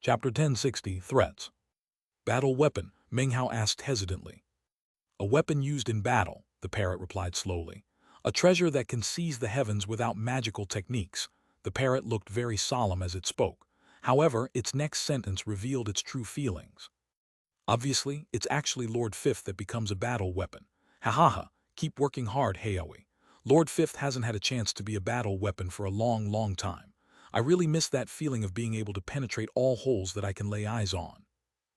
Chapter 1060 Threats. Battle weapon, Meng Hao asked hesitantly. A weapon used in battle, the parrot replied slowly. A treasure that can seize the heavens without magical techniques. The parrot looked very solemn as it spoke. However, its next sentence revealed its true feelings. Obviously, it's actually Lord Fifth that becomes a battle weapon. Ha ha ha, keep working hard, Haoe. Lord Fifth hasn't had a chance to be a battle weapon for a long, long time. I really miss that feeling of being able to penetrate all holes that I can lay eyes on.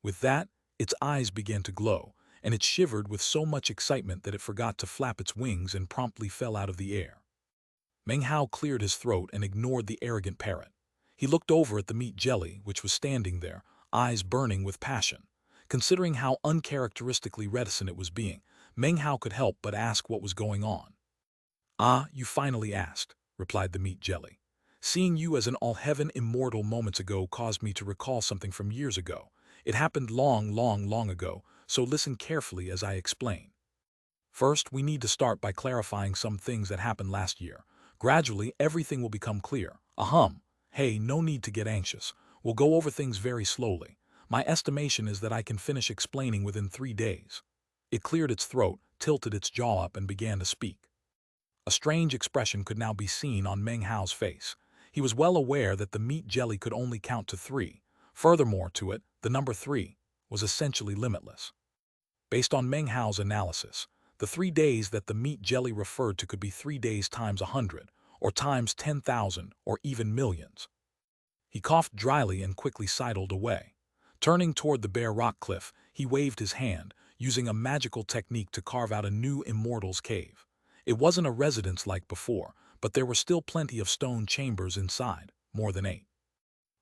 With that, its eyes began to glow, and it shivered with so much excitement that it forgot to flap its wings and promptly fell out of the air. Meng Hao cleared his throat and ignored the arrogant parrot. He looked over at the meat jelly, which was standing there, eyes burning with passion. Considering how uncharacteristically reticent it was being, Meng Hao could help but ask what was going on. "Ah, you finally asked," replied the meat jelly. "Seeing you as an all-heaven immortal moments ago caused me to recall something from years ago. It happened long, long, long ago, so listen carefully as I explain. First, we need to start by clarifying some things that happened last year. Gradually, everything will become clear. Ahem. Hey, no need to get anxious. We'll go over things very slowly. My estimation is that I can finish explaining within 3 days." It cleared its throat, tilted its jaw up, and began to speak. A strange expression could now be seen on Meng Hao's face. He was well aware that the meat jelly could only count to 3. Furthermore to it, the number 3 was essentially limitless. Based on Meng Hao's analysis, the 3 days that the meat jelly referred to could be 3 days times 100, or times 10,000, or even millions. He coughed dryly and quickly sidled away. Turning toward the bare rock cliff, he waved his hand, using a magical technique to carve out a new immortal's cave. It wasn't a residence like before, but there were still plenty of stone chambers inside, more than 8.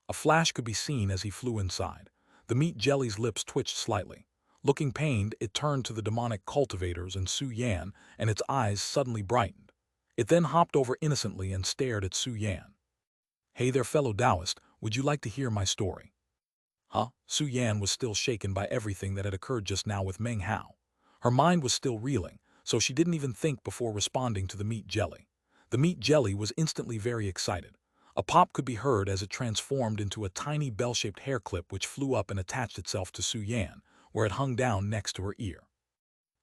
A flash could be seen as he flew inside. The meat jelly's lips twitched slightly. Looking pained, it turned to the demonic cultivators and Su Yan, and its eyes suddenly brightened. It then hopped over innocently and stared at Su Yan. "Hey there, fellow Taoist, would you like to hear my story?" Huh? Su Yan was still shaken by everything that had occurred just now with Meng Hao. Her mind was still reeling, so she didn't even think before responding to the meat jelly. The meat jelly was instantly very excited. A pop could be heard as it transformed into a tiny bell-shaped hair clip which flew up and attached itself to Su Yan, where it hung down next to her ear.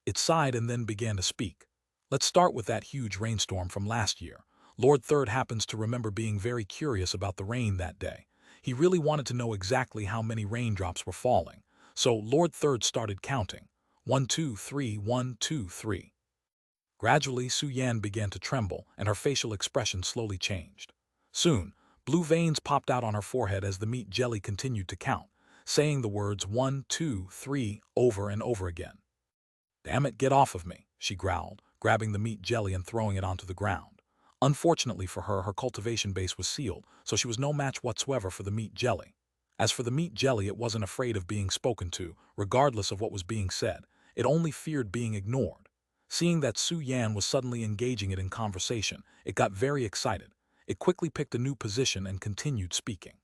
It sighed and then began to speak. "Let's start with that huge rainstorm from last year. Lord Third happens to remember being very curious about the rain that day. He really wanted to know exactly how many raindrops were falling, so Lord Third started counting. 1, 2, 3, 1, 2, 3. Gradually, Su Yan began to tremble, and her facial expression slowly changed. Soon, blue veins popped out on her forehead as the meat jelly continued to count, saying the words 1, 2, 3 over and over again. "Damn it, get off of me," she growled, grabbing the meat jelly and throwing it onto the ground. Unfortunately for her, her cultivation base was sealed, so she was no match whatsoever for the meat jelly. As for the meat jelly, it wasn't afraid of being spoken to, regardless of what was being said. It only feared being ignored. Seeing that Su Yan was suddenly engaging it in conversation, it got very excited. It quickly picked a new position and continued speaking.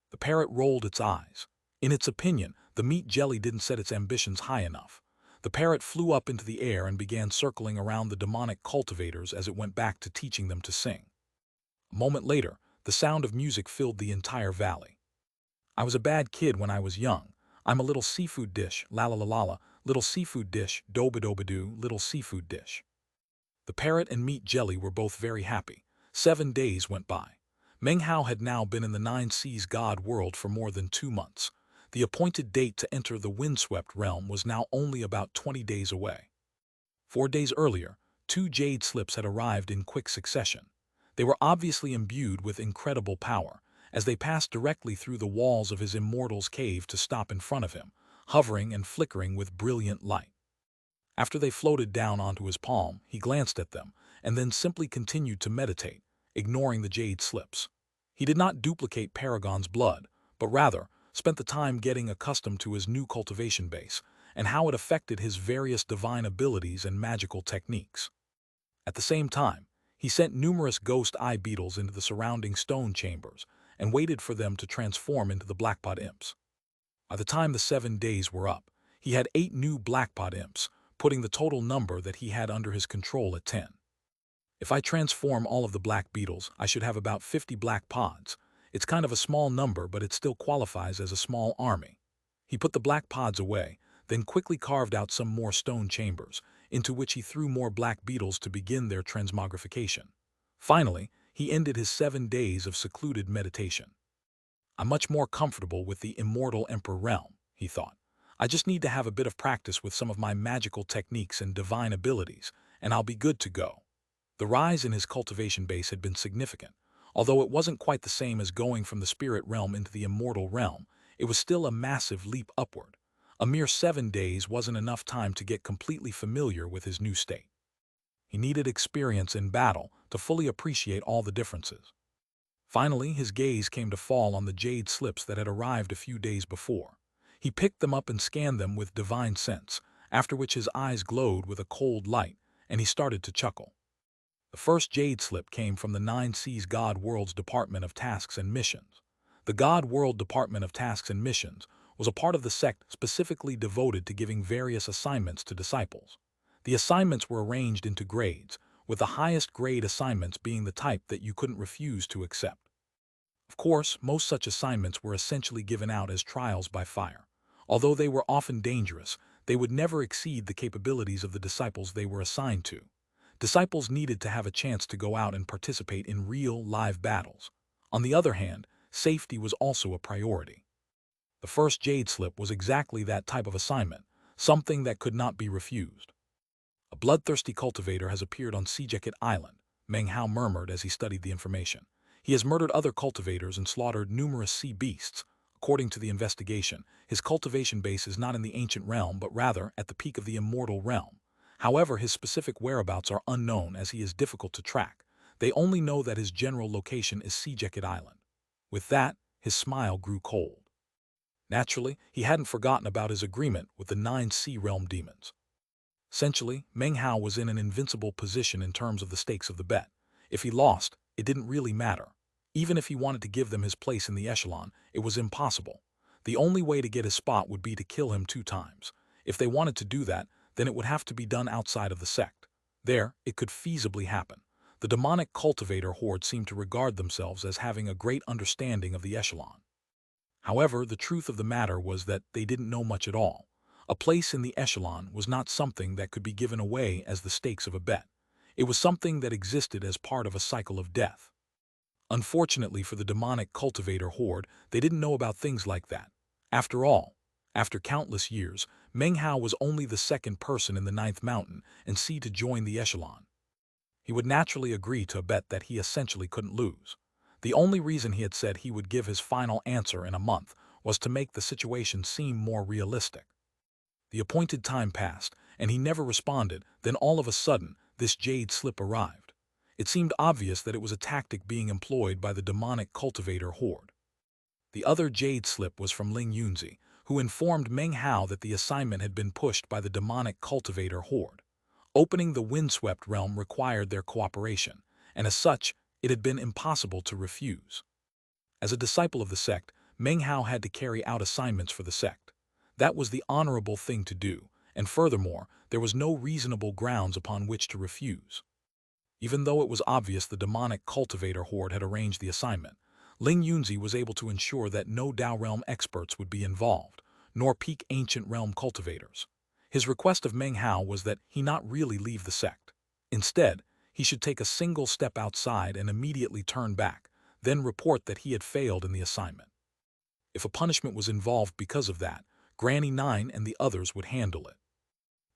The parrot rolled its eyes. In its opinion, the meat jelly didn't set its ambitions high enough. The parrot flew up into the air and began circling around the demonic cultivators as it went back to teaching them to sing. A moment later, the sound of music filled the entire valley. "I was a bad kid when I was young. I'm a little seafood dish, la la la la la, little seafood dish, doba-doba-doo, little seafood dish." The parrot and meat jelly were both very happy. 7 days went by. Meng Hao had now been in the 9 Seas God world for more than 2 months. The appointed date to enter the windswept realm was now only about 20 days away. 4 days earlier, 2 jade slips had arrived in quick succession. They were obviously imbued with incredible power, as they passed directly through the walls of his immortal's cave to stop in front of him, hovering and flickering with brilliant light. After they floated down onto his palm, he glanced at them, and then simply continued to meditate, ignoring the jade slips. He did not duplicate Paragon's blood, but rather spent the time getting accustomed to his new cultivation base, and how it affected his various divine abilities and magical techniques. At the same time, he sent numerous ghost eye beetles into the surrounding stone chambers, and waited for them to transform into the blackpot imps. By the time the 7 days were up, he had 8 new blackpot imps, putting the total number that he had under his control at 10. "If I transform all of the black beetles, I should have about 50 black pods. It's kind of a small number, but it still qualifies as a small army. He put the black pods away, then quickly carved out some more stone chambers, into which he threw more black beetles to begin their transmogrification. Finally, he ended his 7 days of secluded meditation. I'm much more comfortable with the immortal emperor realm, he thought. I just need to have a bit of practice with some of my magical techniques and divine abilities, and I'll be good to go. The rise in his cultivation base had been significant. Although it wasn't quite the same as going from the spirit realm into the immortal realm, it was still a massive leap upward. A mere 7 days wasn't enough time to get completely familiar with his new state. He needed experience in battle to fully appreciate all the differences. Finally, his gaze came to fall on the jade slips that had arrived a few days before. He picked them up and scanned them with divine sense, after which his eyes glowed with a cold light, and he started to chuckle. The first jade slip came from the 9 Seas God World's Department of Tasks and Missions. The God World Department of Tasks and Missions was a part of the sect specifically devoted to giving various assignments to disciples. The assignments were arranged into grades, with the highest grade assignments being the type that you couldn't refuse to accept. Of course, most such assignments were essentially given out as trials by fire. Although they were often dangerous, they would never exceed the capabilities of the disciples they were assigned to. Disciples needed to have a chance to go out and participate in real, live battles. On the other hand, safety was also a priority. The first jade slip was exactly that type of assignment, something that could not be refused. A bloodthirsty cultivator has appeared on Xianxia Island, Meng Hao murmured as he studied the information. He has murdered other cultivators and slaughtered numerous sea beasts. According to the investigation, his cultivation base is not in the ancient realm but rather at the peak of the immortal realm. However, his specific whereabouts are unknown as he is difficult to track. They only know that his general location is Xianxia Island. With that, his smile grew cold. Naturally, he hadn't forgotten about his agreement with the 9 Sea Realm demons. Essentially, Meng Hao was in an invincible position in terms of the stakes of the bet. If he lost, it didn't really matter. Even if he wanted to give them his place in the echelon, it was impossible. The only way to get his spot would be to kill him 2 times. If they wanted to do that, then it would have to be done outside of the sect. There, it could feasibly happen. The demonic cultivator horde seemed to regard themselves as having a great understanding of the echelon. However, the truth of the matter was that they didn't know much at all. A place in the echelon was not something that could be given away as the stakes of a bet. It was something that existed as part of a cycle of death. Unfortunately for the demonic cultivator horde, they didn't know about things like that. After all, after countless years, Meng Hao was only the 2nd person in the 9th mountain and C to join the echelon. He would naturally agree to a bet that he essentially couldn't lose. The only reason he had said he would give his final answer in a month was to make the situation seem more realistic. The appointed time passed, and he never responded. Then all of a sudden, this jade slip arrived. It seemed obvious that it was a tactic being employed by the demonic cultivator horde. The other jade slip was from Ling Yunzi, who informed Meng Hao that the assignment had been pushed by the demonic cultivator horde. Opening the windswept realm required their cooperation, and as such, it had been impossible to refuse. As a disciple of the sect, Meng Hao had to carry out assignments for the sect. That was the honorable thing to do, and furthermore, there was no reasonable grounds upon which to refuse. Even though it was obvious the demonic cultivator horde had arranged the assignment, Ling Yunzi was able to ensure that no Dao Realm experts would be involved, nor peak ancient realm cultivators. His request of Meng Hao was that he not really leave the sect. Instead, he should take a single step outside and immediately turn back, then report that he had failed in the assignment. If a punishment was involved because of that, Granny 9 and the others would handle it.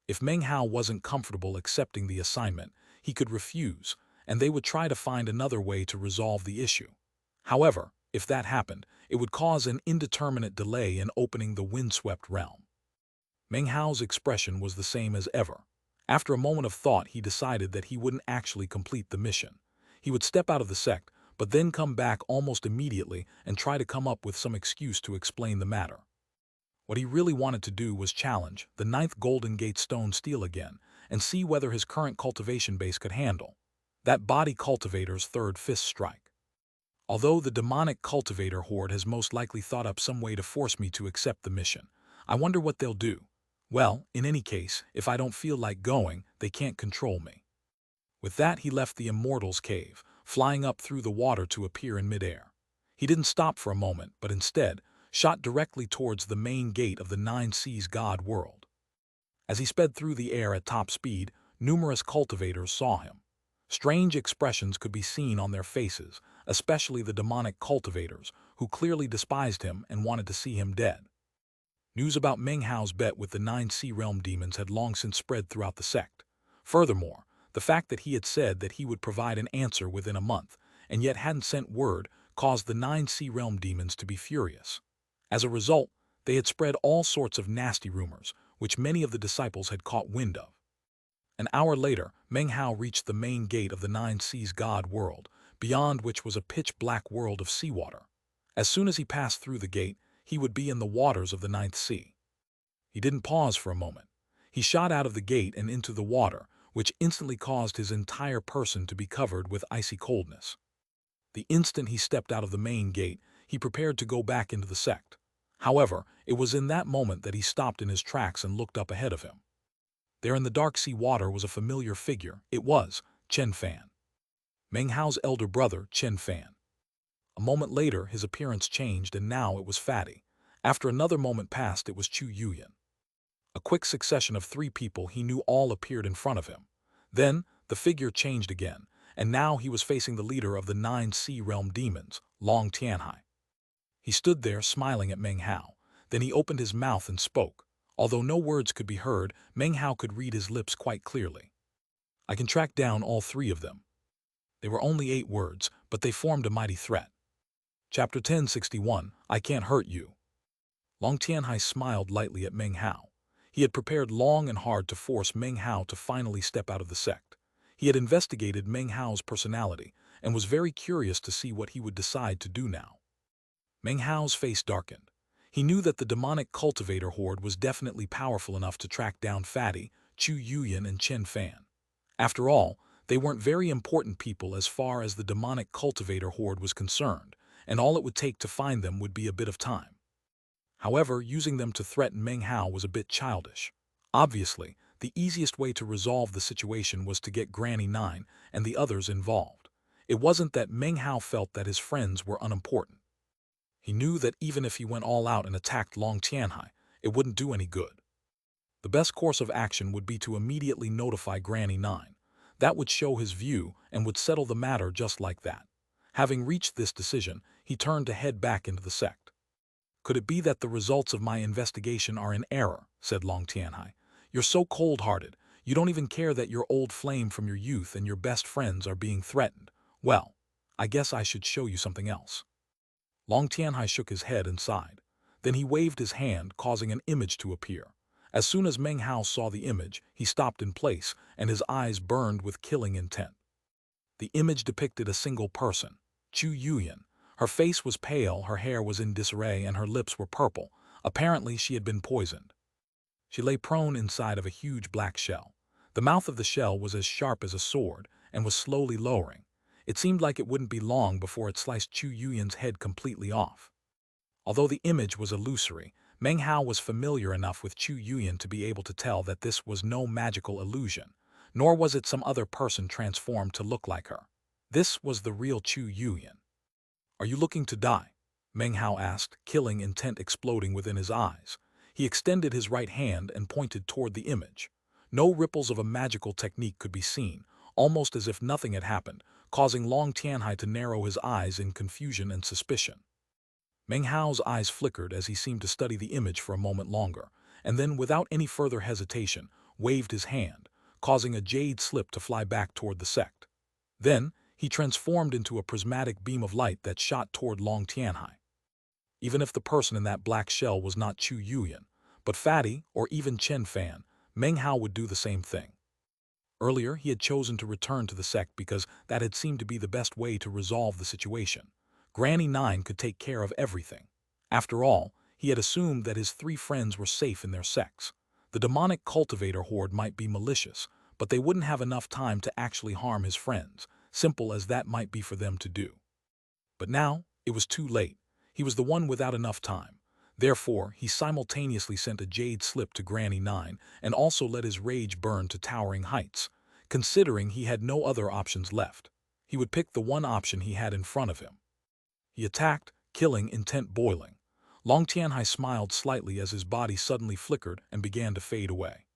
If Meng Hao wasn't comfortable accepting the assignment, he could refuse, and they would try to find another way to resolve the issue. However, if that happened, it would cause an indeterminate delay in opening the windswept realm. Meng Hao's expression was the same as ever. After a moment of thought, he decided that he wouldn't actually complete the mission. He would step out of the sect, but then come back almost immediately and try to come up with some excuse to explain the matter. What he really wanted to do was challenge the 9th Golden Gate Stone Steel again and see whether his current cultivation base could handle that body cultivator's 3rd fist strike. Although the demonic cultivator horde has most likely thought up some way to force me to accept the mission, I wonder what they'll do. Well, in any case, if I don't feel like going, they can't control me. With that, he left the Immortal's cave, flying up through the water to appear in midair. He didn't stop for a moment, but instead shot directly towards the main gate of the Nine Seas God world. As he sped through the air at top speed, numerous cultivators saw him. Strange expressions could be seen on their faces, especially the demonic cultivators, who clearly despised him and wanted to see him dead. News about Meng Hao's bet with the Nine Sea Realm demons had long since spread throughout the sect. Furthermore, the fact that he had said that he would provide an answer within a month, and yet hadn't sent word, caused the Nine Sea Realm demons to be furious. As a result, they had spread all sorts of nasty rumors, which many of the disciples had caught wind of. An hour later, Meng Hao reached the main gate of the Nine Seas God world, beyond which was a pitch-black world of seawater. As soon as he passed through the gate, he would be in the waters of the Ninth Sea. He didn't pause for a moment. He shot out of the gate and into the water, which instantly caused his entire person to be covered with icy coldness. The instant he stepped out of the main gate, he prepared to go back into the sect. However, it was in that moment that he stopped in his tracks and looked up ahead of him. There in the dark sea water was a familiar figure. It was Chen Fan, Meng Hao's elder brother, Chen Fan. A moment later, his appearance changed, and now it was Fatty. After another moment passed, it was Chu Yuyan. A quick succession of three people he knew all appeared in front of him. Then, the figure changed again, and now he was facing the leader of the Nine Sea Realm demons, Long Tianhai. He stood there smiling at Meng Hao. Then he opened his mouth and spoke. Although no words could be heard, Meng Hao could read his lips quite clearly. I can track down all three of them. They were only 8 words, but they formed a mighty threat. Chapter 1061, I Can't Hurt You. Long Tianhai smiled lightly at Meng Hao. He had prepared long and hard to force Meng Hao to finally step out of the sect. He had investigated Meng Hao's personality and was very curious to see what he would decide to do now. Meng Hao's face darkened. He knew that the demonic cultivator horde was definitely powerful enough to track down Fatty, Chu Yuyan, and Chen Fan. After all, they weren't very important people as far as the demonic cultivator horde was concerned, and all it would take to find them would be a bit of time. However, using them to threaten Meng Hao was a bit childish. Obviously, the easiest way to resolve the situation was to get Granny 9 and the others involved. It wasn't that Meng Hao felt that his friends were unimportant. He knew that even if he went all out and attacked Long Tianhai, it wouldn't do any good. The best course of action would be to immediately notify Granny 9. That would show his view and would settle the matter just like that. Having reached this decision, he turned to head back into the sect. Could it be that the results of my investigation are in error, said Long Tianhai. You're so cold-hearted. You don't even care that your old flame from your youth and your best friends are being threatened. Well, I guess I should show you something else. Long Tianhai shook his head and sighed. Then he waved his hand, causing an image to appear. As soon as Meng Hao saw the image, he stopped in place, and his eyes burned with killing intent. The image depicted a single person, Chu Yuyan. Her face was pale, her hair was in disarray, and her lips were purple. Apparently, she had been poisoned. She lay prone inside of a huge black shell. The mouth of the shell was as sharp as a sword and was slowly lowering. It seemed like it wouldn't be long before it sliced Chu Yuyan's head completely off. Although the image was illusory, Meng Hao was familiar enough with Chu Yuyan to be able to tell that this was no magical illusion, nor was it some other person transformed to look like her. This was the real Chu Yuyan. Are you looking to die? Meng Hao asked, killing intent exploding within his eyes. He extended his right hand and pointed toward the image. No ripples of a magical technique could be seen, almost as if nothing had happened, causing Long Tianhai to narrow his eyes in confusion and suspicion. Meng Hao's eyes flickered as he seemed to study the image for a moment longer, and then, without any further hesitation, waved his hand, causing a jade slip to fly back toward the sect. Then, he transformed into a prismatic beam of light that shot toward Long Tianhai. Even if the person in that black shell was not Chu Yuyan, but Fatty or even Chen Fan, Meng Hao would do the same thing. Earlier, he had chosen to return to the sect because that had seemed to be the best way to resolve the situation. Granny 9 could take care of everything. After all, he had assumed that his 3 friends were safe in their sects. The demonic cultivator horde might be malicious, but they wouldn't have enough time to actually harm his friends, simple as that might be for them to do. But now, it was too late. He was the one without enough time. Therefore, he simultaneously sent a jade slip to Granny 9 and also let his rage burn to towering heights. Considering he had no other options left, he would pick the one option he had in front of him. He attacked, killing intent boiling. Long Tianhai smiled slightly as his body suddenly flickered and began to fade away.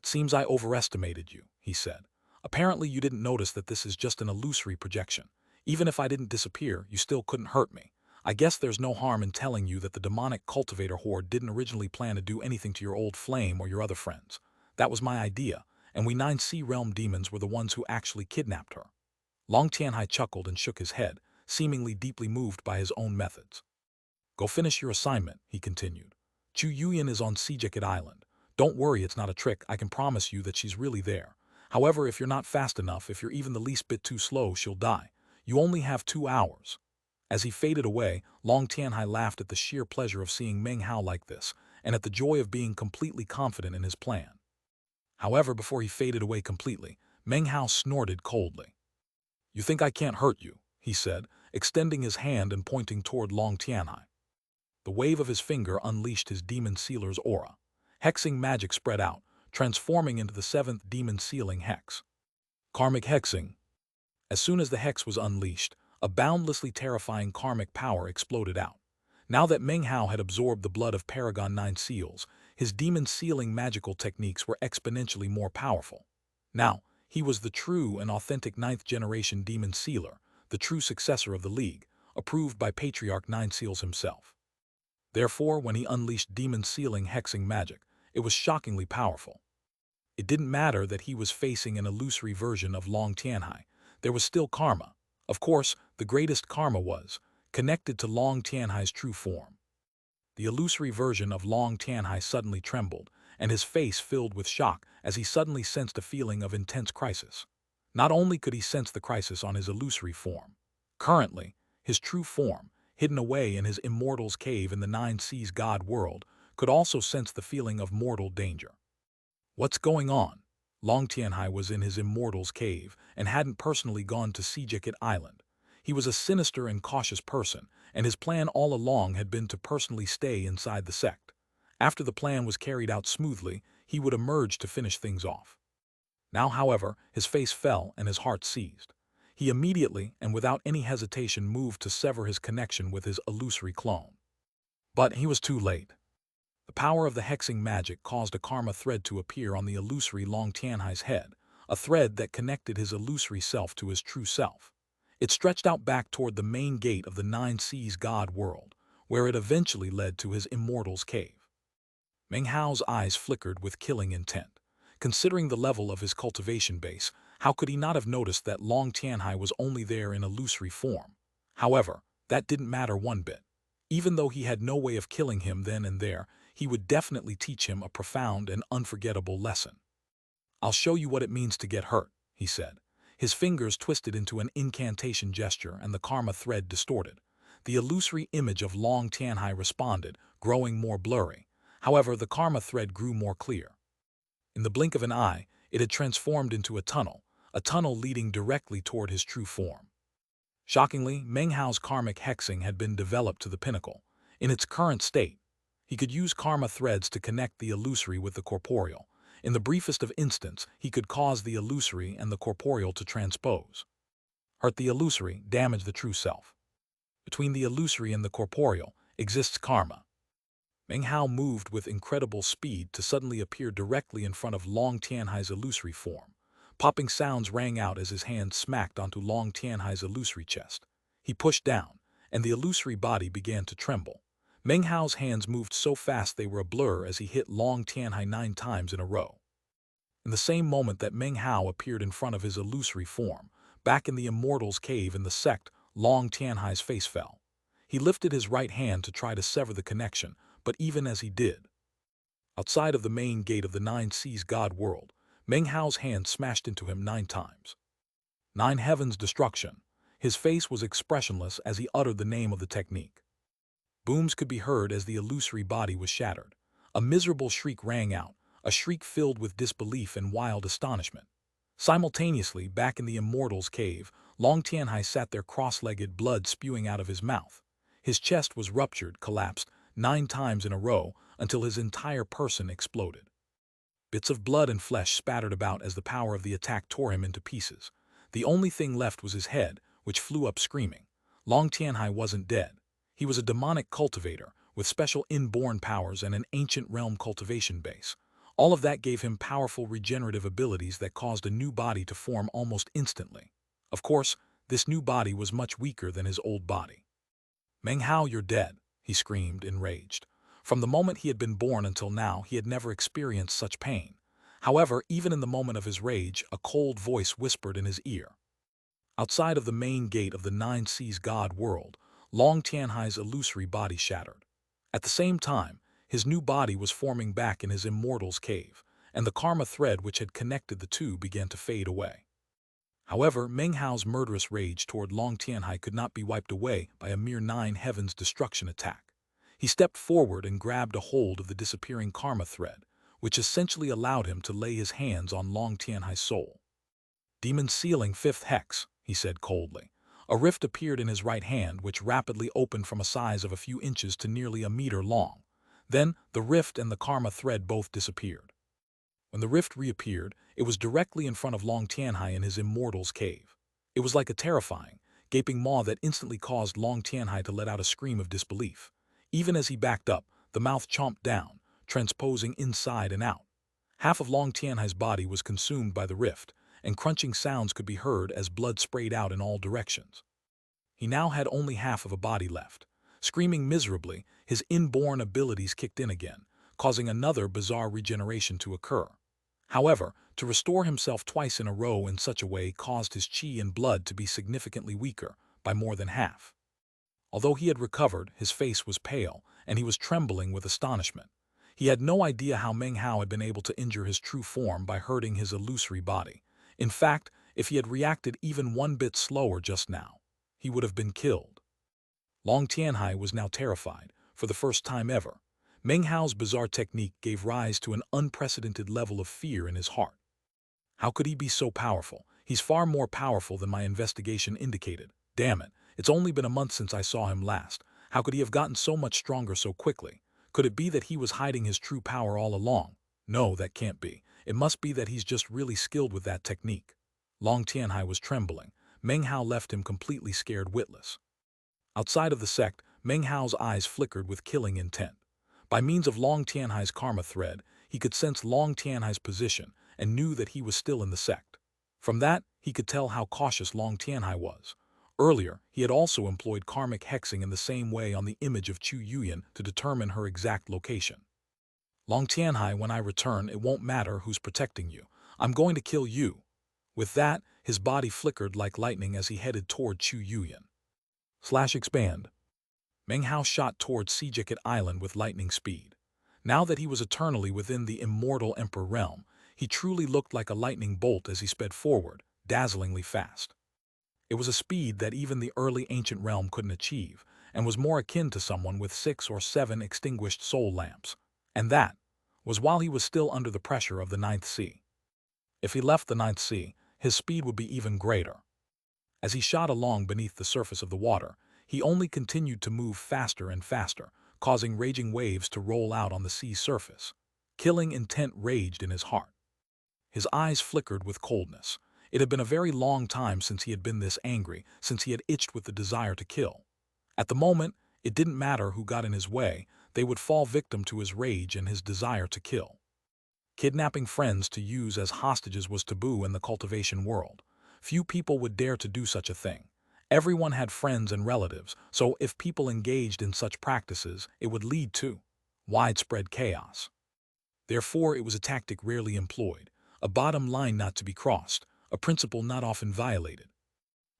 "It seems I overestimated you," he said. "Apparently you didn't notice that this is just an illusory projection. Even if I didn't disappear, you still couldn't hurt me. I guess there's no harm in telling you that the demonic cultivator horde didn't originally plan to do anything to your old flame or your other friends. That was my idea, and we 9 Sea Realm demons were the ones who actually kidnapped her." Long Tianhai chuckled and shook his head, seemingly deeply moved by his own methods. "Go finish your assignment," he continued. "Chu Yuyan is on Sejacket Island. Don't worry, it's not a trick. I can promise you that she's really there. However, if you're not fast enough, if you're even the least bit too slow, she'll die. You only have 2 hours." As he faded away, Long Tianhai laughed at the sheer pleasure of seeing Meng Hao like this, and at the joy of being completely confident in his plan. However, before he faded away completely, Meng Hao snorted coldly. "You think I can't hurt you," he said, extending his hand and pointing toward Long Tianhai. The wave of his finger unleashed his demon sealer's aura. Hexing magic spread out, transforming into the 7th demon sealing hex. Karmic hexing. As soon as the hex was unleashed, a boundlessly terrifying karmic power exploded out. Now that Meng Hao had absorbed the blood of Paragon 9 seals, his demon sealing magical techniques were exponentially more powerful. Now, he was the true and authentic 9th generation demon sealer, the true successor of the League, approved by Patriarch 9 Seals himself. Therefore, when he unleashed demon sealing hexing magic, it was shockingly powerful. It didn't matter that he was facing an illusory version of Long Tianhai. There was still karma. Of course, the greatest karma was connected to Long Tianhai's true form. The illusory version of Long Tianhai suddenly trembled, and his face filled with shock as he suddenly sensed a feeling of intense crisis. Not only could he sense the crisis on his illusory form, currently, his true form, hidden away in his immortal's cave in the 9 Seas God world, could also sense the feeling of mortal danger. What's going on? Long Tianhai was in his immortal's cave and hadn't personally gone to Sejacket Island. He was a sinister and cautious person, and his plan all along had been to personally stay inside the sect. After the plan was carried out smoothly, he would emerge to finish things off. Now, however, his face fell and his heart seized. He immediately and without any hesitation moved to sever his connection with his illusory clone. But he was too late. The power of the hexing magic caused a karma thread to appear on the illusory Long Tianhai's head, a thread that connected his illusory self to his true self. It stretched out back toward the main gate of the 9 Seas God world, where it eventually led to his immortal's cave. Meng Hao's eyes flickered with killing intent. Considering the level of his cultivation base, how could he not have noticed that Long Tianhai was only there in illusory form? However, that didn't matter one bit. Even though he had no way of killing him then and there, he would definitely teach him a profound and unforgettable lesson. "I'll show you what it means to get hurt," he said. His fingers twisted into an incantation gesture and the karma thread distorted. The illusory image of Long Tianhai responded, growing more blurry. However, the karma thread grew more clear. In the blink of an eye, it had transformed into a tunnel leading directly toward his true form. Shockingly, Meng Hao's karmic hexing had been developed to the pinnacle. In its current state, he could use karma threads to connect the illusory with the corporeal. In the briefest of instants, he could cause the illusory and the corporeal to transpose. Hurt the illusory, damage the true self. Between the illusory and the corporeal exists karma. Meng Hao moved with incredible speed to suddenly appear directly in front of Long Tianhai's illusory form. Popping sounds rang out as his hand smacked onto Long Tianhai's illusory chest. He pushed down, and the illusory body began to tremble. Meng Hao's hands moved so fast they were a blur as he hit Long Tianhai 9 times in a row. In the same moment that Meng Hao appeared in front of his illusory form, back in the immortal's cave in the sect, Long Tianhai's face fell. He lifted his right hand to try to sever the connection, but even as he did, outside of the main gate of the 9 Seas God world, Meng Hao's hand smashed into him 9 times. 9 heavens destruction. His face was expressionless as he uttered the name of the technique. Booms could be heard as the illusory body was shattered. A miserable shriek rang out, a shriek filled with disbelief and wild astonishment. Simultaneously, back in the immortal's cave, Long Tianhai sat there cross-legged, blood spewing out of his mouth. His chest was ruptured, collapsed 9 times in a row until his entire person exploded. Bits of blood and flesh spattered about as the power of the attack tore him into pieces. The only thing left was his head, which flew up screaming. Long Tianhai wasn't dead. He was a demonic cultivator with special inborn powers and an ancient realm cultivation base. All of that gave him powerful regenerative abilities that caused a new body to form almost instantly. Of course, this new body was much weaker than his old body. "Meng Hao, you're dead," he screamed, enraged. From the moment he had been born until now, he had never experienced such pain. However, even in the moment of his rage, a cold voice whispered in his ear. Outside of the main gate of the Nine Seas God world, Long Tianhai's illusory body shattered. At the same time, his new body was forming back in his immortal's cave, and the karma thread which had connected the two began to fade away. However, Meng Hao's murderous rage toward Long Tianhai could not be wiped away by a mere Nine Heavens destruction attack. He stepped forward and grabbed a hold of the disappearing karma thread, which essentially allowed him to lay his hands on Long Tianhai's soul. "Demon Sealing Fifth Hex," he said coldly. A rift appeared in his right hand, which rapidly opened from a size of a few inches to nearly a meter long. Then, the rift and the karma thread both disappeared. When the rift reappeared, it was directly in front of Long Tianhai in his immortal's cave. It was like a terrifying, gaping maw that instantly caused Long Tianhai to let out a scream of disbelief. Even as he backed up, the mouth chomped down, transposing inside and out. Half of Long Tianhai's body was consumed by the rift, and crunching sounds could be heard as blood sprayed out in all directions. He now had only half of a body left. Screaming miserably, his inborn abilities kicked in again, causing another bizarre regeneration to occur. However, to restore himself twice in a row in such a way caused his chi and blood to be significantly weaker, by more than half. Although he had recovered, his face was pale, and he was trembling with astonishment. He had no idea how Meng Hao had been able to injure his true form by hurting his illusory body. In fact, if he had reacted even one bit slower just now, he would have been killed. Long Tianhai was now terrified, for the first time ever. Meng Hao's bizarre technique gave rise to an unprecedented level of fear in his heart. How could he be so powerful? He's far more powerful than my investigation indicated. Damn it, it's only been a month since I saw him last. How could he have gotten so much stronger so quickly? Could it be that he was hiding his true power all along? No, that can't be. It must be that he's just really skilled with that technique. Long Tianhai was trembling. Meng Hao left him completely scared witless. Outside of the sect, Meng Hao's eyes flickered with killing intent. By means of Long Tianhai's karma thread, he could sense Long Tianhai's position and knew that he was still in the sect. From that, he could tell how cautious Long Tianhai was. Earlier, he had also employed karmic hexing in the same way on the image of Chu Yuyan to determine her exact location. "Long Tianhai, when I return, it won't matter who's protecting you. I'm going to kill you." With that, his body flickered like lightning as he headed toward Chu Yuyan. /expand. Meng Hao shot towards Sejiket Island with lightning speed. Now that he was eternally within the immortal Emperor realm, he truly looked like a lightning bolt as he sped forward, dazzlingly fast. It was a speed that even the early ancient realm couldn't achieve, and was more akin to someone with 6 or 7 extinguished soul lamps. And that was while he was still under the pressure of the Ninth Sea. If he left the Ninth Sea, his speed would be even greater. As he shot along beneath the surface of the water, he only continued to move faster and faster, causing raging waves to roll out on the sea's surface. Killing intent raged in his heart. His eyes flickered with coldness. It had been a very long time since he had been this angry, since he had itched with the desire to kill. At the moment, it didn't matter who got in his way, they would fall victim to his rage and his desire to kill. Kidnapping friends to use as hostages was taboo in the cultivation world. Few people would dare to do such a thing. Everyone had friends and relatives, so if people engaged in such practices, it would lead to widespread chaos. Therefore, it was a tactic rarely employed, a bottom line not to be crossed, a principle not often violated.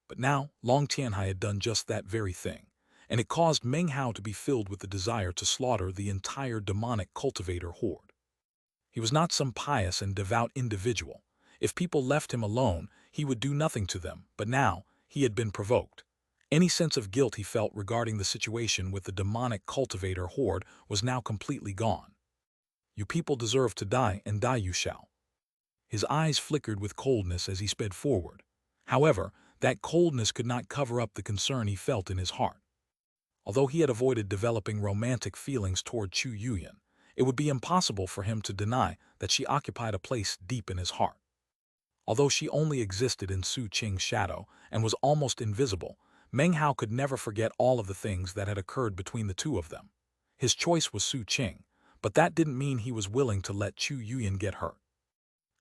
But now, Long Tianhai had done just that very thing, and it caused Meng Hao to be filled with the desire to slaughter the entire demonic cultivator horde. He was not some pious and devout individual. If people left him alone, he would do nothing to them, but now, he had been provoked. Any sense of guilt he felt regarding the situation with the demonic cultivator horde was now completely gone. "You people deserve to die, and die you shall." His eyes flickered with coldness as he sped forward. However, that coldness could not cover up the concern he felt in his heart. Although he had avoided developing romantic feelings toward Chu Yuyan, it would be impossible for him to deny that she occupied a place deep in his heart. Although she only existed in Su Qing's shadow and was almost invisible, Meng Hao could never forget all of the things that had occurred between the two of them. His choice was Su Qing, but that didn't mean he was willing to let Chu Yuyan get hurt.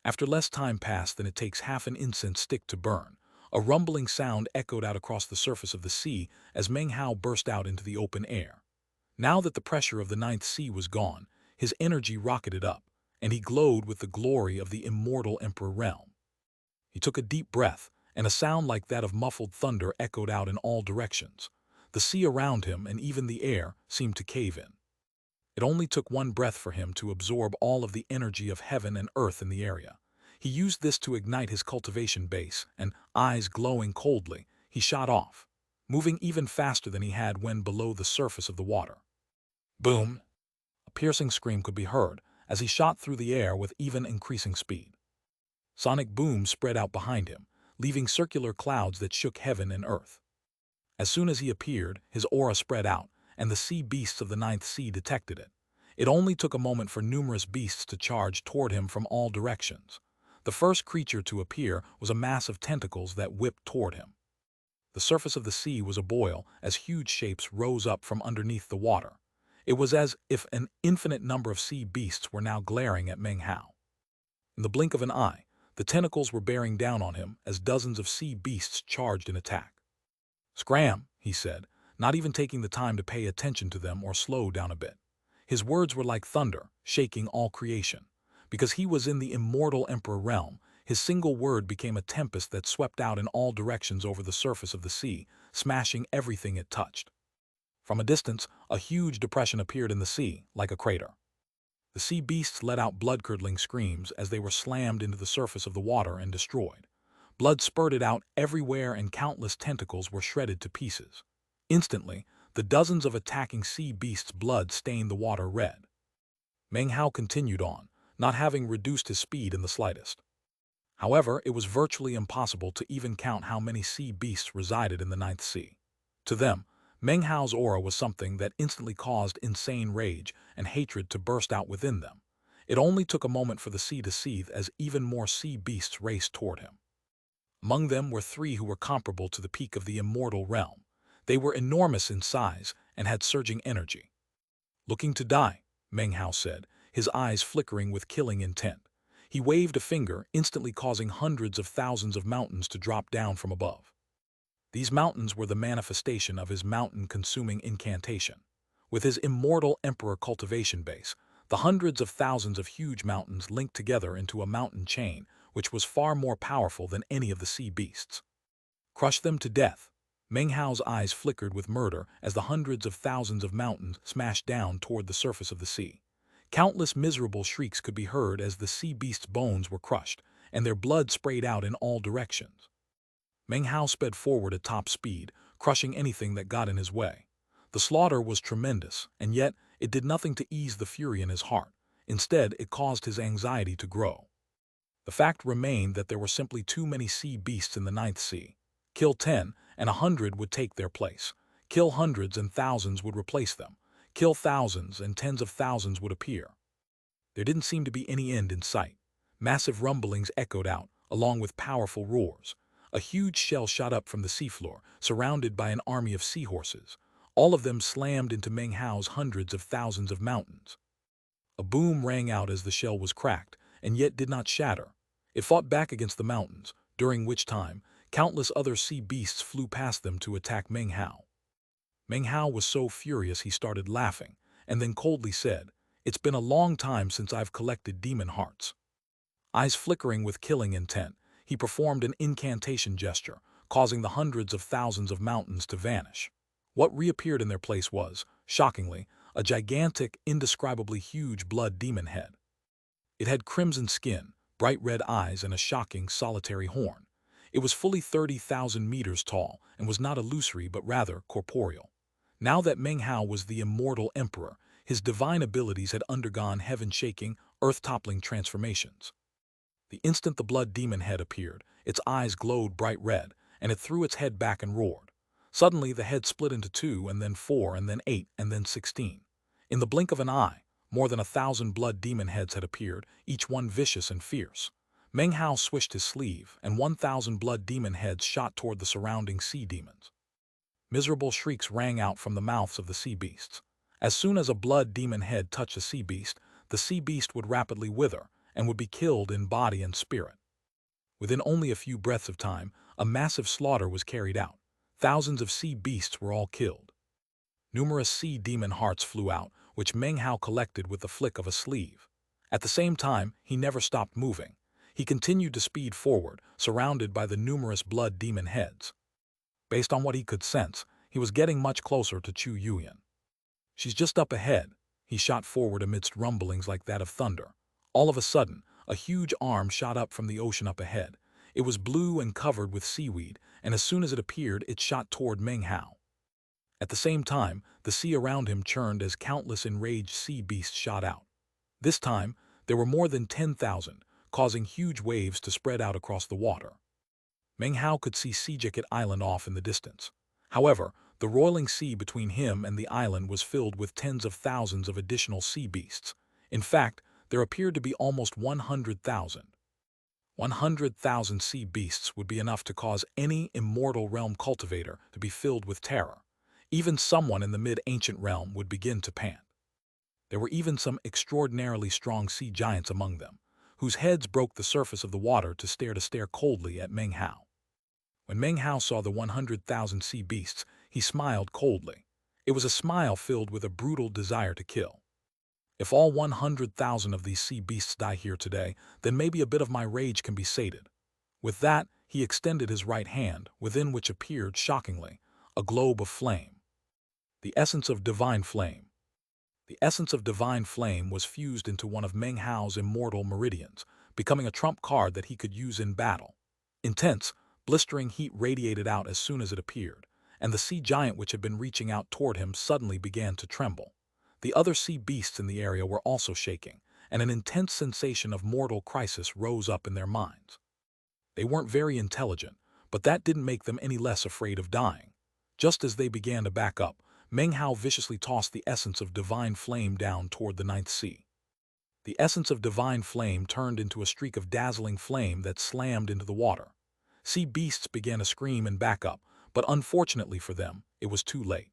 After less time passed than it takes half an incense stick to burn, a rumbling sound echoed out across the surface of the sea as Meng Hao burst out into the open air. Now that the pressure of the ninth sea was gone, his energy rocketed up, and he glowed with the glory of the immortal Emperor realm. He took a deep breath, and a sound like that of muffled thunder echoed out in all directions. The sea around him and even the air seemed to cave in. It only took one breath for him to absorb all of the energy of heaven and earth in the area. He used this to ignite his cultivation base, and, eyes glowing coldly, he shot off, moving even faster than he had when below the surface of the water. Boom! A piercing scream could be heard as he shot through the air with even increasing speed. Sonic booms spread out behind him, leaving circular clouds that shook heaven and earth. As soon as he appeared, his aura spread out, and the sea beasts of the ninth sea detected it. It only took a moment for numerous beasts to charge toward him from all directions. The first creature to appear was a mass of tentacles that whipped toward him. The surface of the sea was aboil as huge shapes rose up from underneath the water. It was as if an infinite number of sea beasts were now glaring at Meng Hao. In the blink of an eye, the tentacles were bearing down on him as dozens of sea beasts charged in attack. "Scram," he said, not even taking the time to pay attention to them or slow down a bit. His words were like thunder, shaking all creation. Because he was in the immortal Emperor realm, his single word became a tempest that swept out in all directions over the surface of the sea, smashing everything it touched. From a distance, a huge depression appeared in the sea, like a crater. The sea beasts let out blood-curdling screams as they were slammed into the surface of the water and destroyed. Blood spurted out everywhere and countless tentacles were shredded to pieces. Instantly, the dozens of attacking sea beasts' blood stained the water red. Meng Hao continued on, not having reduced his speed in the slightest. However, it was virtually impossible to even count how many sea beasts resided in the ninth sea. To them, Meng Hao's aura was something that instantly caused insane rage and hatred to burst out within them. It only took a moment for the sea to seethe as even more sea beasts raced toward him. Among them were three who were comparable to the peak of the immortal realm. They were enormous in size and had surging energy. "Looking to die," Meng Hao said, his eyes flickering with killing intent. He waved a finger, instantly causing hundreds of thousands of mountains to drop down from above. These mountains were the manifestation of his mountain-consuming incantation. With his immortal Emperor cultivation base, the hundreds of thousands of huge mountains linked together into a mountain chain, which was far more powerful than any of the sea beasts. Crush them to death. Meng Hao's eyes flickered with murder as the hundreds of thousands of mountains smashed down toward the surface of the sea. Countless miserable shrieks could be heard as the sea beasts' bones were crushed, and their blood sprayed out in all directions. Meng Hao sped forward at top speed, crushing anything that got in his way. The slaughter was tremendous, and yet it did nothing to ease the fury in his heart. Instead, it caused his anxiety to grow. The fact remained that there were simply too many sea beasts in the ninth sea. Kill 10, and 100 would take their place. Kill hundreds and thousands would replace them. Kill thousands and tens of thousands would appear. There didn't seem to be any end in sight. Massive rumblings echoed out, along with powerful roars. A huge shell shot up from the seafloor, surrounded by an army of seahorses. All of them slammed into Meng Hao's hundreds of thousands of mountains. A boom rang out as the shell was cracked, and yet did not shatter. It fought back against the mountains, during which time, countless other sea beasts flew past them to attack Meng Hao. Meng Hao was so furious he started laughing, and then coldly said, "It's been a long time since I've collected demon hearts." Eyes flickering with killing intent, he performed an incantation gesture, causing the hundreds of thousands of mountains to vanish. What reappeared in their place was, shockingly, a gigantic, indescribably huge blood demon head. It had crimson skin, bright red eyes, and a shocking, solitary horn. It was fully 30,000 meters tall and was not illusory but rather corporeal. Now that Meng Hao was the immortal emperor, his divine abilities had undergone heaven-shaking, earth-toppling transformations. The instant the blood demon head appeared, its eyes glowed bright red, and it threw its head back and roared. Suddenly the head split into 2 and then 4 and then 8 and then 16. In the blink of an eye, more than 1,000 blood demon heads had appeared, each one vicious and fierce. Meng Hao swished his sleeve, and 1,000 blood demon heads shot toward the surrounding sea demons. Miserable shrieks rang out from the mouths of the sea beasts. As soon as a blood demon head touched a sea beast, the sea beast would rapidly wither and would be killed in body and spirit. Within only a few breaths of time, a massive slaughter was carried out. Thousands of sea beasts were all killed. Numerous sea demon hearts flew out, which Meng Hao collected with the flick of a sleeve. At the same time, he never stopped moving. He continued to speed forward, surrounded by the numerous blood demon heads. Based on what he could sense, he was getting much closer to Chu Yuyan. "She's just up ahead." He shot forward amidst rumblings like that of thunder. All of a sudden, a huge arm shot up from the ocean up ahead. It was blue and covered with seaweed, and as soon as it appeared, it shot toward Meng Hao. At the same time, the sea around him churned as countless enraged sea beasts shot out. This time, there were more than 10,000, causing huge waves to spread out across the water. Meng Hao could see Sea Island off in the distance. However, the roiling sea between him and the island was filled with tens of thousands of additional sea beasts. In fact, there appeared to be almost 100,000. 100,000 sea beasts would be enough to cause any immortal realm cultivator to be filled with terror. Even someone in the mid-ancient realm would begin to pant. There were even some extraordinarily strong sea giants among them, whose heads broke the surface of the water to stare coldly at Meng Hao. When Meng Hao saw the 100,000 sea beasts, he smiled coldly. It was a smile filled with a brutal desire to kill. If all 100,000 of these sea beasts die here today, then maybe a bit of my rage can be sated. With that, he extended his right hand, within which appeared, shockingly, a globe of flame. The essence of divine flame. The essence of divine flame was fused into one of Meng Hao's immortal meridians, becoming a trump card that he could use in battle. Intense, blistering heat radiated out as soon as it appeared, and the sea giant which had been reaching out toward him suddenly began to tremble. The other sea beasts in the area were also shaking, and an intense sensation of mortal crisis rose up in their minds. They weren't very intelligent, but that didn't make them any less afraid of dying. Just as they began to back up, Meng Hao viciously tossed the essence of divine flame down toward the ninth sea. The essence of divine flame turned into a streak of dazzling flame that slammed into the water. Sea beasts began to scream and back up, but unfortunately for them, it was too late.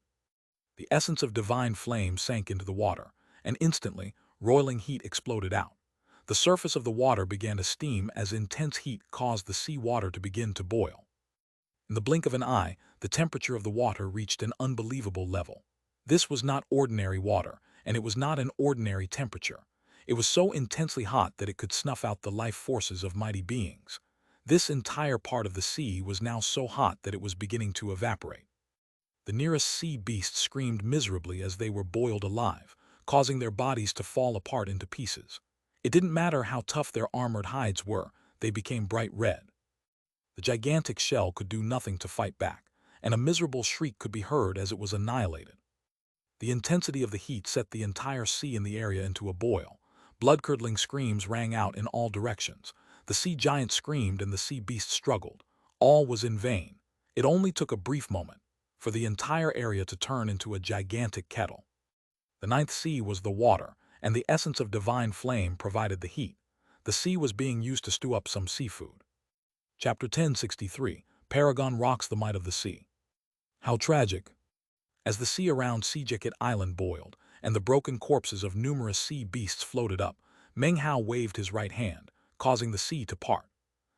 The essence of divine flame sank into the water, and instantly, roiling heat exploded out. The surface of the water began to steam as intense heat caused the sea water to begin to boil. In the blink of an eye, the temperature of the water reached an unbelievable level. This was not ordinary water, and it was not an ordinary temperature. It was so intensely hot that it could snuff out the life forces of mighty beings. This entire part of the sea was now so hot that it was beginning to evaporate. The nearest sea beasts screamed miserably as they were boiled alive, causing their bodies to fall apart into pieces. It didn't matter how tough their armored hides were, they became bright red. The gigantic shell could do nothing to fight back, and a miserable shriek could be heard as it was annihilated. The intensity of the heat set the entire sea in the area into a boil. Blood-curdling screams rang out in all directions. The sea giant screamed and the sea beast struggled. All was in vain. It only took a brief moment for the entire area to turn into a gigantic kettle. The ninth sea was the water, and the essence of divine flame provided the heat. The sea was being used to stew up some seafood. Chapter 1063, Paragon rocks the might of the sea. How tragic. As the sea around Sea Island boiled, and the broken corpses of numerous sea beasts floated up, Meng Hao waved his right hand, causing the sea to part.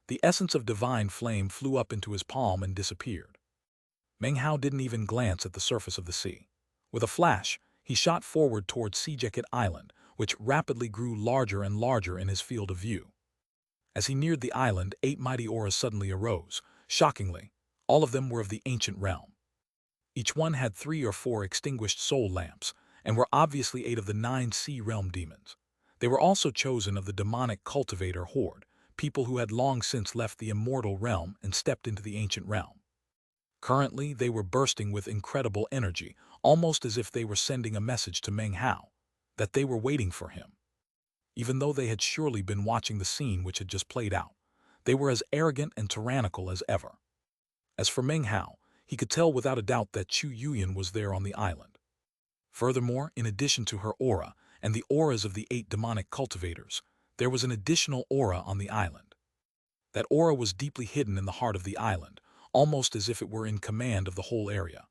The essence of divine flame flew up into his palm and disappeared. Meng Hao didn't even glance at the surface of the sea. With a flash, he shot forward towards Sea Island, which rapidly grew larger and larger in his field of view. As he neared the island, 8 mighty auras suddenly arose. Shockingly, all of them were of the ancient realm. Each one had 3 or 4 extinguished soul lamps, and were obviously 8 of the 9 sea realm demons. They were also chosen of the demonic cultivator horde, people who had long since left the immortal realm and stepped into the ancient realm. Currently, they were bursting with incredible energy, almost as if they were sending a message to Meng Hao, that they were waiting for him. Even though they had surely been watching the scene which had just played out, they were as arrogant and tyrannical as ever. As for Meng Hao, he could tell without a doubt that Chu Yuyan was there on the island. Furthermore, in addition to her aura and the auras of the 8 demonic cultivators, there was an additional aura on the island. That aura was deeply hidden in the heart of the island, almost as if it were in command of the whole area.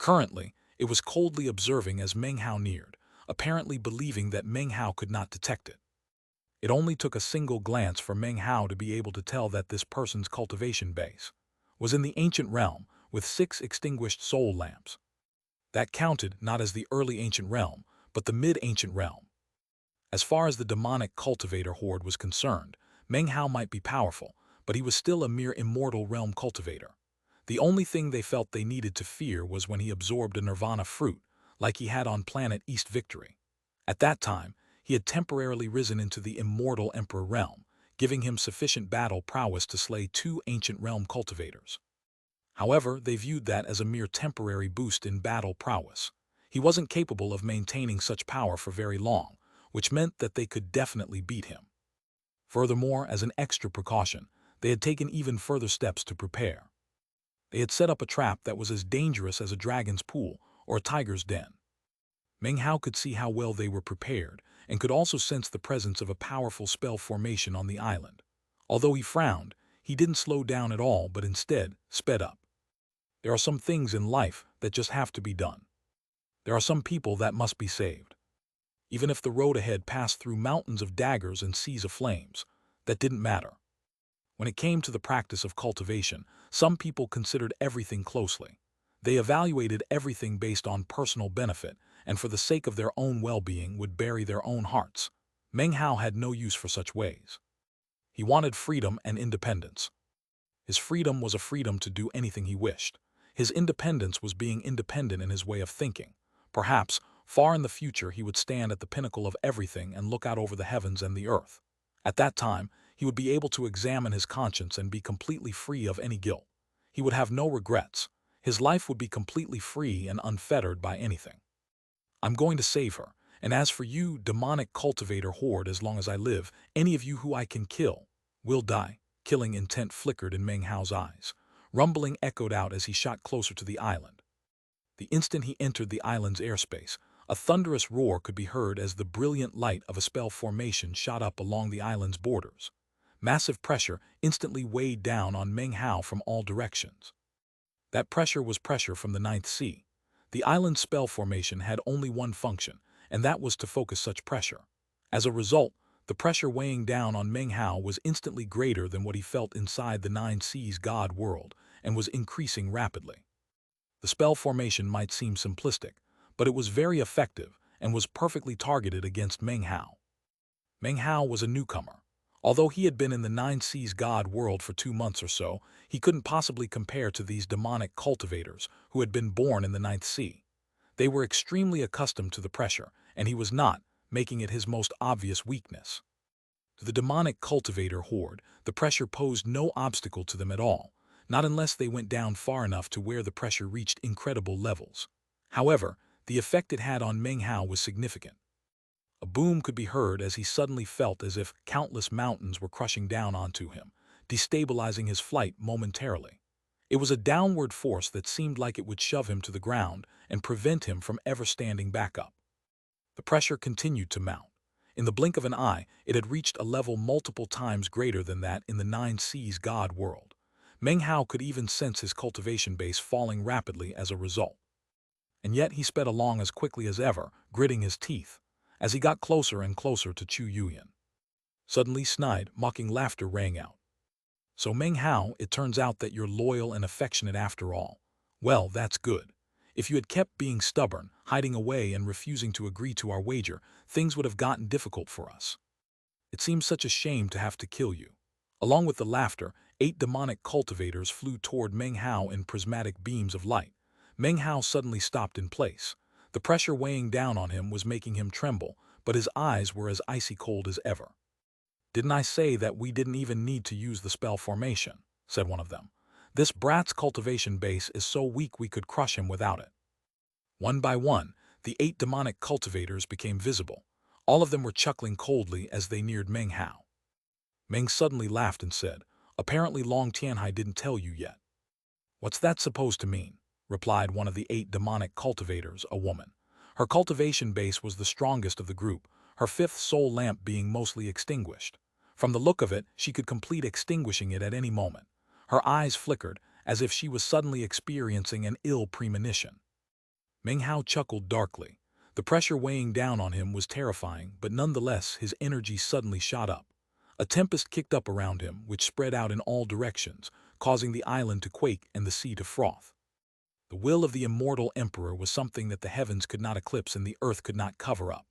Currently, it was coldly observing as Meng Hao neared, apparently believing that Meng Hao could not detect it. It only took a single glance for Meng Hao to be able to tell that this person's cultivation base was in the ancient realm with 6 extinguished soul lamps. That counted not as the early ancient realm, but the mid-ancient realm. As far as the demonic cultivator horde was concerned, Meng Hao might be powerful, but he was still a mere immortal realm cultivator. The only thing they felt they needed to fear was when he absorbed a nirvana fruit, like he had on planet East Victory. At that time, he had temporarily risen into the immortal Emperor realm, giving him sufficient battle prowess to slay 2 ancient realm cultivators. However, they viewed that as a mere temporary boost in battle prowess. He wasn't capable of maintaining such power for very long, which meant that they could definitely beat him. Furthermore, as an extra precaution, they had taken even further steps to prepare. They had set up a trap that was as dangerous as a dragon's pool or a tiger's den. Meng Hao could see how well they were prepared and could also sense the presence of a powerful spell formation on the island. Although he frowned, he didn't slow down at all but instead sped up. There are some things in life that just have to be done. There are some people that must be saved. Even if the road ahead passed through mountains of daggers and seas of flames, that didn't matter. When it came to the practice of cultivation, some people considered everything closely. They evaluated everything based on personal benefit, and for the sake of their own well-being would bury their own hearts. Meng Hao had no use for such ways. He wanted freedom and independence. His freedom was a freedom to do anything he wished. His independence was being independent in his way of thinking. Perhaps, far in the future, he would stand at the pinnacle of everything and look out over the heavens and the earth. At that time, he would be able to examine his conscience and be completely free of any guilt. He would have no regrets. His life would be completely free and unfettered by anything. I'm going to save her, and as for you, demonic cultivator horde, as long as I live, any of you who I can kill will die. Killing intent flickered in Meng Hao's eyes. Rumbling echoed out as he shot closer to the island. The instant he entered the island's airspace, a thunderous roar could be heard as the brilliant light of a spell formation shot up along the island's borders. Massive pressure instantly weighed down on Meng Hao from all directions. That pressure was pressure from the ninth sea. The island's spell formation had only one function, and that was to focus such pressure. As a result, the pressure weighing down on Meng Hao was instantly greater than what he felt inside the Nine Seas God world, and was increasing rapidly. The spell formation might seem simplistic, but it was very effective and was perfectly targeted against Meng Hao. Meng Hao was a newcomer. Although he had been in the Nine Seas God world for 2 months or so, he couldn't possibly compare to these demonic cultivators who had been born in the Ninth Sea. They were extremely accustomed to the pressure, and he was not, making it his most obvious weakness. To the demonic cultivator horde, the pressure posed no obstacle to them at all, not unless they went down far enough to where the pressure reached incredible levels. However, the effect it had on Meng Hao was significant. A boom could be heard as he suddenly felt as if countless mountains were crushing down onto him, destabilizing his flight momentarily. It was a downward force that seemed like it would shove him to the ground and prevent him from ever standing back up. The pressure continued to mount. In the blink of an eye, it had reached a level multiple times greater than that in the Nine Seas God world. Meng Hao could even sense his cultivation base falling rapidly as a result. And yet he sped along as quickly as ever, gritting his teeth, as he got closer and closer to Chu Yuyan. Suddenly, snide, mocking laughter rang out. "So Meng Hao, it turns out that you're loyal and affectionate after all. Well, that's good. If you had kept being stubborn, hiding away and refusing to agree to our wager, things would have gotten difficult for us. It seems such a shame to have to kill you." Along with the laughter, 8 demonic cultivators flew toward Meng Hao in prismatic beams of light. Meng Hao suddenly stopped in place. The pressure weighing down on him was making him tremble, but his eyes were as icy cold as ever. "Didn't I say that we didn't even need to use the spell formation?" said one of them. "This brat's cultivation base is so weak we could crush him without it." One by one, the 8 demonic cultivators became visible. All of them were chuckling coldly as they neared Meng Hao. Meng suddenly laughed and said, "Apparently Long Tianhai didn't tell you yet." "What's that supposed to mean?" replied one of the 8 demonic cultivators, a woman. Her cultivation base was the strongest of the group, her 5th soul lamp being mostly extinguished. From the look of it, she could complete extinguishing it at any moment. Her eyes flickered, as if she was suddenly experiencing an ill premonition. Meng Hao chuckled darkly. The pressure weighing down on him was terrifying, but nonetheless his energy suddenly shot up. A tempest kicked up around him, which spread out in all directions, causing the island to quake and the sea to froth. The will of the immortal emperor was something that the heavens could not eclipse and the earth could not cover up.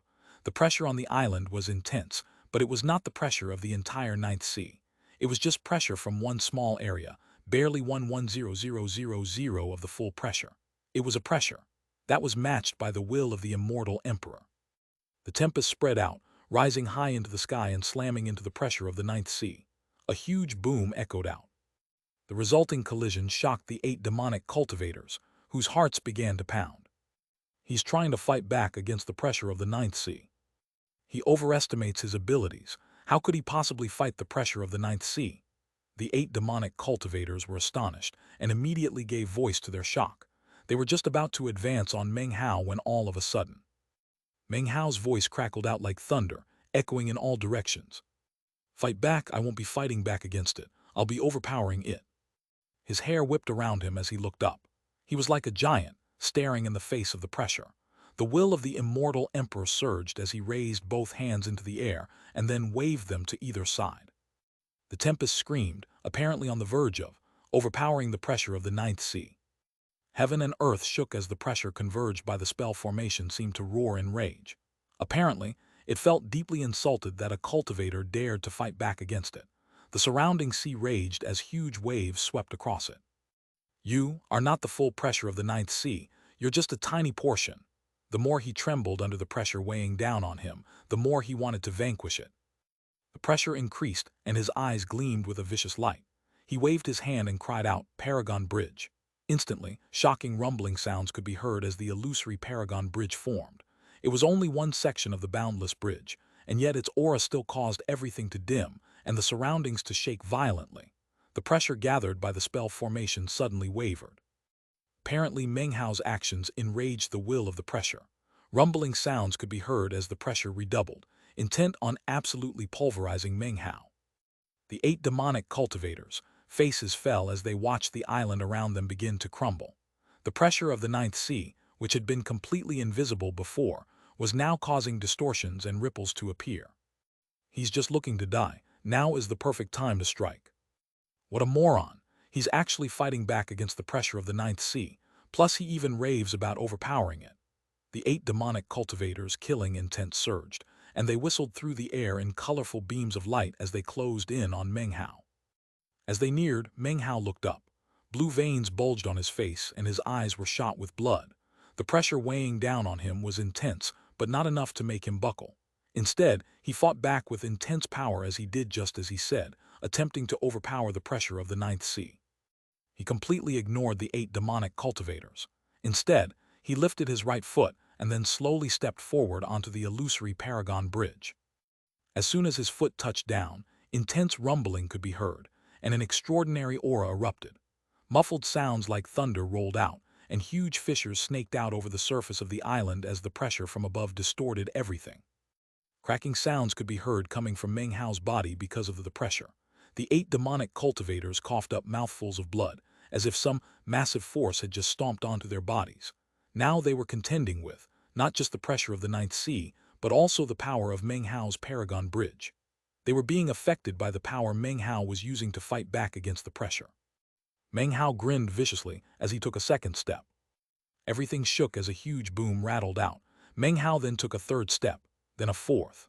The pressure on the island was intense, but it was not the pressure of the entire Ninth Sea. It was just pressure from one small area, barely 1,100,000 of the full pressure. It was a pressure that was matched by the will of the immortal emperor. The tempest spread out, rising high into the sky and slamming into the pressure of the Ninth Sea. A huge boom echoed out. The resulting collision shocked the 8 demonic cultivators, whose hearts began to pound. He's trying to fight back against the pressure of the Ninth Sea. He overestimates his abilities. How could he possibly fight the pressure of the Ninth Sea? The 8 demonic cultivators were astonished and immediately gave voice to their shock. They were just about to advance on Meng Hao when all of a sudden, Meng Hao's voice crackled out like thunder, echoing in all directions. "Fight back, I won't be fighting back against it. I'll be overpowering it." His hair whipped around him as he looked up. He was like a giant, staring in the face of the pressure. The will of the immortal emperor surged as he raised both hands into the air and then waved them to either side. The tempest screamed, apparently on the verge of overpowering the pressure of the Ninth Sea. Heaven and earth shook as the pressure converged by the spell formation seemed to roar in rage. Apparently, it felt deeply insulted that a cultivator dared to fight back against it. The surrounding sea raged as huge waves swept across it. "You are not the full pressure of the Ninth Sea, you're just a tiny portion." The more he trembled under the pressure weighing down on him, the more he wanted to vanquish it. The pressure increased, and his eyes gleamed with a vicious light. He waved his hand and cried out, "Paragon Bridge." Instantly, shocking rumbling sounds could be heard as the illusory Paragon Bridge formed. It was only one section of the boundless bridge, and yet its aura still caused everything to dim and the surroundings to shake violently. The pressure gathered by the spell formation suddenly wavered. Apparently, Meng Hao's actions enraged the will of the pressure. Rumbling sounds could be heard as the pressure redoubled, intent on absolutely pulverizing Meng Hao. The 8 demonic cultivators' faces fell as they watched the island around them begin to crumble. The pressure of the Ninth Sea, which had been completely invisible before, was now causing distortions and ripples to appear. "He's just looking to die. Now is the perfect time to strike." What a moron! He's actually fighting back against the pressure of the Ninth Sea, plus he even raves about overpowering it. The 8 demonic cultivators' killing intent surged, and they whistled through the air in colorful beams of light as they closed in on Meng Hao. As they neared, Meng Hao looked up. Blue veins bulged on his face, and his eyes were shot with blood. The pressure weighing down on him was intense, but not enough to make him buckle. Instead, he fought back with intense power as he did just as he said, attempting to overpower the pressure of the Ninth Sea. He completely ignored the 8 demonic cultivators. Instead, he lifted his right foot and then slowly stepped forward onto the illusory Paragon Bridge. As soon as his foot touched down, intense rumbling could be heard, and an extraordinary aura erupted. Muffled sounds like thunder rolled out, and huge fissures snaked out over the surface of the island as the pressure from above distorted everything. Cracking sounds could be heard coming from Meng Hao's body because of the pressure. The 8 demonic cultivators coughed up mouthfuls of blood, as if some massive force had just stomped onto their bodies. Now they were contending with, not just the pressure of the Ninth Sea, but also the power of Meng Hao's Paragon Bridge. They were being affected by the power Meng Hao was using to fight back against the pressure. Meng Hao grinned viciously as he took a second step. Everything shook as a huge boom rattled out. Meng Hao then took a third step, then a fourth.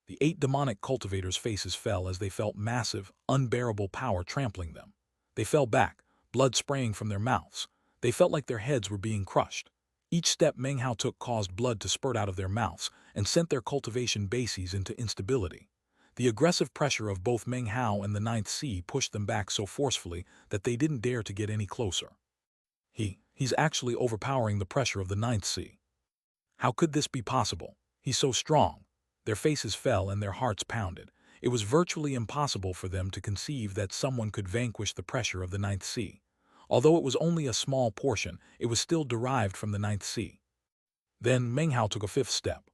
The 8 demonic cultivators' faces fell as they felt massive, unbearable power trampling them. They fell back, blood spraying from their mouths. They felt like their heads were being crushed. Each step Meng Hao took caused blood to spurt out of their mouths and sent their cultivation bases into instability. The aggressive pressure of both Meng Hao and the Ninth Sea pushed them back so forcefully that they didn't dare to get any closer. He's actually overpowering the pressure of the Ninth Sea. How could this be possible? He's so strong. Their faces fell and their hearts pounded. It was virtually impossible for them to conceive that someone could vanquish the pressure of the Ninth Sea. Although it was only a small portion, it was still derived from the Ninth Sea. Then Meng Hao took a fifth step.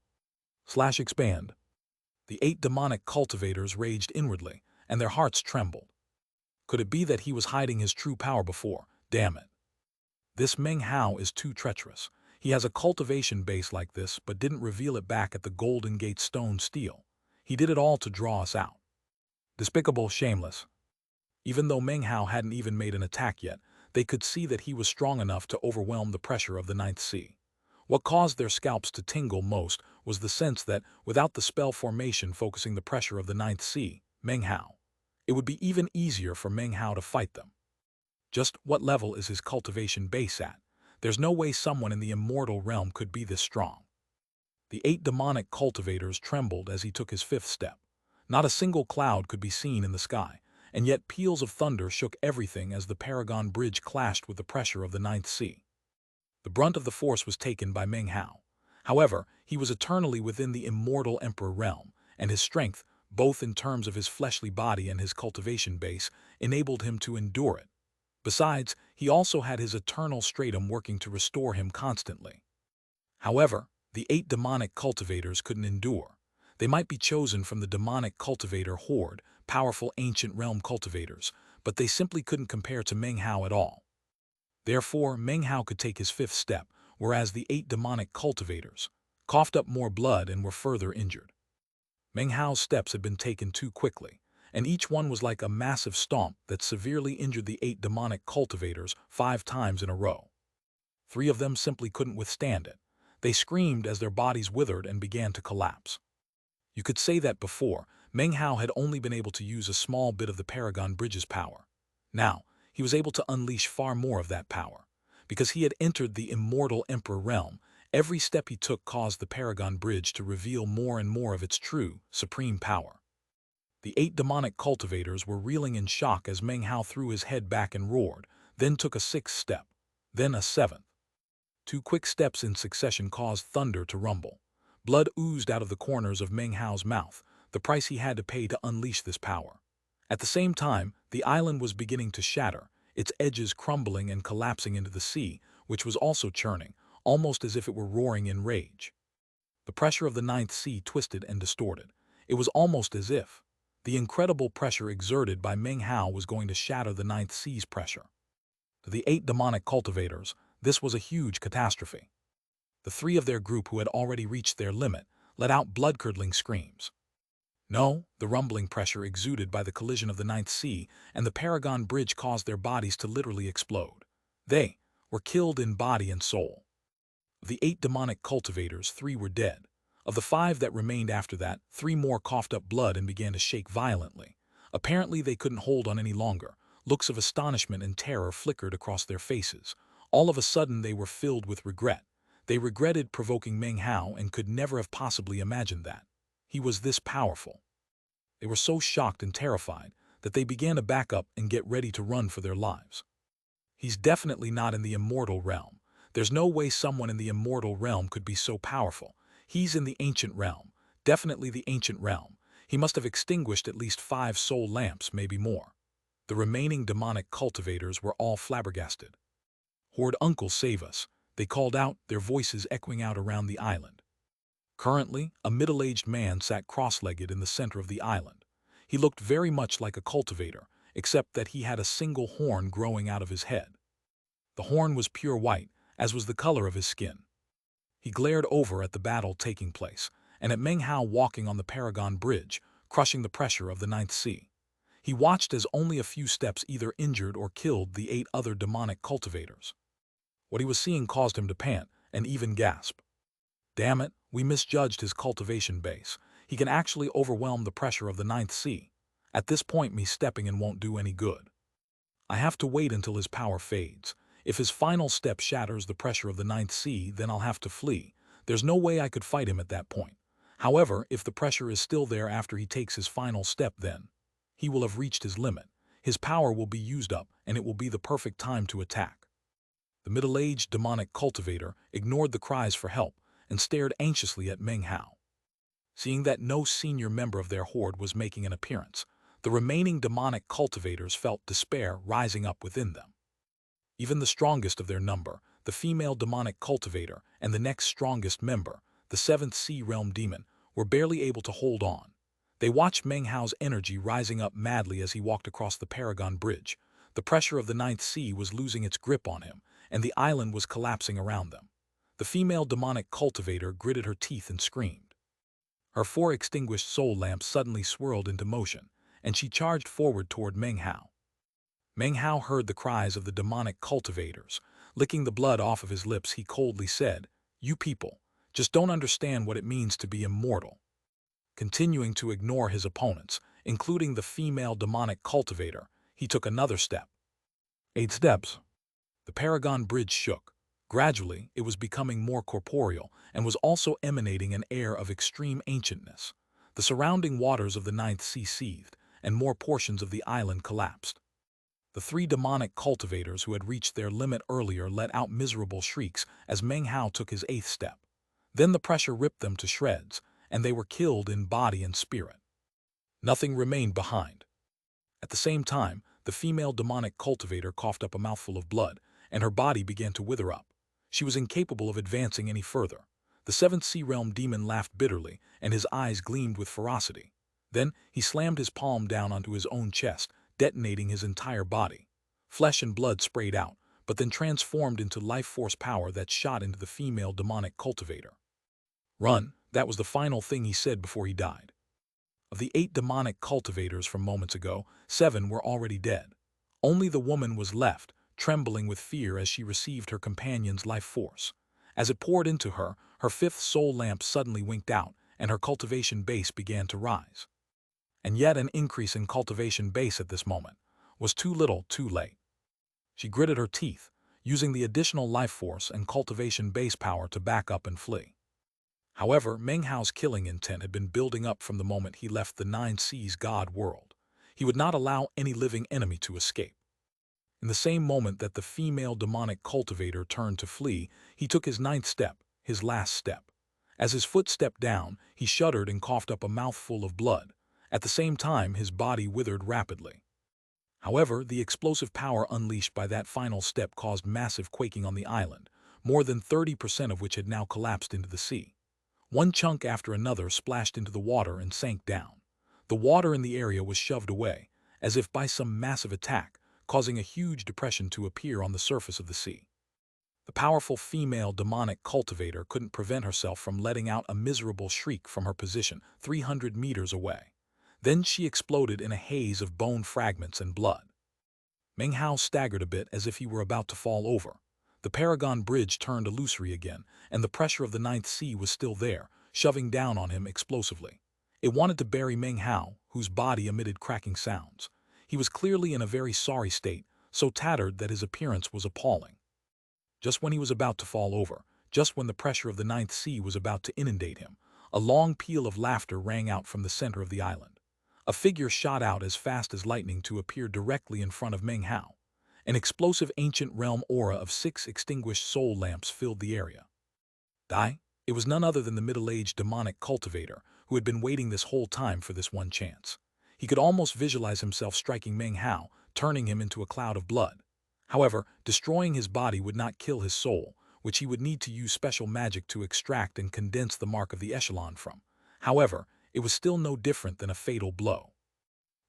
Expand. The 8 demonic cultivators raged inwardly, and their hearts trembled. Could it be that he was hiding his true power before? Damn it. This Meng Hao is too treacherous. He has a cultivation base like this but didn't reveal it back at the Golden Gate Stone Steel. He did it all to draw us out. Despicable, shameless. Even though Meng Hao hadn't even made an attack yet, they could see that he was strong enough to overwhelm the pressure of the Ninth Sea. What caused their scalps to tingle most was the sense that, without the spell formation focusing the pressure of the Ninth Sea, Meng Hao, it would be even easier for Meng Hao to fight them. Just what level is his cultivation base at? There's no way someone in the immortal realm could be this strong. The 8 demonic cultivators trembled as he took his 5th step. Not a single cloud could be seen in the sky, and yet peals of thunder shook everything as the Paragon Bridge clashed with the pressure of the Ninth Sea. The brunt of the force was taken by Meng Hao. However, he was eternally within the immortal Emperor realm, and his strength, both in terms of his fleshly body and his cultivation base, enabled him to endure it. Besides, he also had his eternal stratum working to restore him constantly. However, the 8 demonic cultivators couldn't endure. They might be chosen from the demonic cultivator horde, powerful ancient realm cultivators, but they simply couldn't compare to Meng Hao at all. Therefore, Meng Hao could take his 5th step, whereas the 8 demonic cultivators coughed up more blood and were further injured. Meng Hao's steps had been taken too quickly, and each one was like a massive stomp that severely injured the 8 demonic cultivators 5 times in a row. 3 of them simply couldn't withstand it. They screamed as their bodies withered and began to collapse. You could say that before, Meng Hao had only been able to use a small bit of the Paragon Bridge's power. Now, he was able to unleash far more of that power. Because he had entered the immortal Emperor realm, every step he took caused the Paragon Bridge to reveal more and more of its true, supreme power. The 8 demonic cultivators were reeling in shock as Meng Hao threw his head back and roared, then took a 6th step, then a 7th. 2 quick steps in succession caused thunder to rumble. Blood oozed out of the corners of Meng Hao's mouth, the price he had to pay to unleash this power. At the same time, the island was beginning to shatter, its edges crumbling and collapsing into the sea, which was also churning, almost as if it were roaring in rage. The pressure of the Ninth Sea twisted and distorted. It was almost as if the incredible pressure exerted by Meng Hao was going to shatter the Ninth Sea's pressure. To the 8 demonic cultivators, this was a huge catastrophe. The 3 of their group who had already reached their limit let out blood-curdling screams. No, the rumbling pressure exuded by the collision of the Ninth Sea and the Paragon Bridge caused their bodies to literally explode. They were killed in body and soul. Of the 8 demonic cultivators, 3 were dead. Of the 5 that remained after that, 3 more coughed up blood and began to shake violently. Apparently they couldn't hold on any longer. Looks of astonishment and terror flickered across their faces. All of a sudden they were filled with regret. They regretted provoking Meng Hao and could never have possibly imagined that he was this powerful. They were so shocked and terrified that they began to back up and get ready to run for their lives. He's definitely not in the immortal realm. There's no way someone in the immortal realm could be so powerful. He's in the ancient realm, definitely the ancient realm. He must have extinguished at least 5 soul lamps, maybe more. The remaining demonic cultivators were all flabbergasted. Horde Uncle, save us, they called out, their voices echoing out around the island. Currently, a middle-aged man sat cross-legged in the center of the island. He looked very much like a cultivator, except that he had a single horn growing out of his head. The horn was pure white, as was the color of his skin. He glared over at the battle taking place, and at Meng Hao walking on the Paragon Bridge, crushing the pressure of the Ninth Sea. He watched as only a few steps either injured or killed the 8 other demonic cultivators. What he was seeing caused him to pant and even gasp. Damn it, we misjudged his cultivation base. He can actually overwhelm the pressure of the Ninth Sea. At this point, me stepping in won't do any good. I have to wait until his power fades. If his final step shatters the pressure of the Ninth Sea, then I'll have to flee. There's no way I could fight him at that point. However, if the pressure is still there after he takes his final step, then he will have reached his limit. His power will be used up, and it will be the perfect time to attack. The middle-aged demonic cultivator ignored the cries for help and stared anxiously at Meng Hao. Seeing that no senior member of their horde was making an appearance, the remaining demonic cultivators felt despair rising up within them. Even the strongest of their number, the female demonic cultivator, and the next strongest member, the 7th Sea Realm demon, were barely able to hold on. They watched Meng Hao's energy rising up madly as he walked across the Paragon Bridge. The pressure of the Ninth Sea was losing its grip on him, and the island was collapsing around them. The female demonic cultivator gritted her teeth and screamed. Her 4 extinguished soul lamps suddenly swirled into motion, and she charged forward toward Meng Hao. Meng Hao heard the cries of the demonic cultivators. Licking the blood off of his lips, he coldly said, "You people just don't understand what it means to be immortal." Continuing to ignore his opponents, including the female demonic cultivator, he took another step. 8 steps. The Paragon Bridge shook. Gradually, it was becoming more corporeal and was also emanating an air of extreme ancientness. The surrounding waters of the Ninth Sea seethed, and more portions of the island collapsed. The 3 demonic cultivators who had reached their limit earlier let out miserable shrieks as Meng Hao took his 8th step. Then the pressure ripped them to shreds, and they were killed in body and spirit. Nothing remained behind. At the same time, the female demonic cultivator coughed up a mouthful of blood, and her body began to wither up. She was incapable of advancing any further. The 7th Sea Realm demon laughed bitterly, and his eyes gleamed with ferocity. Then he slammed his palm down onto his own chest, detonating his entire body. Flesh and blood sprayed out, but then transformed into life force power that shot into the female demonic cultivator. "Run," that was the final thing he said before he died. Of the 8 demonic cultivators from moments ago, 7 were already dead. Only the woman was left, trembling with fear as she received her companion's life force. As it poured into her, her 5th soul lamp suddenly winked out, and her cultivation base began to rise. And yet an increase in cultivation base at this moment was too little, too late. She gritted her teeth, using the additional life force and cultivation base power to back up and flee. However, Meng Hao's killing intent had been building up from the moment he left the Nine Seas God world. He would not allow any living enemy to escape. In the same moment that the female demonic cultivator turned to flee, he took his 9th step, his last step. As his foot stepped down, he shuddered and coughed up a mouthful of blood. At the same time, his body withered rapidly. However, the explosive power unleashed by that final step caused massive quaking on the island, more than 30% of which had now collapsed into the sea. One chunk after another splashed into the water and sank down. The water in the area was shoved away, as if by some massive attack, causing a huge depression to appear on the surface of the sea. The powerful female demonic cultivator couldn't prevent herself from letting out a miserable shriek from her position 300 meters away. Then she exploded in a haze of bone fragments and blood. Meng Hao staggered a bit as if he were about to fall over. The Paragon Bridge turned illusory again, and the pressure of the Ninth Sea was still there, shoving down on him explosively. It wanted to bury Meng Hao, whose body emitted cracking sounds. He was clearly in a very sorry state, so tattered that his appearance was appalling. Just when he was about to fall over, just when the pressure of the Ninth Sea was about to inundate him, a long peal of laughter rang out from the center of the island. A figure shot out as fast as lightning to appear directly in front of Meng Hao. An explosive ancient realm aura of 6 extinguished soul lamps filled the area. Die? It was none other than the middle-aged demonic cultivator who had been waiting this whole time for this one chance. He could almost visualize himself striking Meng Hao, turning him into a cloud of blood. However, destroying his body would not kill his soul, which he would need to use special magic to extract and condense the mark of the echelon from. However, it was still no different than a fatal blow.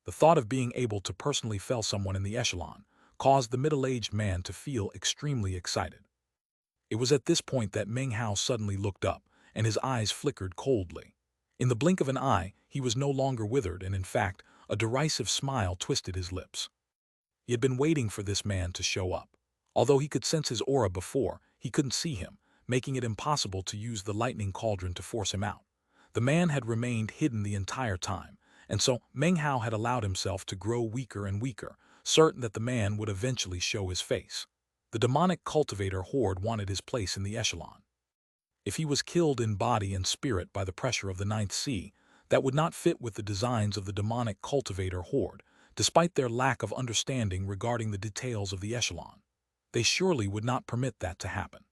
The thought of being able to personally fell someone in the echelon caused the middle-aged man to feel extremely excited. It was at this point that Meng Hao suddenly looked up, and his eyes flickered coldly. In the blink of an eye, he was no longer withered, and in fact, a derisive smile twisted his lips. He had been waiting for this man to show up. Although he could sense his aura before, he couldn't see him, making it impossible to use the lightning cauldron to force him out. The man had remained hidden the entire time, and so Meng Hao had allowed himself to grow weaker and weaker, certain that the man would eventually show his face. The demonic cultivator horde wanted his place in the echelon. If he was killed in body and spirit by the pressure of the Ninth Sea, that would not fit with the designs of the demonic cultivator horde, despite their lack of understanding regarding the details of the echelon. They surely would not permit that to happen.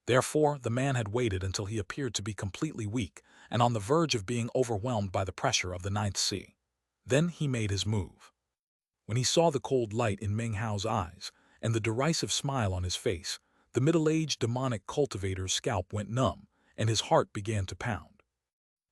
Therefore, the man had waited until he appeared to be completely weak and on the verge of being overwhelmed by the pressure of the Ninth Sea. Then he made his move. When he saw the cold light in Meng Hao's eyes and the derisive smile on his face, the middle-aged demonic cultivator's scalp went numb and his heart began to pound.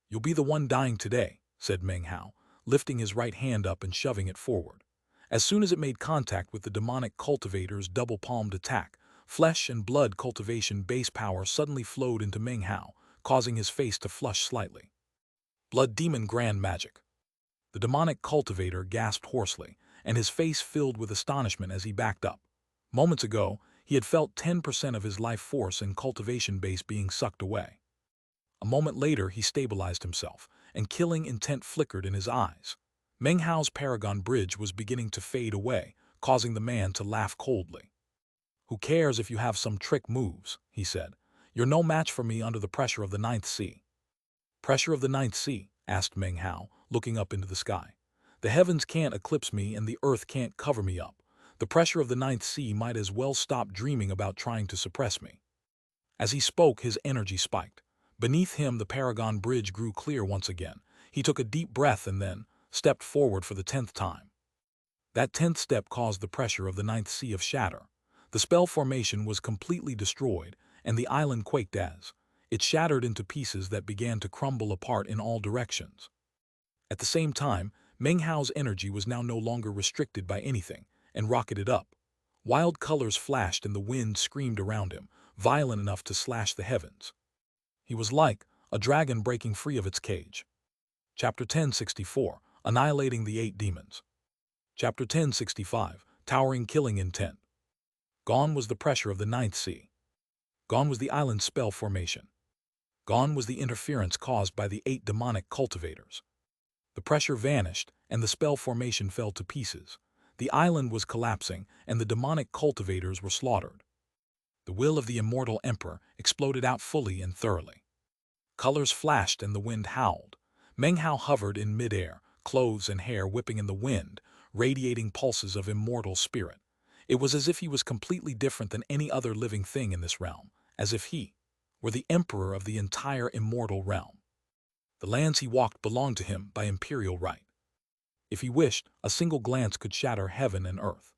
"You'll be the one dying today," said Meng Hao, lifting his right hand up and shoving it forward. As soon as it made contact with the demonic cultivator's double-palmed attack, Flesh and blood cultivation base power suddenly flowed into Meng Hao, causing his face to flush slightly. Blood demon grand magic. The demonic cultivator gasped hoarsely, and his face filled with astonishment as he backed up. Moments ago, he had felt 10% of his life force and cultivation base being sucked away. A moment later, he stabilized himself, and killing intent flickered in his eyes. Meng Hao's Paragon Bridge was beginning to fade away, causing the man to laugh coldly. "Who cares if you have some trick moves?" he said. "You're no match for me under the pressure of the Ninth Sea." "Pressure of the Ninth Sea?" asked Meng Hao, looking up into the sky. "The heavens can't eclipse me and the earth can't cover me up. The pressure of the Ninth Sea might as well stop dreaming about trying to suppress me." As he spoke, his energy spiked. Beneath him, the Paragon Bridge grew clear once again. He took a deep breath and then stepped forward for the 10th time. That 10th step caused the pressure of the Ninth Sea of shatter. The spell formation was completely destroyed, and the island quaked as it shattered into pieces that began to crumble apart in all directions. At the same time, Meng Hao's energy was now no longer restricted by anything, and rocketed up. Wild colors flashed and the wind screamed around him, violent enough to slash the heavens. He was like a dragon breaking free of its cage. Chapter 1064, Annihilating the 8 Demons. Chapter 1065, Towering Killing Intent. Gone was the pressure of the Ninth Sea. Gone was the island's spell formation. Gone was the interference caused by the 8 demonic cultivators. The pressure vanished, and the spell formation fell to pieces. The island was collapsing, and the demonic cultivators were slaughtered. The will of the immortal emperor exploded out fully and thoroughly. Colors flashed and the wind howled. Meng Hao hovered in midair, clothes and hair whipping in the wind, radiating pulses of immortal spirit. It was as if he was completely different than any other living thing in this realm, as if he were the emperor of the entire immortal realm. The lands he walked belonged to him by imperial right. If he wished, a single glance could shatter heaven and earth.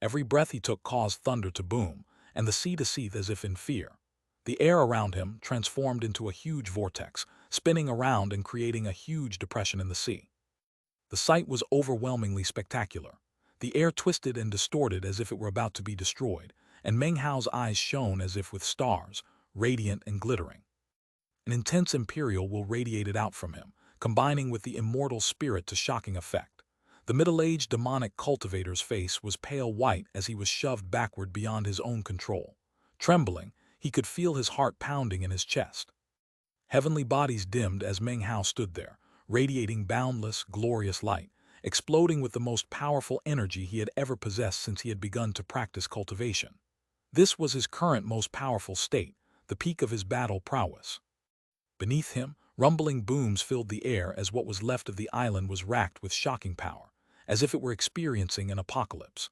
Every breath he took caused thunder to boom, and the sea to seethe as if in fear. The air around him transformed into a huge vortex, spinning around and creating a huge depression in the sea. The sight was overwhelmingly spectacular. The air twisted and distorted as if it were about to be destroyed, and Meng Hao's eyes shone as if with stars, radiant and glittering. An intense imperial will radiated out from him, combining with the immortal spirit to shocking effect. The middle-aged demonic cultivator's face was pale white as he was shoved backward beyond his own control. Trembling, he could feel his heart pounding in his chest. Heavenly bodies dimmed as Meng Hao stood there, radiating boundless, glorious light, exploding with the most powerful energy he had ever possessed since he had begun to practice cultivation. This was his current most powerful state, the peak of his battle prowess. Beneath him, rumbling booms filled the air as what was left of the island was racked with shocking power, as if it were experiencing an apocalypse.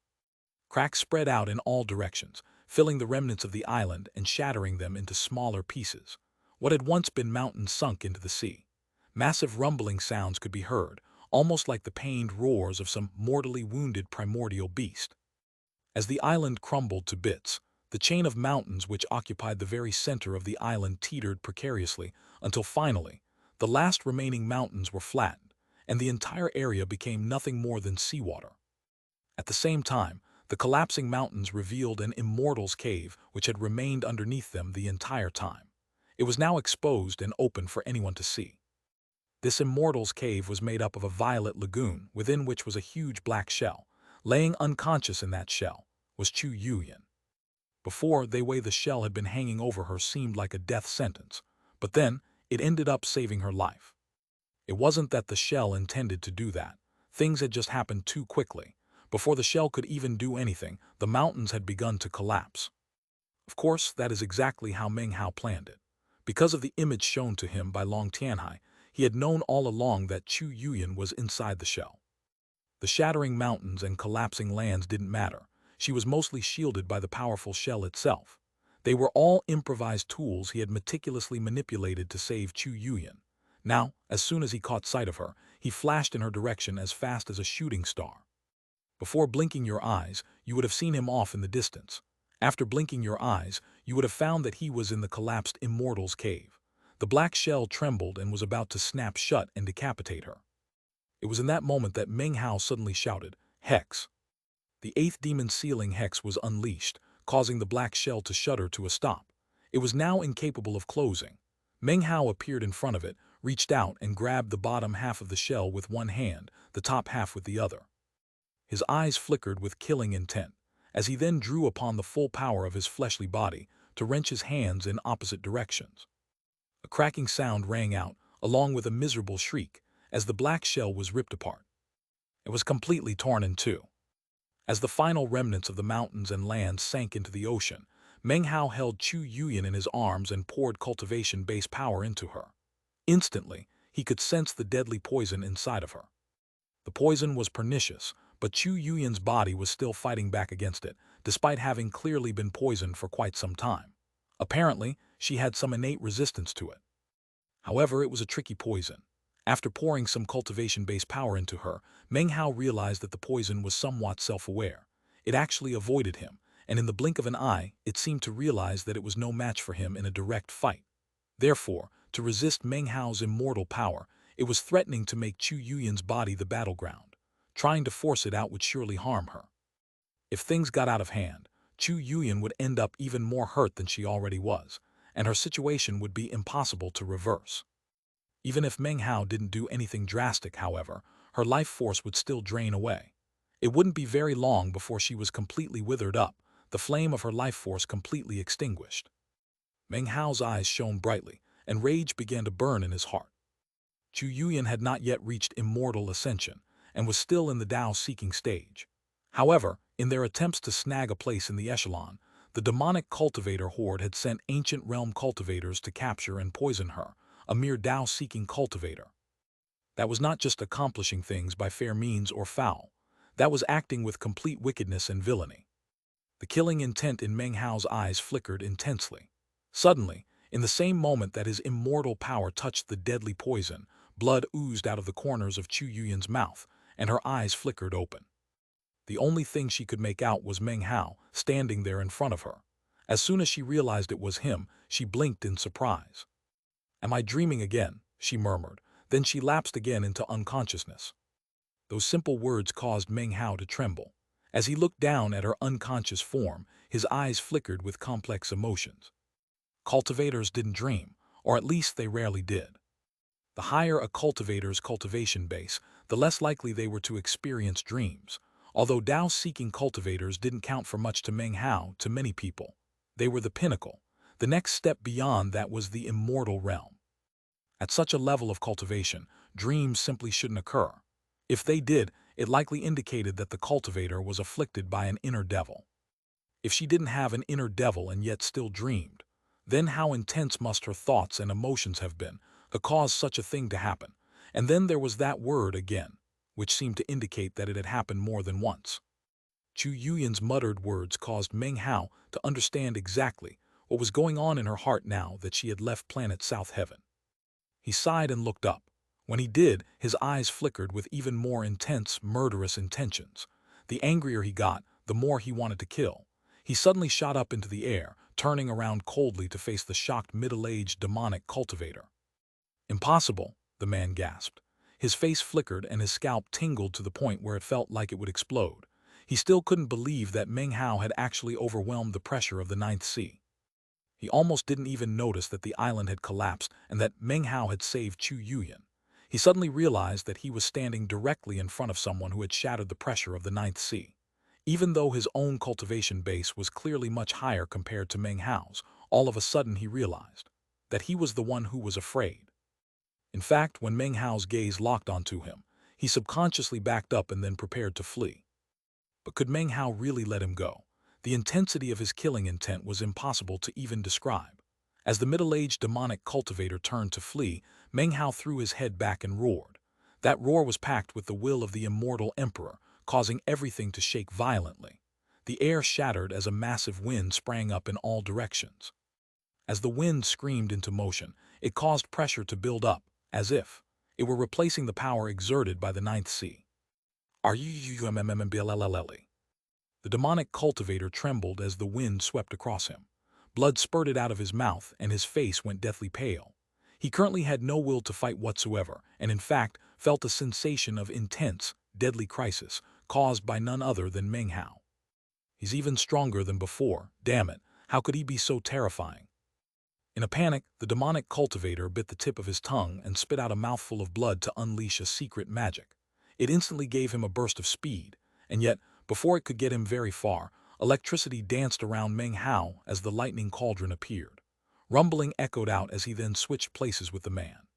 Cracks spread out in all directions, filling the remnants of the island and shattering them into smaller pieces. What had once been mountains sunk into the sea. Massive rumbling sounds could be heard, almost like the pained roars of some mortally wounded primordial beast. As the island crumbled to bits, the chain of mountains which occupied the very center of the island teetered precariously until finally, the last remaining mountains were flattened, and the entire area became nothing more than seawater. At the same time, the collapsing mountains revealed an immortal's cave which had remained underneath them the entire time. It was now exposed and open for anyone to see. This immortal's cave was made up of a violet lagoon within which was a huge black shell. Laying unconscious in that shell was Chu Yuyan. Before, the way the shell had been hanging over her seemed like a death sentence, but then it ended up saving her life. It wasn't that the shell intended to do that. Things had just happened too quickly. Before the shell could even do anything, the mountains had begun to collapse. Of course, that is exactly how Meng Hao planned it. Because of the image shown to him by Long Tianhai, he had known all along that Chu Yuyan was inside the shell. The shattering mountains and collapsing lands didn't matter. She was mostly shielded by the powerful shell itself. They were all improvised tools he had meticulously manipulated to save Chu Yuyan. Now, as soon as he caught sight of her, he flashed in her direction as fast as a shooting star. Before blinking your eyes, you would have seen him off in the distance. After blinking your eyes, you would have found that he was in the collapsed immortal's cave. The black shell trembled and was about to snap shut and decapitate her. It was in that moment that Meng Hao suddenly shouted, "Hex!" The 8th demon sealing hex was unleashed, causing the black shell to shudder to a stop. It was now incapable of closing. Meng Hao appeared in front of it, reached out and grabbed the bottom half of the shell with one hand, the top half with the other. His eyes flickered with killing intent, as he then drew upon the full power of his fleshly body to wrench his hands in opposite directions. A cracking sound rang out, along with a miserable shriek, as the black shell was ripped apart. It was completely torn in two. As the final remnants of the mountains and land sank into the ocean, Meng Hao held Chu Yuyan in his arms and poured cultivation-based power into her. Instantly, he could sense the deadly poison inside of her. The poison was pernicious, but Chu Yuyan's body was still fighting back against it, despite having clearly been poisoned for quite some time. Apparently, she had some innate resistance to it. However, it was a tricky poison. After pouring some cultivation-based power into her, Meng Hao realized that the poison was somewhat self-aware. It actually avoided him, and in the blink of an eye, it seemed to realize that it was no match for him in a direct fight. Therefore, to resist Meng Hao's immortal power, it was threatening to make Chu Yuyan's body the battleground. Trying to force it out would surely harm her. If things got out of hand, Chu Yuyan would end up even more hurt than she already was, and her situation would be impossible to reverse. Even if Meng Hao didn't do anything drastic, however, her life force would still drain away. It wouldn't be very long before she was completely withered up, the flame of her life force completely extinguished. Meng Hao's eyes shone brightly, and rage began to burn in his heart. Chu Yuyan had not yet reached immortal ascension, and was still in the Tao-seeking stage. However, in their attempts to snag a place in the echelon, the demonic cultivator horde had sent ancient realm cultivators to capture and poison her, a mere Tao-seeking cultivator. That was not just accomplishing things by fair means or foul. That was acting with complete wickedness and villainy. The killing intent in Meng Hao's eyes flickered intensely. Suddenly, in the same moment that his immortal power touched the deadly poison, blood oozed out of the corners of Chu Yuyan's mouth, and her eyes flickered open. The only thing she could make out was Meng Hao, standing there in front of her. As soon as she realized it was him, she blinked in surprise. "Am I dreaming again?" she murmured. Then she lapsed again into unconsciousness. Those simple words caused Meng Hao to tremble. As he looked down at her unconscious form, his eyes flickered with complex emotions. Cultivators didn't dream, or at least they rarely did. The higher a cultivator's cultivation base, the less likely they were to experience dreams. Although Tao-seeking cultivators didn't count for much to Meng Hao, to many people, they were the pinnacle. The next step beyond that was the immortal realm. At such a level of cultivation, dreams simply shouldn't occur. If they did, it likely indicated that the cultivator was afflicted by an inner devil. If she didn't have an inner devil and yet still dreamed, then how intense must her thoughts and emotions have been to cause such a thing to happen? And then there was that word again, which seemed to indicate that it had happened more than once. Chu Yuyan's muttered words caused Meng Hao to understand exactly what was going on in her heart now that she had left planet South Heaven. He sighed and looked up. When he did, his eyes flickered with even more intense, murderous intentions. The angrier he got, the more he wanted to kill. He suddenly shot up into the air, turning around coldly to face the shocked middle-aged demonic cultivator. "Impossible," the man gasped. His face flickered and his scalp tingled to the point where it felt like it would explode. He still couldn't believe that Meng Hao had actually overwhelmed the pressure of the Ninth Sea. He almost didn't even notice that the island had collapsed and that Meng Hao had saved Chu Yuyan. He suddenly realized that he was standing directly in front of someone who had shattered the pressure of the Ninth Sea. Even though his own cultivation base was clearly much higher compared to Meng Hao's, all of a sudden he realized that he was the one who was afraid. In fact, when Meng Hao's gaze locked onto him, he subconsciously backed up and then prepared to flee. But could Meng Hao really let him go? The intensity of his killing intent was impossible to even describe. As the middle-aged demonic cultivator turned to flee, Meng Hao threw his head back and roared. That roar was packed with the will of the immortal emperor, causing everything to shake violently. The air shattered as a massive wind sprang up in all directions. As the wind screamed into motion, it caused pressure to build up, as if it were replacing the power exerted by the Ninth Sea. "Are you mmmmblllly?" The demonic cultivator trembled as the wind swept across him. Blood spurted out of his mouth and his face went deathly pale. He currently had no will to fight whatsoever, and in fact felt a sensation of intense, deadly crisis caused by none other than Meng Hao. He's even stronger than before. Damn it, how could he be so terrifying? In a panic, the demonic cultivator bit the tip of his tongue and spit out a mouthful of blood to unleash a secret magic. It instantly gave him a burst of speed, and yet, before it could get him very far, electricity danced around Meng Hao as the lightning cauldron appeared. Rumbling echoed out as he then switched places with the man.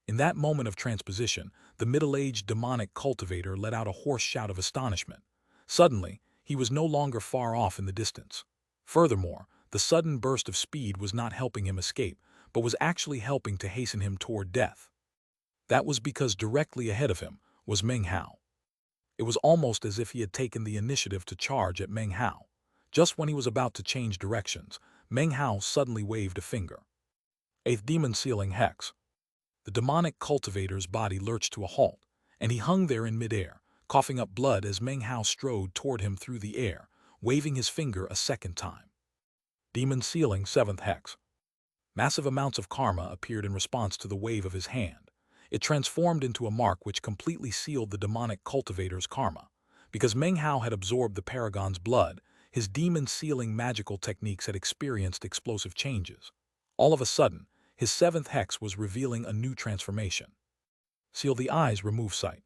In that moment of transposition, the middle-aged demonic cultivator let out a hoarse shout of astonishment. Suddenly, he was no longer far off in the distance. Furthermore, the sudden burst of speed was not helping him escape, but was actually helping to hasten him toward death. That was because directly ahead of him was Meng Hao. It was almost as if he had taken the initiative to charge at Meng Hao. Just when he was about to change directions, Meng Hao suddenly waved a finger. Eighth Demon Sealing Hex. The demonic cultivator's body lurched to a halt, and he hung there in midair, coughing up blood as Meng Hao strode toward him through the air, waving his finger a second time. Demon Sealing Seventh Hex. Massive amounts of karma appeared in response to the wave of his hand. It transformed into a mark which completely sealed the demonic cultivator's karma. Because Meng Hao had absorbed the paragon's blood, his demon-sealing magical techniques had experienced explosive changes. All of a sudden, his seventh hex was revealing a new transformation. Seal the eyes, remove sight.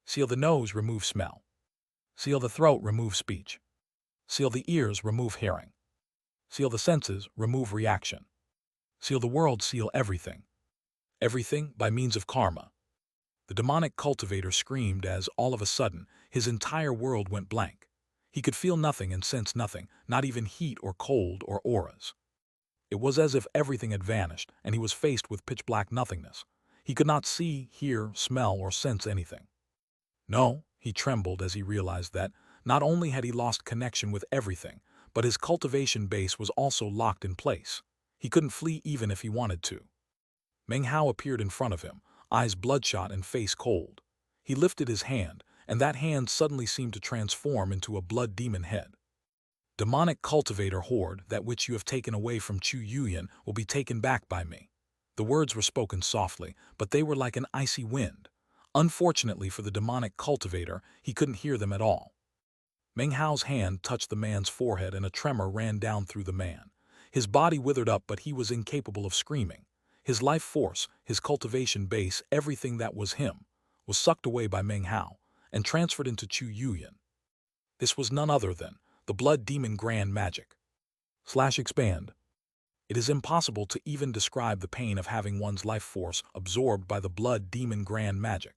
Seal the nose, remove smell. Seal the throat, remove speech. Seal the ears, remove hearing. Seal the senses, remove reaction. Seal the world, seal everything. Everything by means of karma. The demonic cultivator screamed as, all of a sudden, his entire world went blank. He could feel nothing and sense nothing, not even heat or cold or auras. It was as if everything had vanished, and he was faced with pitch-black nothingness. He could not see, hear, smell, or sense anything. No, he trembled as he realized that, not only had he lost connection with everything, but his cultivation base was also locked in place. He couldn't flee even if he wanted to. Meng Hao appeared in front of him, eyes bloodshot and face cold. He lifted his hand, and that hand suddenly seemed to transform into a blood demon head. Demonic cultivator horde, that which you have taken away from Chu Yuyan will be taken back by me. The words were spoken softly, but they were like an icy wind. Unfortunately for the demonic cultivator, he couldn't hear them at all. Meng Hao's hand touched the man's forehead and a tremor ran down through the man. His body withered up, but he was incapable of screaming. His life force, his cultivation base, everything that was him, was sucked away by Meng Hao and transferred into Chu Yuyan. This was none other than the blood demon grand magic. /expand. It is impossible to even describe the pain of having one's life force absorbed by the blood demon grand magic.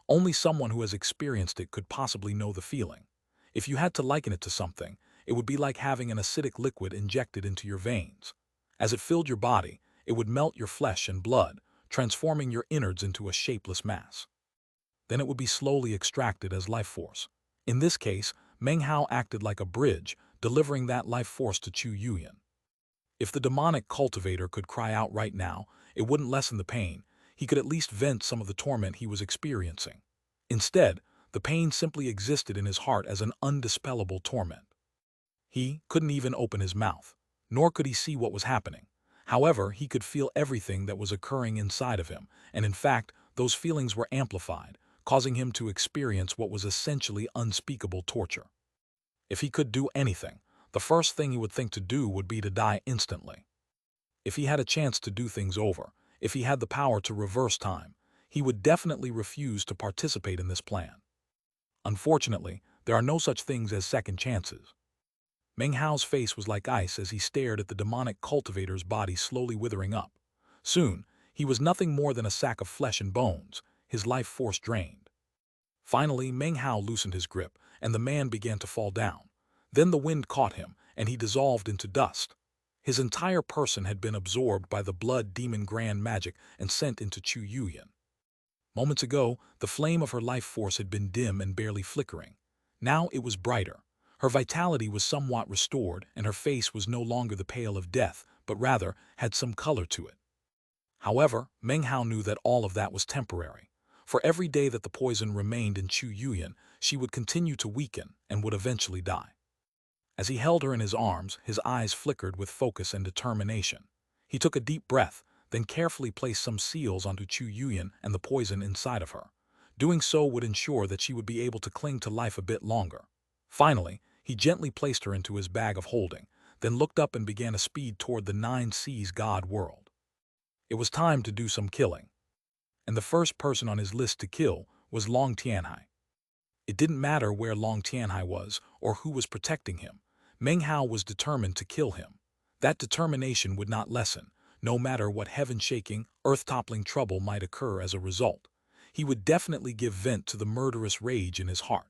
Only someone who has experienced it could possibly know the feeling. If you had to liken it to something, it would be like having an acidic liquid injected into your veins. As it filled your body, it would melt your flesh and blood, transforming your innards into a shapeless mass. Then it would be slowly extracted as life force. In this case, Meng Hao acted like a bridge, delivering that life force to Chu Yuyan. If the demonic cultivator could cry out right now, it wouldn't lessen the pain. He could at least vent some of the torment he was experiencing. Instead, the pain simply existed in his heart as an undispellable torment. He couldn't even open his mouth, nor could he see what was happening. However, he could feel everything that was occurring inside of him, and in fact, those feelings were amplified, causing him to experience what was essentially unspeakable torture. If he could do anything, the first thing he would think to do would be to die instantly. If he had a chance to do things over, if he had the power to reverse time, he would definitely refuse to participate in this plan. Unfortunately, there are no such things as second chances. Meng Hao's face was like ice as he stared at the demonic cultivator's body slowly withering up. Soon, he was nothing more than a sack of flesh and bones, his life force drained. Finally, Meng Hao loosened his grip, and the man began to fall down. Then the wind caught him, and he dissolved into dust. His entire person had been absorbed by the blood demon grand magic and sent into Chu Yuyan. Moments ago, the flame of her life force had been dim and barely flickering. Now it was brighter. Her vitality was somewhat restored, and her face was no longer the pale of death, but rather had some color to it. However, Meng Hao knew that all of that was temporary. For every day that the poison remained in Chu Yuyan, she would continue to weaken and would eventually die. As he held her in his arms, his eyes flickered with focus and determination. He took a deep breath, then carefully placed some seals onto Chu Yuyan and the poison inside of her. Doing so would ensure that she would be able to cling to life a bit longer. Finally, He gently placed her into his bag of holding, then looked up and began a speed toward the Nine Seas God world. It was time to do some killing, and the first person on his list to kill was Long Tianhai. It didn't matter where Long Tianhai was or who was protecting him. Meng Hao was determined to kill him. That determination would not lessen, no matter what heaven-shaking, earth-toppling trouble might occur as a result. He would definitely give vent to the murderous rage in his heart.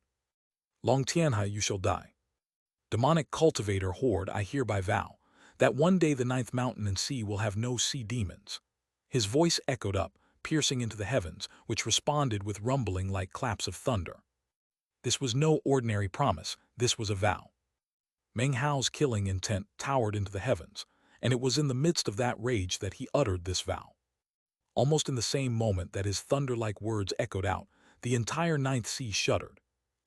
Long Tianhai, you shall die. Demonic cultivator horde, I hereby vow that one day the ninth mountain and sea will have no sea demons. His voice echoed up, piercing into the heavens, which responded with rumbling like claps of thunder. This was no ordinary promise, this was a vow. Meng Hao's killing intent towered into the heavens, and it was in the midst of that rage that he uttered this vow. Almost in the same moment that his thunder-like words echoed out, the entire ninth sea shuddered.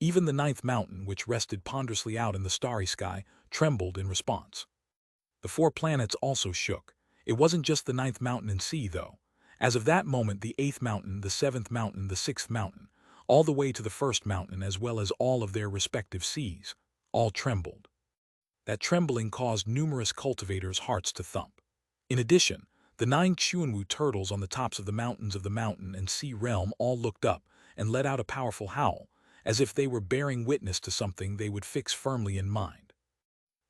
Even the ninth mountain, which rested ponderously out in the starry sky, trembled in response. The four planets also shook. It wasn't just the ninth mountain and sea, though. As of that moment, the eighth mountain, the seventh mountain, the sixth mountain, all the way to the first mountain, as well as all of their respective seas, all trembled. That trembling caused numerous cultivators' hearts to thump. In addition, the 9 Chuanwu turtles on the tops of the mountains of the mountain and sea realm all looked up and let out a powerful howl, as if they were bearing witness to something they would fix firmly in mind.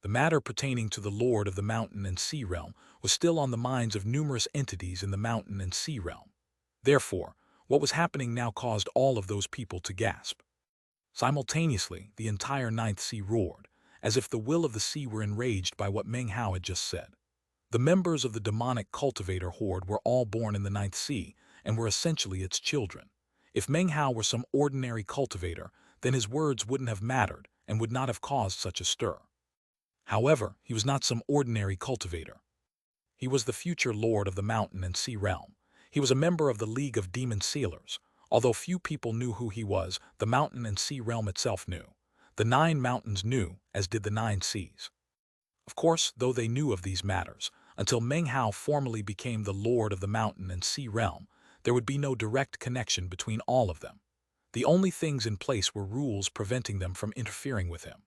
The matter pertaining to the Lord of the Mountain and Sea Realm was still on the minds of numerous entities in the Mountain and Sea Realm. Therefore, what was happening now caused all of those people to gasp. Simultaneously, the entire Ninth Sea roared, as if the will of the sea were enraged by what Meng Hao had just said. The members of the demonic cultivator horde were all born in the Ninth Sea and were essentially its children. If Meng Hao were some ordinary cultivator, then his words wouldn't have mattered and would not have caused such a stir. However, he was not some ordinary cultivator. He was the future lord of the mountain and sea realm. He was a member of the League of Demon Sealers. Although few people knew who he was, the mountain and sea realm itself knew. The 9 mountains knew, as did the 9 seas. Of course, though they knew of these matters, until Meng Hao formally became the lord of the mountain and sea realm, there would be no direct connection between all of them. The only things in place were rules preventing them from interfering with him.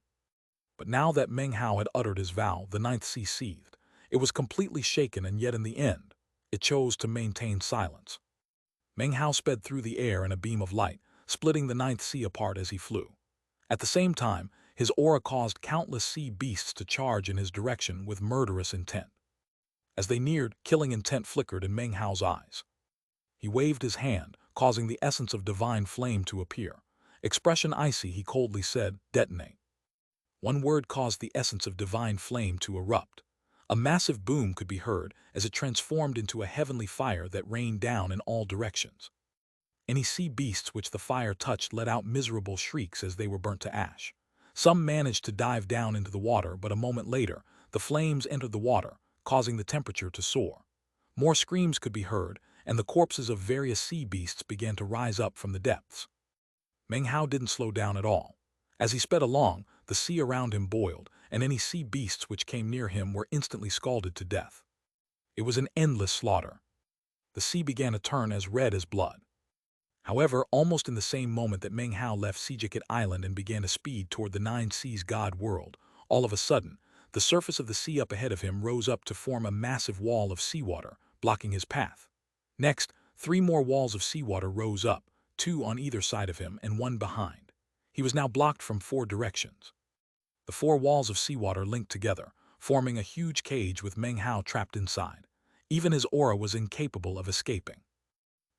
But now that Meng Hao had uttered his vow, the ninth sea seethed. It was completely shaken, and yet in the end, it chose to maintain silence. Meng Hao sped through the air in a beam of light, splitting the ninth sea apart as he flew. At the same time, his aura caused countless sea beasts to charge in his direction with murderous intent. As they neared, killing intent flickered in Meng Hao's eyes. He waved his hand, causing the essence of divine flame to appear. Expression icy, he coldly said, "Detonate." One word caused the essence of divine flame to erupt. A massive boom could be heard as it transformed into a heavenly fire that rained down in all directions. Any sea beasts which the fire touched let out miserable shrieks as they were burnt to ash. Some managed to dive down into the water, but a moment later, the flames entered the water, causing the temperature to soar. More screams could be heard, and the corpses of various sea beasts began to rise up from the depths. Meng Hao didn't slow down at all. As he sped along, the sea around him boiled, and any sea beasts which came near him were instantly scalded to death. It was an endless slaughter. The sea began to turn as red as blood. However, almost in the same moment that Meng Hao left Sejiket Island and began to speed toward the 9 seas God world, all of a sudden, the surface of the sea up ahead of him rose up to form a massive wall of seawater, blocking his path. Next, 3 more walls of seawater rose up, 2 on either side of him and 1 behind. He was now blocked from 4 directions. The 4 walls of seawater linked together, forming a huge cage with Meng Hao trapped inside. Even his aura was incapable of escaping.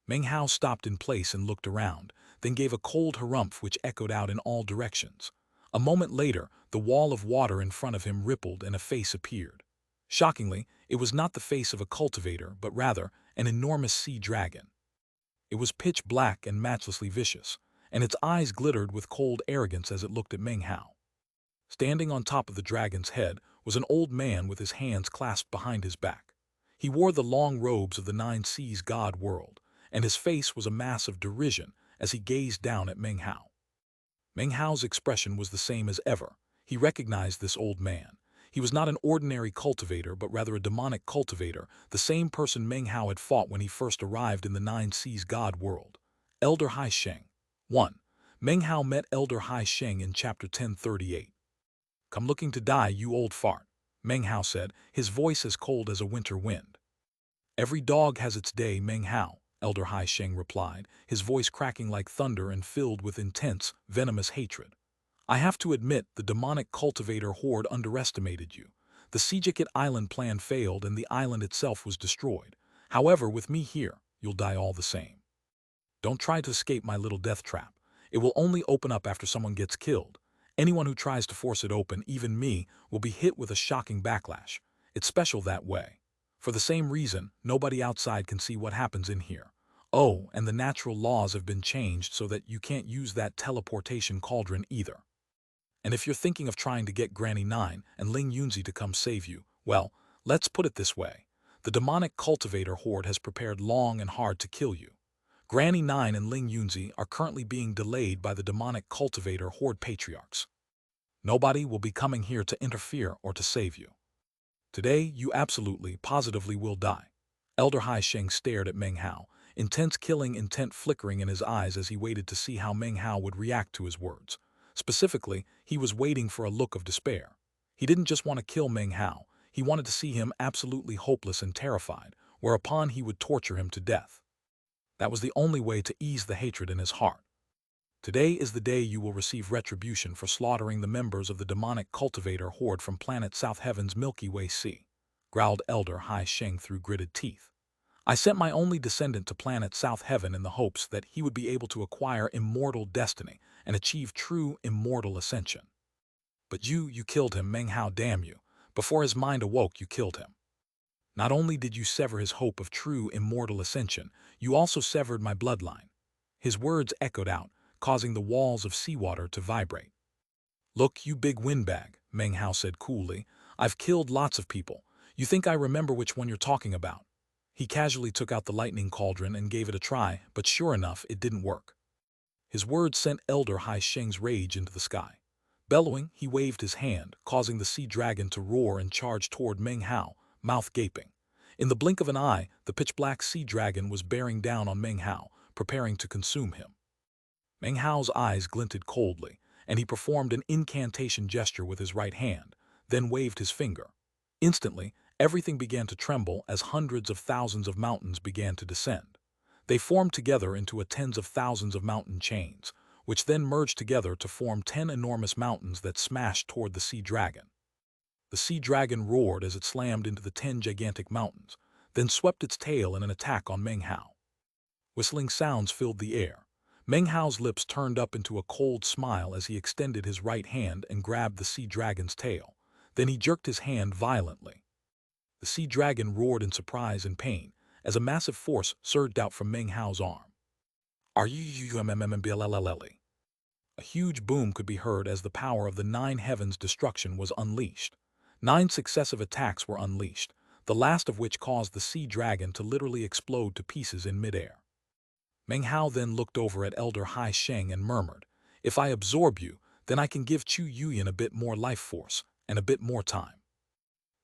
Meng Hao stopped in place and looked around, then gave a cold harumph which echoed out in all directions. A moment later, the wall of water in front of him rippled and a face appeared. Shockingly, it was not the face of a cultivator, but rather an enormous sea dragon. It was pitch black and matchlessly vicious, and its eyes glittered with cold arrogance as it looked at Meng Hao. Standing on top of the dragon's head was an old man with his hands clasped behind his back. He wore the long robes of the 9 seas God world, and his face was a mass of derision as he gazed down at Meng Hao. Meng Hao's expression was the same as ever. He recognized this old man. He was not an ordinary cultivator, but rather a demonic cultivator, the same person Meng Hao had fought when he first arrived in the 9 seas God world. Elder Hai Sheng. 1. Meng Hao met Elder Hai Sheng in Chapter 1038. Come looking to die, you old fart, Meng Hao said, his voice as cold as a winter wind. Every dog has its day, Meng Hao, Elder Hai Sheng replied, his voice cracking like thunder and filled with intense, venomous hatred. I have to admit the demonic cultivator horde underestimated you. The Sijikit Island plan failed and the island itself was destroyed. However, with me here, you'll die all the same. Don't try to escape my little death trap. It will only open up after someone gets killed. Anyone who tries to force it open, even me, will be hit with a shocking backlash. It's special that way. For the same reason, nobody outside can see what happens in here. Oh, and the natural laws have been changed so that you can't use that teleportation cauldron either. And if you're thinking of trying to get Granny 9 and Ling Yunzi to come save you, well, let's put it this way. The demonic cultivator horde has prepared long and hard to kill you. Granny 9 and Ling Yunzi are currently being delayed by the demonic cultivator horde patriarchs. Nobody will be coming here to interfere or to save you. Today, you absolutely, positively will die. Elder Hai Sheng stared at Meng Hao, intense killing intent flickering in his eyes as he waited to see how Meng Hao would react to his words. Specifically, he was waiting for a look of despair. He didn't just want to kill Meng Hao, he wanted to see him absolutely hopeless and terrified, whereupon he would torture him to death. That was the only way to ease the hatred in his heart. Today is the day you will receive retribution for slaughtering the members of the demonic cultivator horde from planet South Heaven's Milky Way Sea, growled Elder Hai Sheng through gritted teeth. I sent my only descendant to planet South Heaven in the hopes that he would be able to acquire immortal destiny and achieve true immortal ascension. But you killed him, Meng Hao, damn you. Before his mind awoke, you killed him. Not only did you sever his hope of true immortal ascension, you also severed my bloodline. His words echoed out, causing the walls of seawater to vibrate. Look, you big windbag, Meng Hao said coolly. I've killed lots of people. You think I remember which one you're talking about? He casually took out the lightning cauldron and gave it a try, but sure enough, it didn't work. His words sent Elder Hai Sheng's rage into the sky. Bellowing, he waved his hand, causing the sea dragon to roar and charge toward Meng Hao, mouth gaping. In the blink of an eye, the pitch-black sea dragon was bearing down on Meng Hao, preparing to consume him. Meng Hao's eyes glinted coldly, and he performed an incantation gesture with his right hand, then waved his finger. Instantly, everything began to tremble as hundreds of thousands of mountains began to descend. They formed together into a tens of thousands of mountain chains, which then merged together to form 10 enormous mountains that smashed toward the sea dragon. The sea dragon roared as it slammed into the 10 gigantic mountains, then swept its tail in an attack on Meng Hao. Whistling sounds filled the air. Meng Hao's lips turned up into a cold smile as he extended his right hand and grabbed the sea dragon's tail. Then he jerked his hand violently. The sea dragon roared in surprise and pain as a massive force surged out from Meng Hao's arm. R-U-M-M-M-B-L-L-L-E. A huge boom could be heard as the power of the 9 heavens' destruction was unleashed. 9 successive attacks were unleashed, the last of which caused the sea dragon to literally explode to pieces in midair. Meng Hao then looked over at Elder Hai Sheng and murmured, "If I absorb you, then I can give Chu Yuyan a bit more life force and a bit more time."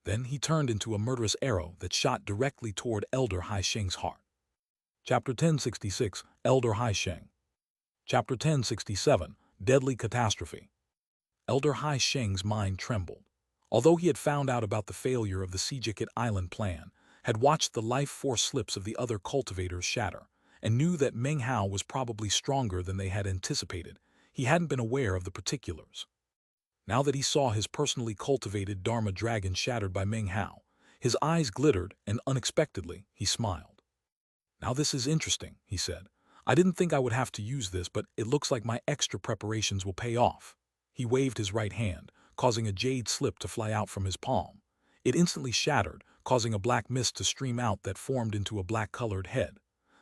Then he turned into a murderous arrow that shot directly toward Elder Hai Sheng's heart. Chapter 1066, Elder Hai Sheng. Chapter 1067, Deadly Catastrophe. Elder Hai Sheng's mind trembled. Although he had found out about the failure of the Sijikit Island plan, had watched the life force slips of the other cultivators shatter, and knew that Meng Hao was probably stronger than they had anticipated, he hadn't been aware of the particulars. Now that he saw his personally cultivated Dharma dragon shattered by Meng Hao, his eyes glittered and unexpectedly he smiled. "Now this is interesting," he said. "I didn't think I would have to use this, but it looks like my extra preparations will pay off." He waved his right hand, causing a jade slip to fly out from his palm. It instantly shattered, causing a black mist to stream out that formed into a black-colored head.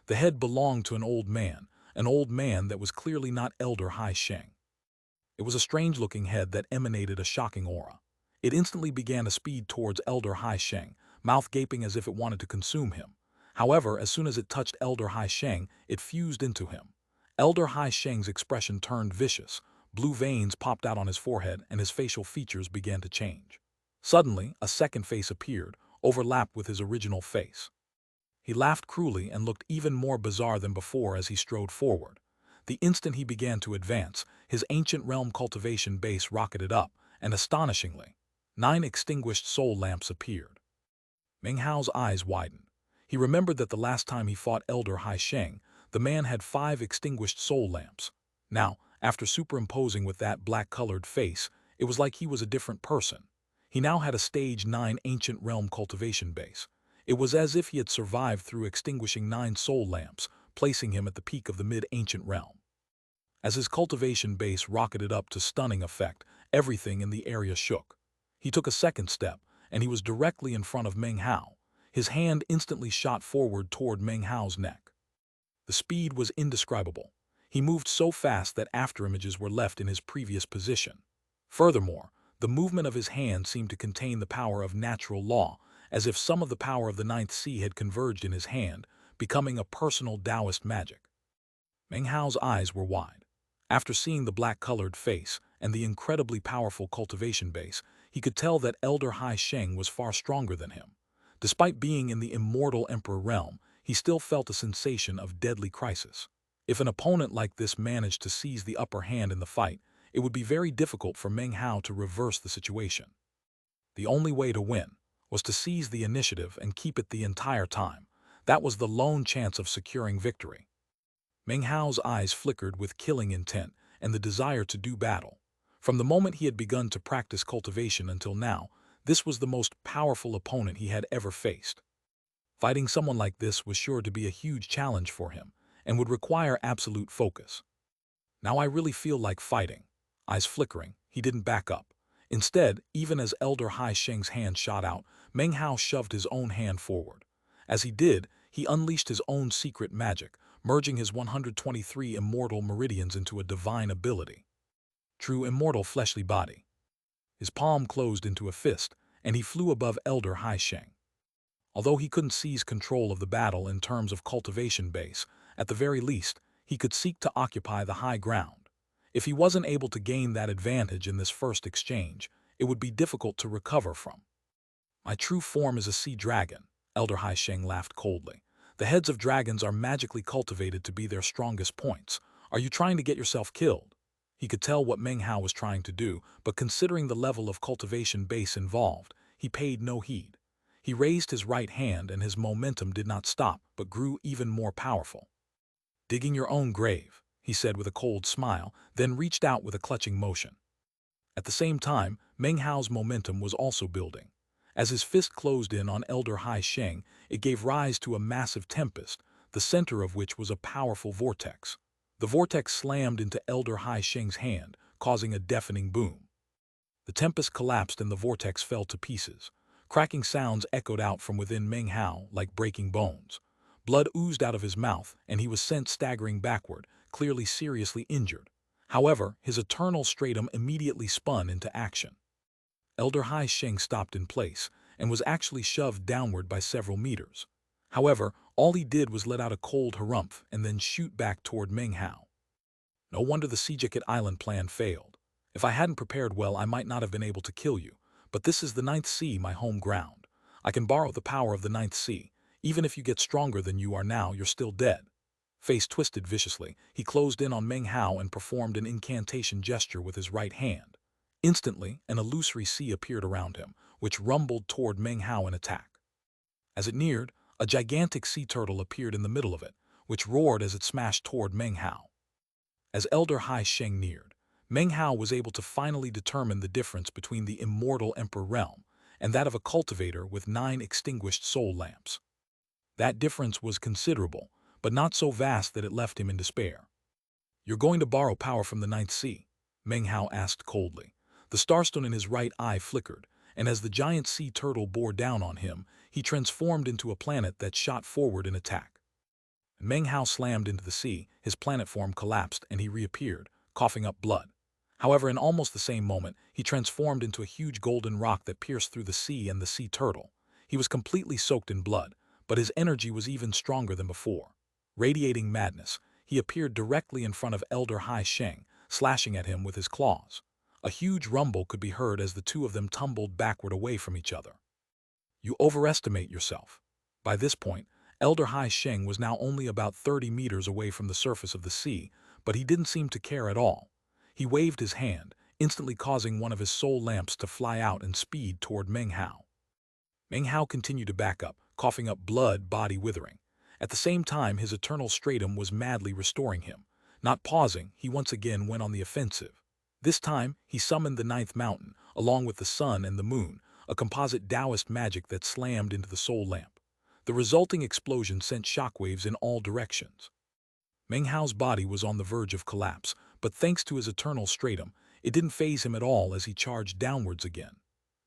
The head belonged to an old man that was clearly not Elder Hai Sheng. It was a strange-looking head that emanated a shocking aura. It instantly began to speed towards Elder Hai Sheng, mouth gaping as if it wanted to consume him. However, as soon as it touched Elder Hai Sheng, it fused into him. Elder Hai Sheng's expression turned vicious. Blue veins popped out on his forehead and his facial features began to change. Suddenly, a second face appeared, overlapped with his original face. He laughed cruelly and looked even more bizarre than before as he strode forward. The instant he began to advance, his ancient realm cultivation base rocketed up, and astonishingly, 9 extinguished soul lamps appeared. Meng Hao's eyes widened. He remembered that the last time he fought Elder Hai Sheng, the man had 5 extinguished soul lamps. Now, after superimposing with that black-colored face, it was like he was a different person. He now had a stage 9 ancient realm cultivation base. It was as if he had survived through extinguishing 9 soul lamps, placing him at the peak of the mid-ancient realm. As his cultivation base rocketed up to stunning effect, everything in the area shook. He took a second step, and he was directly in front of Meng Hao. His hand instantly shot forward toward Meng Hao's neck. The speed was indescribable. He moved so fast that afterimages were left in his previous position. Furthermore, the movement of his hand seemed to contain the power of natural law, as if some of the power of the ninth sea had converged in his hand, becoming a personal Taoist magic. Meng Hao's eyes were wide. After seeing the black-colored face and the incredibly powerful cultivation base, he could tell that Elder Hai Sheng was far stronger than him. Despite being in the immortal Emperor realm, he still felt a sensation of deadly crisis. If an opponent like this managed to seize the upper hand in the fight, it would be very difficult for Meng Hao to reverse the situation. The only way to win was to seize the initiative and keep it the entire time. That was the lone chance of securing victory. Meng Hao's eyes flickered with killing intent and the desire to do battle. From the moment he had begun to practice cultivation until now, this was the most powerful opponent he had ever faced. Fighting someone like this was sure to be a huge challenge for him and would require absolute focus. Now I really feel like fighting. Eyes flickering, he didn't back up. Instead, even as Elder Hai Sheng's hand shot out, Meng Hao shoved his own hand forward. As he did, he unleashed his own secret magic, merging his 123 immortal meridians into a divine ability. True immortal fleshly body. His palm closed into a fist, and he flew above Elder Hai Sheng. Although he couldn't seize control of the battle in terms of cultivation base, at the very least, he could seek to occupy the high ground. If he wasn't able to gain that advantage in this first exchange, it would be difficult to recover from. My true form is a sea dragon, Elder Hai Sheng laughed coldly. The heads of dragons are magically cultivated to be their strongest points. Are you trying to get yourself killed? He could tell what Meng Hao was trying to do, but considering the level of cultivation base involved, he paid no heed. He raised his right hand and his momentum did not stop, but grew even more powerful. Digging your own grave, he said with a cold smile, then reached out with a clutching motion. At the same time, Meng Hao's momentum was also building. As his fist closed in on Elder Hai Sheng, it gave rise to a massive tempest, the center of which was a powerful vortex. The vortex slammed into Elder Hai Sheng's hand, causing a deafening boom. The tempest collapsed and the vortex fell to pieces. Cracking sounds echoed out from within Meng Hao like breaking bones. Blood oozed out of his mouth, and he was sent staggering backward, clearly seriously injured. However, his eternal stratum immediately spun into action. Elder Hai Sheng stopped in place and was actually shoved downward by several meters. However, all he did was let out a cold harumph and then shoot back toward Meng Hao. No wonder the Sejacket Island plan failed. If I hadn't prepared well, I might not have been able to kill you. But this is the Ninth Sea, my home ground. I can borrow the power of the Ninth Sea. Even if you get stronger than you are now, you're still dead. Face twisted viciously, he closed in on Meng Hao and performed an incantation gesture with his right hand. Instantly, an illusory sea appeared around him, which rumbled toward Meng Hao in attack. As it neared, a gigantic sea turtle appeared in the middle of it, which roared as it smashed toward Meng Hao. As Elder Hai Sheng neared, Meng Hao was able to finally determine the difference between the immortal Emperor realm and that of a cultivator with 9 extinguished soul lamps. That difference was considerable, but not so vast that it left him in despair. You're going to borrow power from the Ninth Sea? Meng Hao asked coldly. The starstone in his right eye flickered, and as the giant sea turtle bore down on him, he transformed into a planet that shot forward in attack. Meng Hao slammed into the sea, his planet form collapsed, and he reappeared, coughing up blood. However, in almost the same moment, he transformed into a huge golden rock that pierced through the sea and the sea turtle. He was completely soaked in blood, but his energy was even stronger than before. Radiating madness, he appeared directly in front of Elder Hai Sheng, slashing at him with his claws. A huge rumble could be heard as the two of them tumbled backward away from each other. You overestimate yourself. By this point, Elder Hai Sheng was now only about 30 meters away from the surface of the sea, but he didn't seem to care at all. He waved his hand, instantly causing one of his soul lamps to fly out and speed toward Meng Hao. Meng Hao continued to back up, coughing up blood, body withering. At the same time, his eternal stratum was madly restoring him. Not pausing, he once again went on the offensive. This time, he summoned the ninth mountain, along with the sun and the moon, a composite Taoist magic that slammed into the soul lamp. The resulting explosion sent shockwaves in all directions. Meng Hao's body was on the verge of collapse, but thanks to his eternal stratum, it didn't faze him at all as he charged downwards again.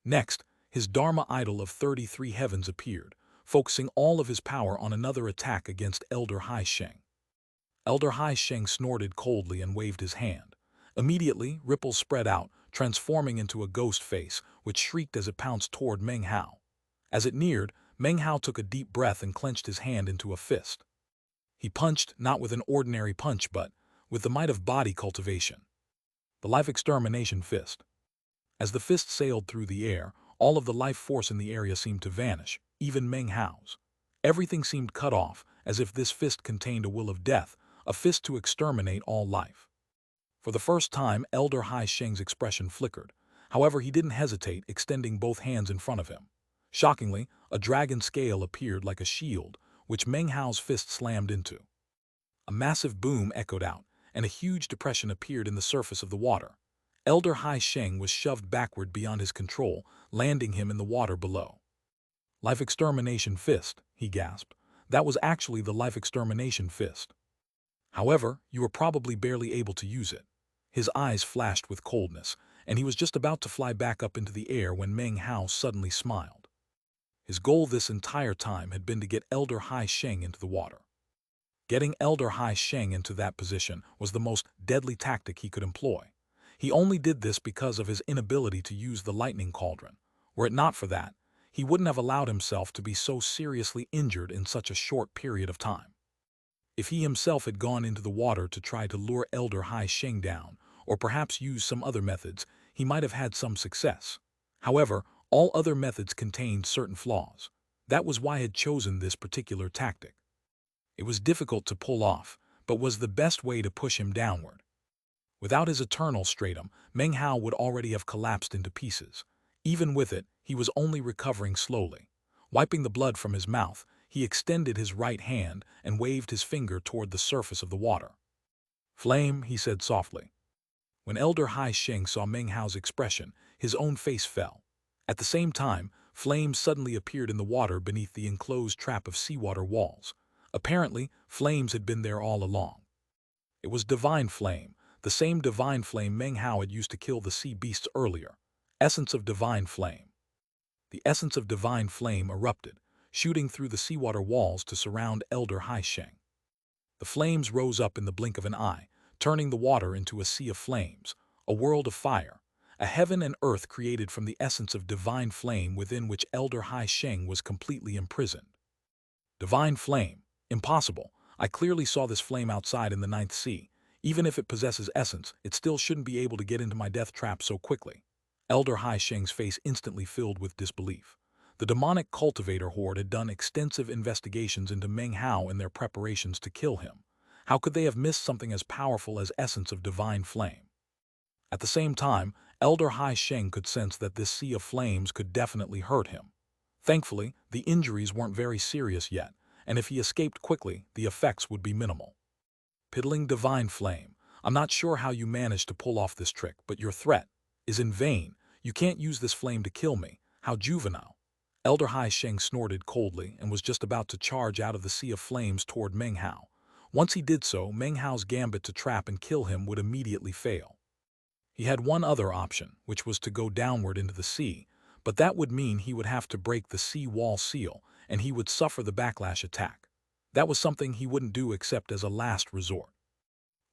Next, his Dharma idol of 33 heavens appeared, focusing all of his power on another attack against Elder Hai Sheng. Elder Hai Sheng snorted coldly and waved his hand. Immediately, ripples spread out, transforming into a ghost face, which shrieked as it pounced toward Meng Hao. As it neared, Meng Hao took a deep breath and clenched his hand into a fist. He punched, not with an ordinary punch but with the might of body cultivation. The life extermination fist. As the fist sailed through the air, all of the life force in the area seemed to vanish, even Meng Hao's. Everything seemed cut off, as if this fist contained a will of death, a fist to exterminate all life. For the first time, Elder Hai Sheng's expression flickered. However, he didn't hesitate, extending both hands in front of him. Shockingly, a dragon scale appeared like a shield, which Meng Hao's fist slammed into. A massive boom echoed out, and a huge depression appeared in the surface of the water. Elder Hai Sheng was shoved backward beyond his control, landing him in the water below. Life extermination fist, he gasped. That was actually the life extermination fist. However, you were probably barely able to use it. His eyes flashed with coldness, and he was just about to fly back up into the air when Meng Hao suddenly smiled. His goal this entire time had been to get Elder Hai Sheng into the water. Getting Elder Hai Sheng into that position was the most deadly tactic he could employ. He only did this because of his inability to use the lightning cauldron. Were it not for that, he wouldn't have allowed himself to be so seriously injured in such a short period of time. If he himself had gone into the water to try to lure Elder Hai Sheng down, or perhaps use some other methods, he might have had some success. However, all other methods contained certain flaws. That was why he had chosen this particular tactic. It was difficult to pull off, but was the best way to push him downward. Without his eternal stratum, Meng Hao would already have collapsed into pieces. Even with it, he was only recovering slowly. Wiping the blood from his mouth, he extended his right hand and waved his finger toward the surface of the water. "Flame," he said softly. When Elder Hai Sheng saw Meng Hao's expression, his own face fell. At the same time, flames suddenly appeared in the water beneath the enclosed trap of seawater walls. Apparently, flames had been there all along. It was divine flame, the same divine flame Meng Hao had used to kill the sea beasts earlier. Essence of divine flame. The essence of divine flame erupted, shooting through the seawater walls to surround Elder Hai Sheng. The flames rose up in the blink of an eye, turning the water into a sea of flames, a world of fire, a heaven and earth created from the essence of divine flame within which Elder Hai Sheng was completely imprisoned. Divine flame. Impossible. I clearly saw this flame outside in the ninth sea. Even if it possesses essence, it still shouldn't be able to get into my death trap so quickly. Elder Hai Sheng's face instantly filled with disbelief. The demonic cultivator horde had done extensive investigations into Meng Hao in their preparations to kill him. How could they have missed something as powerful as essence of divine flame? At the same time, Elder Hai Sheng could sense that this sea of flames could definitely hurt him. Thankfully, the injuries weren't very serious yet, and if he escaped quickly, the effects would be minimal. Piddling divine flame. I'm not sure how you managed to pull off this trick, but your threat is in vain. You can't use this flame to kill me. How juvenile. Elder Hai Sheng snorted coldly and was just about to charge out of the sea of flames toward Meng Hao. Once he did so, Meng Hao's gambit to trap and kill him would immediately fail. He had one other option, which was to go downward into the sea, but that would mean he would have to break the sea wall seal, and he would suffer the backlash attack. That was something he wouldn't do except as a last resort.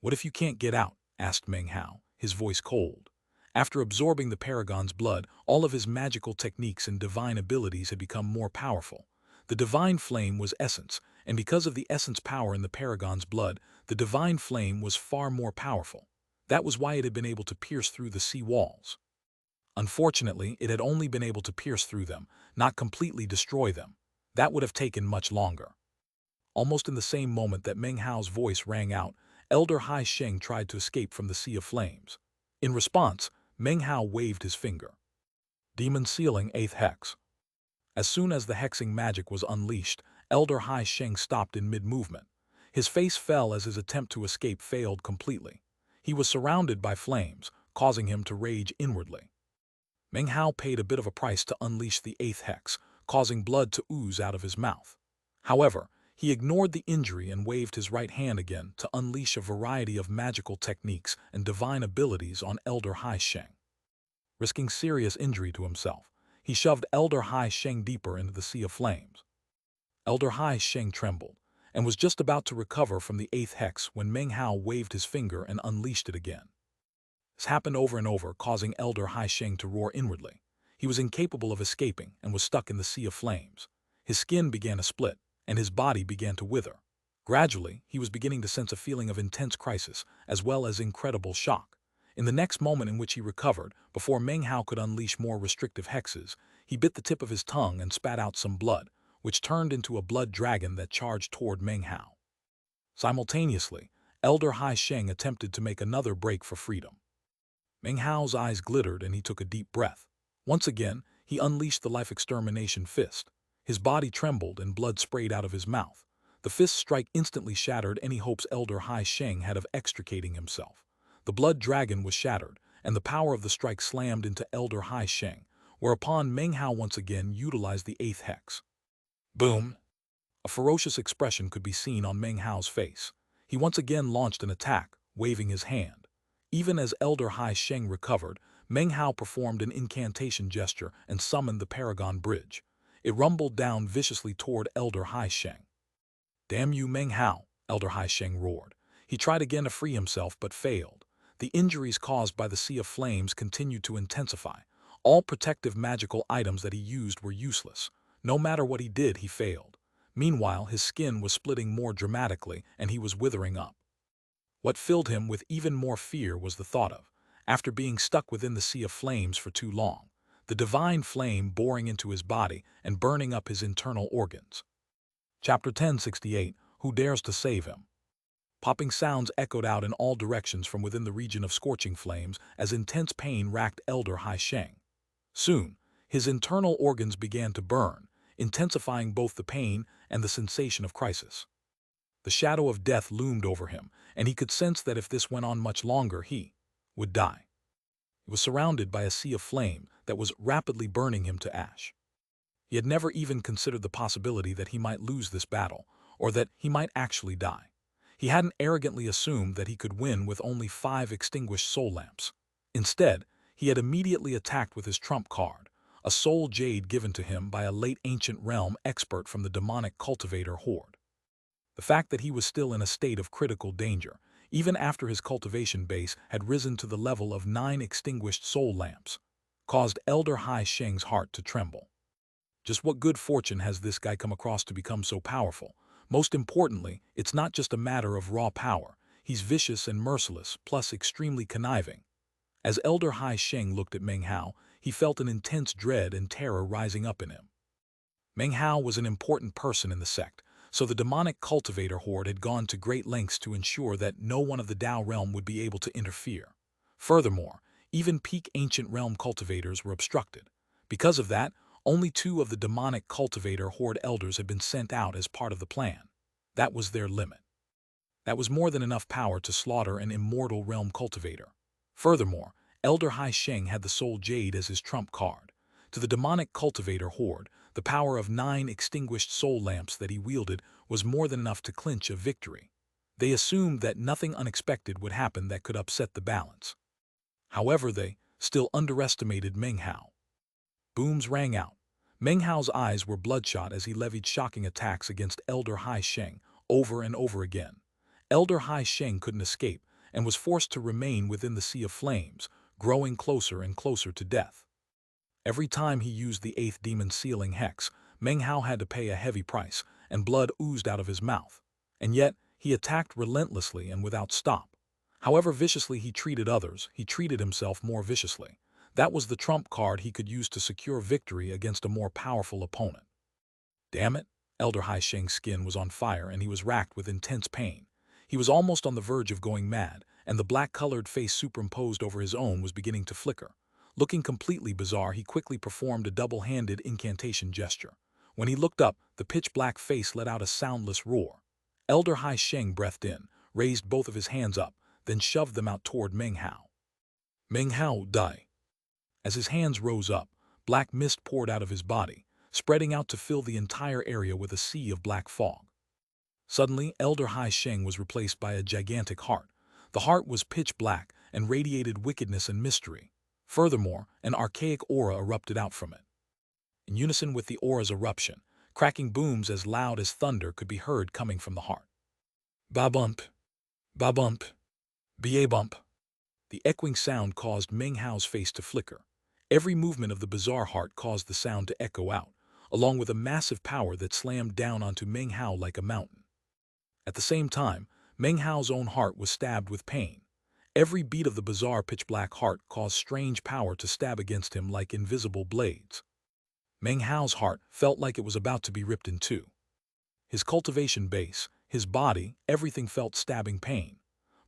"What if you can't get out?" asked Meng Hao, his voice cold. After absorbing the Paragon's blood, all of his magical techniques and divine abilities had become more powerful. The divine flame was essence, and because of the essence power in the Paragon's blood, the divine flame was far more powerful. That was why it had been able to pierce through the sea walls. Unfortunately, it had only been able to pierce through them, not completely destroy them. That would have taken much longer. Almost in the same moment that Meng Hao's voice rang out, Elder Hai Sheng tried to escape from the sea of flames. In response, Meng Hao waved his finger. Demon Sealing 8th Hex. As soon as the hexing magic was unleashed, Elder Hai Sheng stopped in mid-movement. His face fell as his attempt to escape failed completely. He was surrounded by flames, causing him to rage inwardly. Meng Hao paid a bit of a price to unleash the 8th Hex, causing blood to ooze out of his mouth. However, he ignored the injury and waved his right hand again to unleash a variety of magical techniques and divine abilities on Elder Hai Sheng. Risking serious injury to himself, he shoved Elder Hai Sheng deeper into the sea of flames. Elder Hai Sheng trembled, and was just about to recover from the 8th Hex when Meng Hao waved his finger and unleashed it again. This happened over and over, causing Elder Hai Sheng to roar inwardly. He was incapable of escaping and was stuck in the sea of flames. His skin began to split, and his body began to wither. Gradually, he was beginning to sense a feeling of intense crisis, as well as incredible shock. In the next moment in which he recovered, before Meng Hao could unleash more restrictive hexes, he bit the tip of his tongue and spat out some blood, which turned into a blood dragon that charged toward Meng Hao. Simultaneously, Elder Hai Sheng attempted to make another break for freedom. Meng Hao's eyes glittered and he took a deep breath. Once again, he unleashed the life extermination fist. His body trembled and blood sprayed out of his mouth. The fist's strike instantly shattered any hopes Elder Hai Sheng had of extricating himself. The blood dragon was shattered, and the power of the strike slammed into Elder Hai Sheng, whereupon Meng Hao once again utilized the 8th Hex. Boom! A ferocious expression could be seen on Meng Hao's face. He once again launched an attack, waving his hand. Even as Elder Hai Sheng recovered, Meng Hao performed an incantation gesture and summoned the Paragon Bridge. It rumbled down viciously toward Elder Hai Sheng. "Damn you, Meng Hao!" Elder Hai Sheng roared. He tried again to free himself but failed. The injuries caused by the sea of flames continued to intensify. All protective magical items that he used were useless. No matter what he did, he failed. Meanwhile, his skin was splitting more dramatically and he was withering up. What filled him with even more fear was the thought of, after being stuck within the sea of flames for too long, the divine flame boring into his body and burning up his internal organs. Chapter 1068, Who Dares to Save Him? Popping sounds echoed out in all directions from within the region of scorching flames as intense pain racked Elder Hai Sheng. Soon, his internal organs began to burn, intensifying both the pain and the sensation of crisis. The shadow of death loomed over him, and he could sense that if this went on much longer, he would die. He was surrounded by a sea of flame that was rapidly burning him to ash. He had never even considered the possibility that he might lose this battle, or that he might actually die. He hadn't arrogantly assumed that he could win with only 5 extinguished soul lamps. Instead, he had immediately attacked with his trump card, a soul jade given to him by a late ancient realm expert from the demonic cultivator horde. The fact that he was still in a state of critical danger, even after his cultivation base had risen to the level of 9 extinguished soul lamps, caused Elder Hai Sheng's heart to tremble. Just what good fortune has this guy come across to become so powerful? Most importantly, it's not just a matter of raw power. He's vicious and merciless, plus extremely conniving. As Elder Hai Sheng looked at Meng Hao, he felt an intense dread and terror rising up in him. Meng Hao was an important person in the sect, so the demonic cultivator horde had gone to great lengths to ensure that no one of the Dao realm would be able to interfere. Furthermore, even peak ancient realm cultivators were obstructed. Because of that, only 2 of the demonic cultivator horde elders had been sent out as part of the plan. That was their limit. That was more than enough power to slaughter an immortal realm cultivator. Furthermore, Elder Hai Sheng had the soul jade as his trump card. To the demonic cultivator horde, the power of 9 extinguished soul lamps that he wielded was more than enough to clinch a victory. They assumed that nothing unexpected would happen that could upset the balance. However, they still underestimated Meng Hao. Booms rang out. Meng Hao's eyes were bloodshot as he levied shocking attacks against Elder Hai Sheng over and over again. Elder Hai Sheng couldn't escape and was forced to remain within the sea of flames, growing closer and closer to death. Every time he used the 8th demon sealing hex, Meng Hao had to pay a heavy price, and blood oozed out of his mouth. And yet, he attacked relentlessly and without stop. However viciously he treated others, he treated himself more viciously. That was the trump card he could use to secure victory against a more powerful opponent. Damn it! Elder Hai Sheng's skin was on fire and he was racked with intense pain. He was almost on the verge of going mad, and the black-colored face superimposed over his own was beginning to flicker. Looking completely bizarre, he quickly performed a double-handed incantation gesture. When he looked up, the pitch-black face let out a soundless roar. Elder Hai Sheng breathed in, raised both of his hands up, then shoved them out toward Meng Hao. Meng Hao, die. As his hands rose up, black mist poured out of his body, spreading out to fill the entire area with a sea of black fog. Suddenly, Elder Hai Sheng was replaced by a gigantic heart. The heart was pitch black and radiated wickedness and mystery. Furthermore, an archaic aura erupted out from it. In unison with the aura's eruption, cracking booms as loud as thunder could be heard coming from the heart. Ba-bump, ba-bump, ba-bump. The echoing sound caused Meng Hao's face to flicker. Every movement of the bizarre heart caused the sound to echo out, along with a massive power that slammed down onto Meng Hao like a mountain. At the same time, Meng Hao's own heart was stabbed with pain. Every beat of the bizarre pitch-black heart caused strange power to stab against him like invisible blades. Meng Hao's heart felt like it was about to be ripped in two. His cultivation base, his body, everything felt stabbing pain.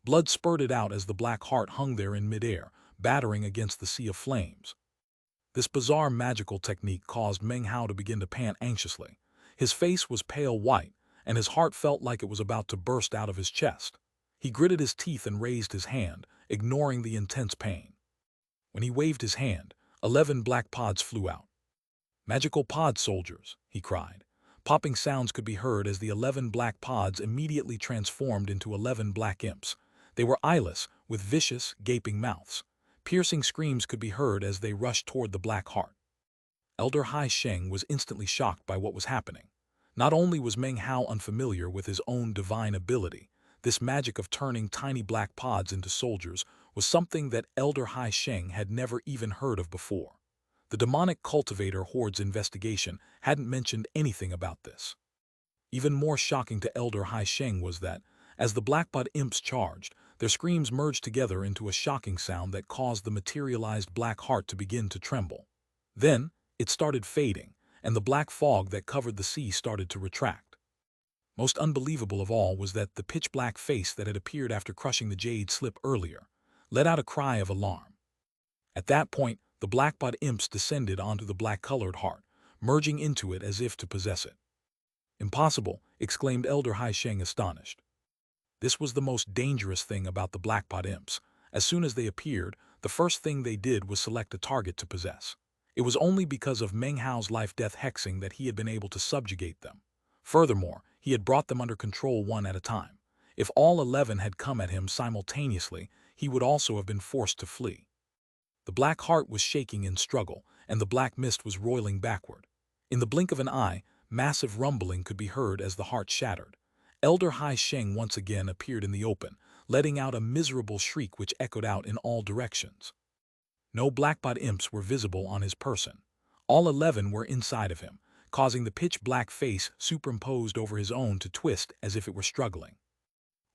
Blood spurted out as the black heart hung there in midair, battering against the sea of flames. This bizarre magical technique caused Meng Hao to begin to pant anxiously. His face was pale white, and his heart felt like it was about to burst out of his chest. He gritted his teeth and raised his hand, ignoring the intense pain. When he waved his hand, 11 black pods flew out. "Magical pod soldiers," he cried. Popping sounds could be heard as the 11 black pods immediately transformed into 11 black imps. They were eyeless, with vicious, gaping mouths. Piercing screams could be heard as they rushed toward the black heart. Elder Hai Sheng was instantly shocked by what was happening. Not only was Meng Hao unfamiliar with his own divine ability, this magic of turning tiny black pods into soldiers was something that Elder Hai Sheng had never even heard of before. The demonic cultivator horde's investigation hadn't mentioned anything about this. Even more shocking to Elder Hai Sheng was that, as the blackpod imps charged, their screams merged together into a shocking sound that caused the materialized black heart to begin to tremble. Then, it started fading, and the black fog that covered the sea started to retract. Most unbelievable of all was that the pitch-black face that had appeared after crushing the Jade slip earlier let out a cry of alarm. At that point, the blackpod imps descended onto the black-colored heart, merging into it as if to possess it. "Impossible," exclaimed Elder Hai Sheng astonished. This was the most dangerous thing about the blackpod imps. As soon as they appeared, the first thing they did was select a target to possess. It was only because of Meng Hao's life-death hexing that he had been able to subjugate them. Furthermore, he had brought them under control one at a time. If all 11 had come at him simultaneously, he would also have been forced to flee. The black heart was shaking in struggle, and the black mist was roiling backward. In the blink of an eye, massive rumbling could be heard as the heart shattered. Elder Hai Sheng once again appeared in the open, letting out a miserable shriek which echoed out in all directions. No blackpod imps were visible on his person. All 11 were inside of him, causing the pitch-black face superimposed over his own to twist as if it were struggling.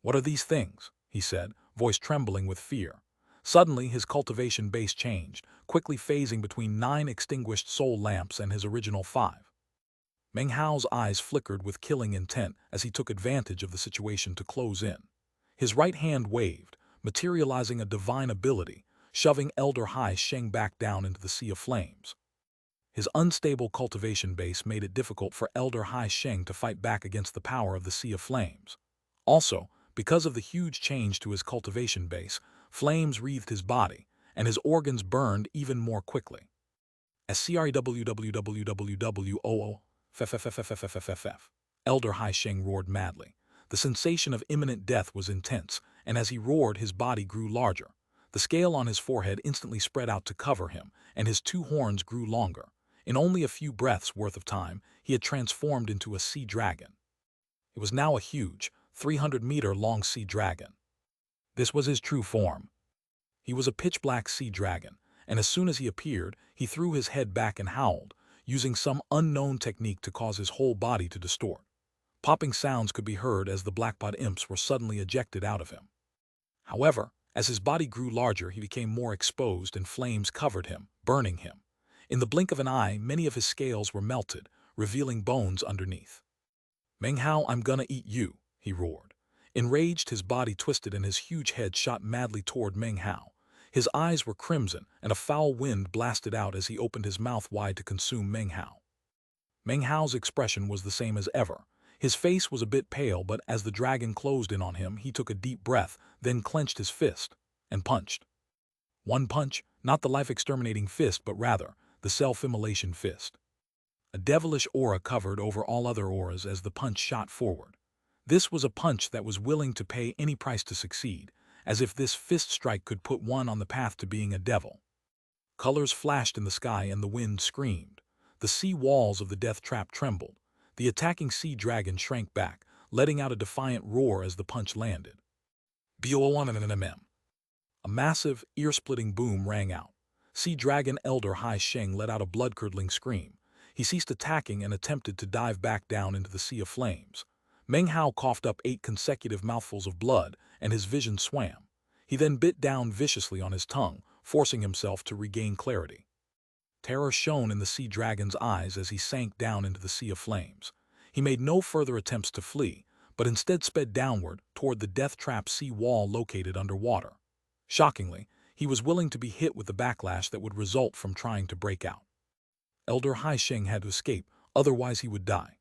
"What are these things?" he said, voice trembling with fear. Suddenly, his cultivation base changed, quickly phasing between 9 extinguished soul lamps and his original 5. Meng Hao's eyes flickered with killing intent as he took advantage of the situation to close in. His right hand waved, materializing a divine ability, shoving Elder Hai Sheng back down into the sea of flames. His unstable cultivation base made it difficult for Elder Hai Sheng to fight back against the power of the sea of flames. Also, because of the huge change to his cultivation base, flames wreathed his body, and his organs burned even more quickly. SCRWWWWOO Elder Hai Sheng roared madly. The sensation of imminent death was intense, and as he roared, his body grew larger. The scale on his forehead instantly spread out to cover him, and his 2 horns grew longer. In only a few breaths worth of time, he had transformed into a sea dragon. It was now a huge, 300-meter-long sea dragon. This was his true form. He was a pitch-black sea dragon, and as soon as he appeared, he threw his head back and howled, using some unknown technique to cause his whole body to distort. Popping sounds could be heard as the blackpod imps were suddenly ejected out of him. However, as his body grew larger, he became more exposed and flames covered him, burning him. In the blink of an eye, many of his scales were melted, revealing bones underneath. "Meng Hao, I'm gonna eat you," he roared. Enraged, his body twisted and his huge head shot madly toward Meng Hao. His eyes were crimson, and a foul wind blasted out as he opened his mouth wide to consume Meng Hao. Meng Hao's expression was the same as ever. His face was a bit pale, but as the dragon closed in on him, he took a deep breath, then clenched his fist and punched. One punch, not the life-exterminating fist, but rather the self-immolation fist. A devilish aura covered over all other auras as the punch shot forward. This was a punch that was willing to pay any price to succeed, as if this fist strike could put one on the path to being a devil. Colors flashed in the sky and the wind screamed. The sea walls of the death trap trembled. The attacking sea dragon shrank back, letting out a defiant roar as the punch landed. BOM. A massive, ear-splitting boom rang out. Sea Dragon Elder Hai Sheng let out a blood-curdling scream. He ceased attacking and attempted to dive back down into the sea of flames. Meng Hao coughed up 8 consecutive mouthfuls of blood, and his vision swam. He then bit down viciously on his tongue, forcing himself to regain clarity. Terror shone in the sea dragon's eyes as he sank down into the sea of flames. He made no further attempts to flee, but instead sped downward toward the death trap sea wall located underwater. Shockingly, he was willing to be hit with the backlash that would result from trying to break out. Elder Hai Sheng had to escape, otherwise he would die.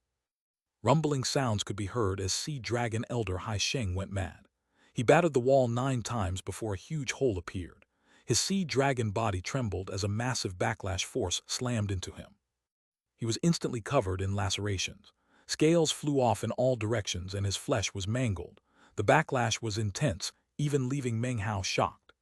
Rumbling sounds could be heard as Sea Dragon Elder Hai Sheng went mad. He battered the wall 9 times before a huge hole appeared. His sea dragon body trembled as a massive backlash force slammed into him. He was instantly covered in lacerations. Scales flew off in all directions and his flesh was mangled. The backlash was intense, even leaving Meng Hao shocked.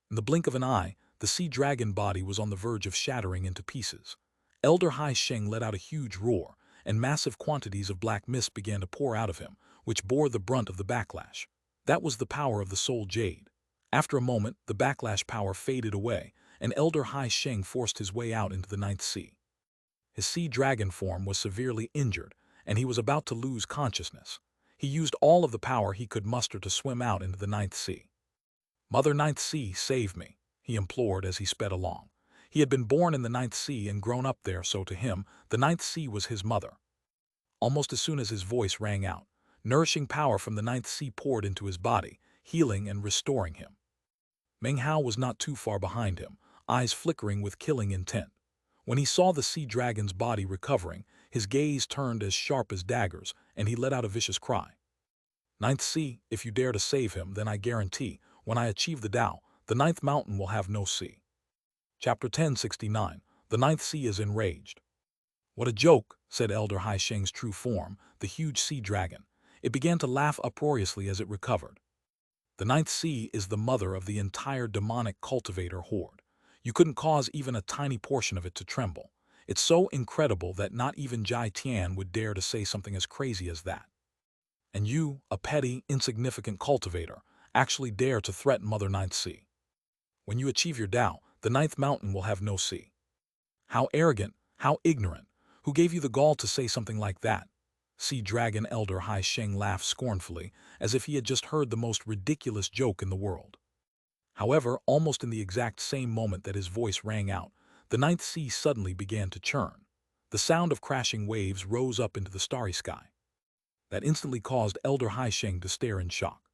In the blink of an eye, the sea dragon body was on the verge of shattering into pieces. Elder Hai Sheng let out a huge roar, and massive quantities of black mist began to pour out of him, which bore the brunt of the backlash. That was the power of the soul Jade. After a moment, the backlash power faded away, and Elder Hai Sheng forced his way out into the ninth sea. His sea dragon form was severely injured, and he was about to lose consciousness. He used all of the power he could muster to swim out into the ninth sea. "Mother Ninth Sea, save me," he implored as he sped along. He had been born in the ninth sea and grown up there, so to him, the ninth sea was his mother. Almost as soon as his voice rang out, nourishing power from the ninth sea poured into his body, healing and restoring him. Meng Hao was not too far behind him, eyes flickering with killing intent. When he saw the sea dragon's body recovering, his gaze turned as sharp as daggers, and he let out a vicious cry. "Ninth Sea, if you dare to save him, then I guarantee, when I achieve the Tao, the ninth mountain will have no sea." Chapter 1069. The Ninth Sea is enraged. "What a joke," said Elder Hai Sheng's true form, the huge sea dragon. It began to laugh uproariously as it recovered. "The Ninth Sea is the mother of the entire demonic cultivator horde. You couldn't cause even a tiny portion of it to tremble. It's so incredible that not even Jai Tian would dare to say something as crazy as that. And you, a petty, insignificant cultivator, actually dare to threaten Mother Ninth Sea. When you achieve your Tao, the ninth mountain will have no sea. How arrogant, how ignorant. Who gave you the gall to say something like that?" Sea Dragon Elder Hai Sheng laughed scornfully, as if he had just heard the most ridiculous joke in the world. However, almost in the exact same moment that his voice rang out, the ninth sea suddenly began to churn. The sound of crashing waves rose up into the starry sky. That instantly caused Elder Hai Sheng to stare in shock.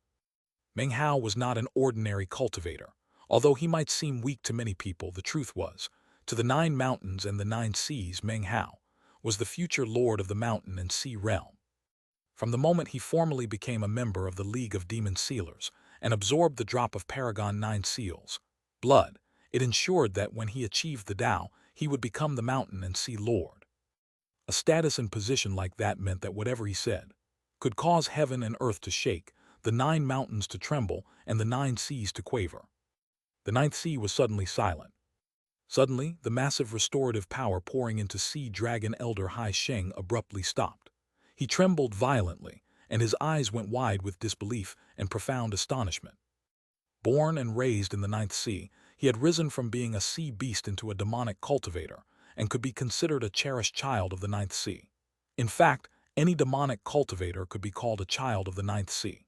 Meng Hao was not an ordinary cultivator. Although he might seem weak to many people, the truth was, to the 9 mountains and the 9 seas, Meng Hao was the future lord of the mountain and sea realm. From the moment he formally became a member of the League of Demon Sealers and absorbed the drop of Paragon 9 Seals blood, it ensured that when he achieved the Tao, he would become the mountain and sea lord. A status and position like that meant that whatever he said could cause heaven and earth to shake, the 9 mountains to tremble, and the 9 seas to quaver. The ninth sea was suddenly silent. Suddenly, the massive restorative power pouring into Sea Dragon Elder Hai Sheng abruptly stopped. He trembled violently, and his eyes went wide with disbelief and profound astonishment. Born and raised in the ninth sea, he had risen from being a sea beast into a demonic cultivator, and could be considered a cherished child of the ninth sea. In fact, any demonic cultivator could be called a child of the ninth sea.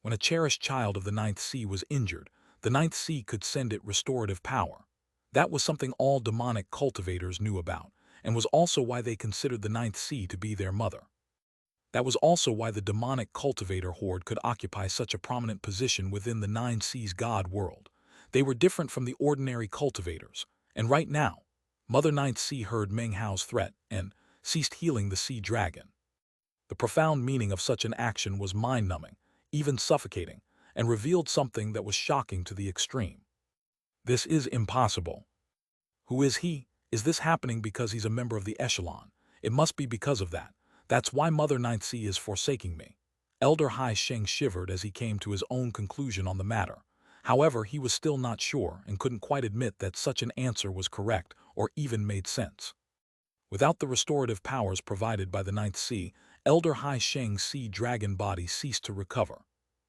When a cherished child of the ninth sea was injured, the ninth sea could send it restorative power. That was something all demonic cultivators knew about, and was also why they considered the ninth sea to be their mother. That was also why the demonic cultivator horde could occupy such a prominent position within the Nine Seas god world. They were different from the ordinary cultivators, and right now, Mother Ninth Sea heard Meng Hao's threat and ceased healing the sea dragon. The profound meaning of such an action was mind-numbing, even suffocating, and revealed something that was shocking to the extreme. This is impossible. Who is he? Is this happening because he's a member of the Echelon? It must be because of that. That's why Mother Ninth Sea is forsaking me. Elder Hai Sheng shivered as he came to his own conclusion on the matter. However, he was still not sure and couldn't quite admit that such an answer was correct or even made sense. Without the restorative powers provided by the Ninth Sea, Elder Hai Sheng's sea dragon body ceased to recover.